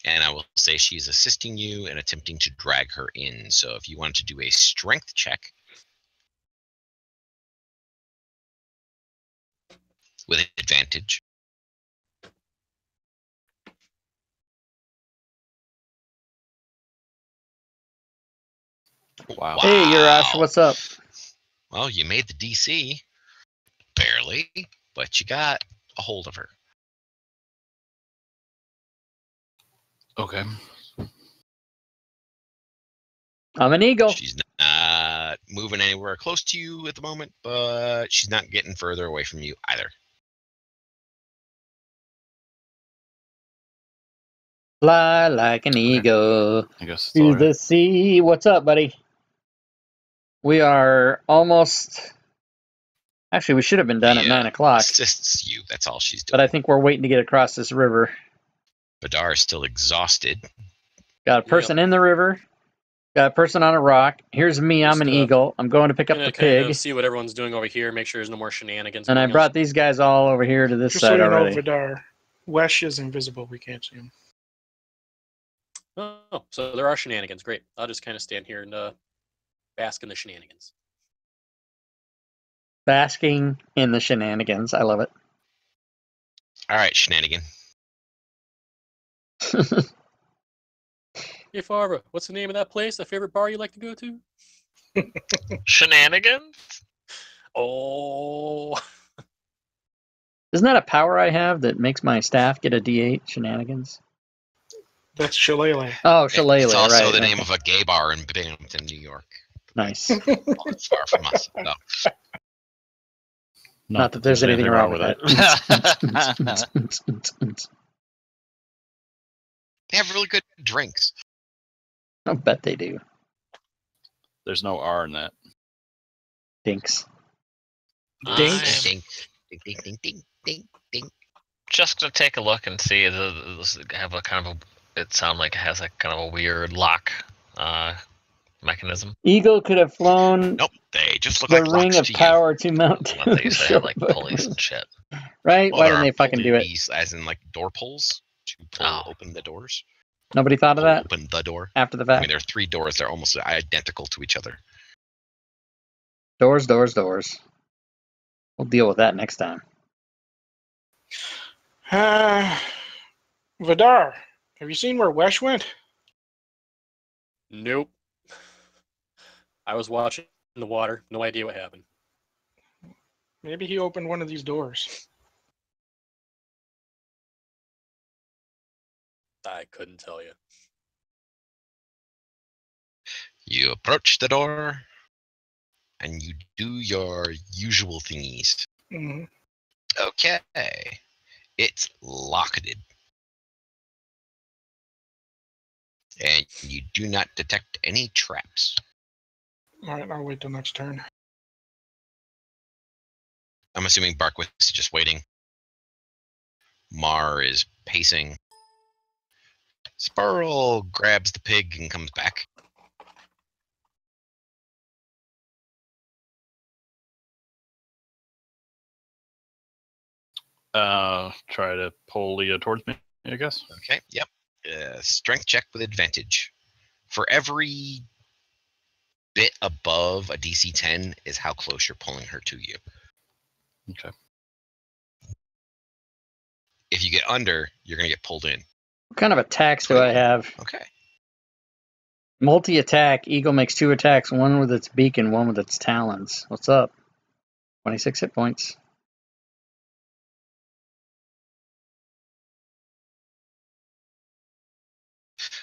And I will say she's assisting you and attempting to drag her in. So if you want to do a strength check with advantage. Wow. Hey, Urash, what's up? Well, you made the DC. Barely, but you got a hold of her. Okay. I'm an eagle. She's not moving anywhere close to you at the moment, but she's not getting further away from you either. Fly like an eagle I guess it's to all the right. sea. What's up, buddy? We are almost. Actually, we should have been done at 9 o'clock, Assists you. That's all she's doing. but I think we're waiting to get across this river. Badar is still exhausted. Got a person in the river. Got a person on a rock. Here's me. I'm Just, an eagle. I'm going to pick up Gonna the kind pig. of see what everyone's doing over here. Make sure there's no more shenanigans. And I going on. brought these guys all over here to this Just so side you know, already. Vidar, Wesh is invisible. We can't see him. Oh, so there are shenanigans. Great. I'll just kind of stand here and bask in the shenanigans. Basking in the shenanigans. I love it. All right, shenanigan. Hey, Farva, what's the name of that place? The favorite bar you like to go to? Shenanigans? Oh. Isn't that a power I have that makes my staff get a D8 shenanigans? That's Shillelagh. Oh, Shillelagh, It's also right. the name of a gay bar in Binghamton, New York. Nice. Well, it's far from us. No. Not that there's anything wrong with that. They have really good drinks. I bet they do. There's no R in that. Dinks. Dinks. Ding, ding, ding, ding, ding, ding, ding. Just to take a look and see. Does it have a kind of a? It sounds like it has a kind of a weird lock mechanism. Eagle could have flown Nope, they just look the like ring locks of to you. power to Mount What they used to have like Short pulleys Bow. and shit. Right? Well, Why there didn't are they fucking do it? pulleys, as in like door pulls to pull Oh. open the doors. Nobody thought of Pull that open the door. after the I mean, fact? there are 3 doors. They're almost identical to each other. Doors, doors, doors. We'll deal with that next time. Vidar, have you seen where Wesh went? Nope. I was watching the water. No idea what happened. Maybe he opened one of these doors. I couldn't tell you. You approach the door, and you do your usual thingies. Mhm. Okay. It's locked. And you do not detect any traps. All right, I'll wait till next turn. I'm assuming Barkwith is just waiting. Mar is pacing. Sparrow grabs the pig and comes back. Try to pull Leah towards me, I guess. Okay, yep. Strength check with advantage. For every bit above a DC 10 is how close you're pulling her to you. Okay. If you get under, you're going to get pulled in. What kind of attacks do I have? Okay. Multi-attack. Eagle makes 2 attacks, one with its beak and one with its talons. What's up? 26 hit points.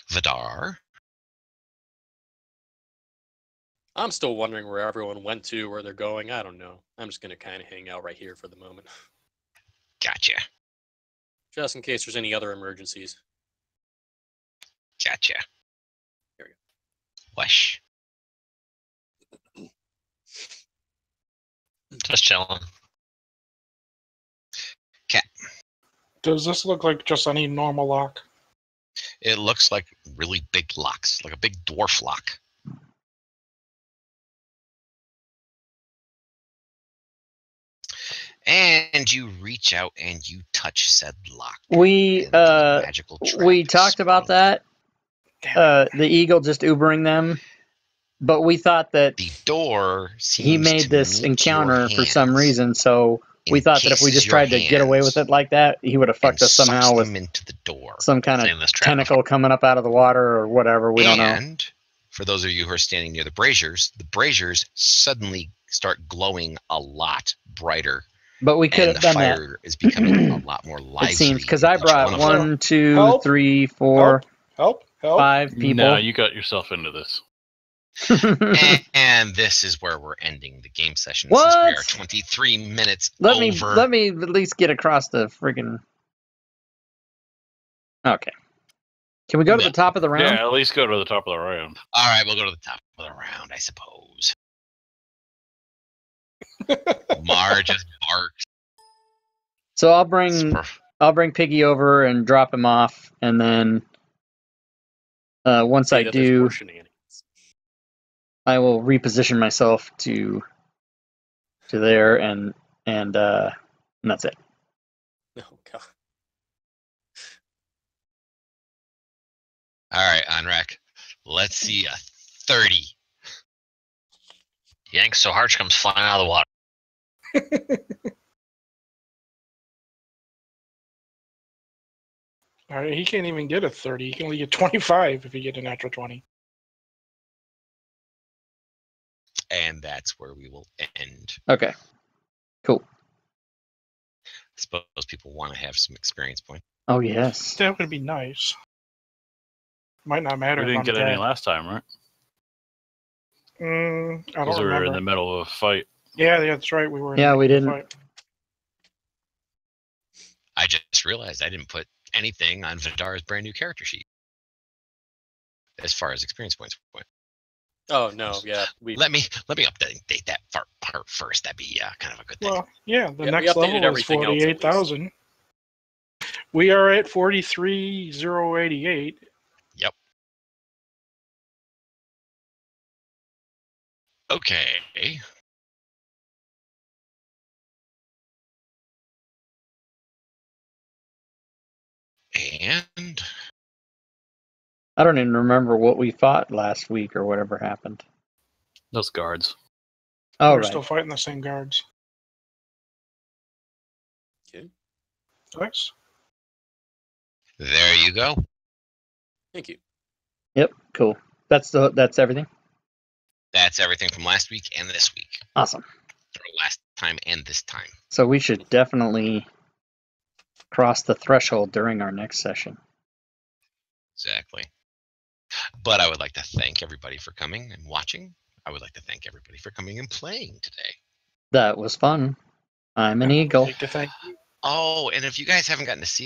Vidar. I'm still wondering where everyone went to, where they're going. I don't know. I'm just going to kind of hang out right here for the moment. Gotcha. Just in case there's any other emergencies. Gotcha. Here we go. Wesh. Just chilling. Cat. Does this look like just any normal lock? It looks like really big locks, like a big dwarf lock. And you reach out and you touch said lock. We and the magical trap talked about sprung. that. The eagle just Ubering them, but we thought that The door seems he made to this meet encounter your for some hands. reason. So we thought that if we Encases just your tried to get away with hands it like that, he would have fucked and us somehow sucks with them into the door. some kind Seen of this trap tentacle coming up out of the water or whatever. We don't know. And for those of you who are standing near the braziers suddenly start glowing a lot brighter. But we could And have the done that. fire is becoming a lot more lively. It seems because in I each brought one of them. 1, 2, Help. 3, 4, Help! 5 people. No, you got yourself into this. And this is where we're ending the game session What? since we are 23 minutes let over. me at least get across the friggin'. Okay. Can we go to the top of the round? Yeah, at least go to the top of the round. All right, we'll go to the top of the round, I suppose. Mar just barks. So I'll bring Piggy over and drop him off, and then once See I that there's do, more shenanigans. I will reposition myself to there, and that's it. Oh god. All right, Anrak. Let's see a 30. Yanks so Harch comes flying out of the water. All right, he can't even get a 30. He can only get 25 if he get a natural 20. And that's where we will end. Okay. Cool. I suppose people want to have some experience points. Oh yes. That would be nice. Might not matter. We if didn't I'm get any dead. last time, right? I don't Because we were remember. in the middle of a fight. Yeah, that's right. We were. in Yeah, the we middle of didn't. the fight. I just realized I didn't put anything on Vidar's brand new character sheet as far as experience points went. Oh no, yeah. Let me update that part first. That'd be kind of a good thing. Well, yeah, the Yeah, we next updated level is everything else at least. 48,000. We are at 43,088. Yep. Okay. And I don't even remember what we fought last week or whatever happened. Those guards. Oh We're right. still fighting the same guards. Okay. Nice. there you go. Thank you. Yep. Cool. That's everything. That's everything from last week and this week. Awesome. Or last time and this time. So we should definitely cross the threshold during our next session. Exactly. But I would like to thank everybody for coming and watching. I would like to thank everybody for coming and playing today. That was fun. I'm an eagle. I'd like to thank you. Oh, and if you guys haven't gotten to see it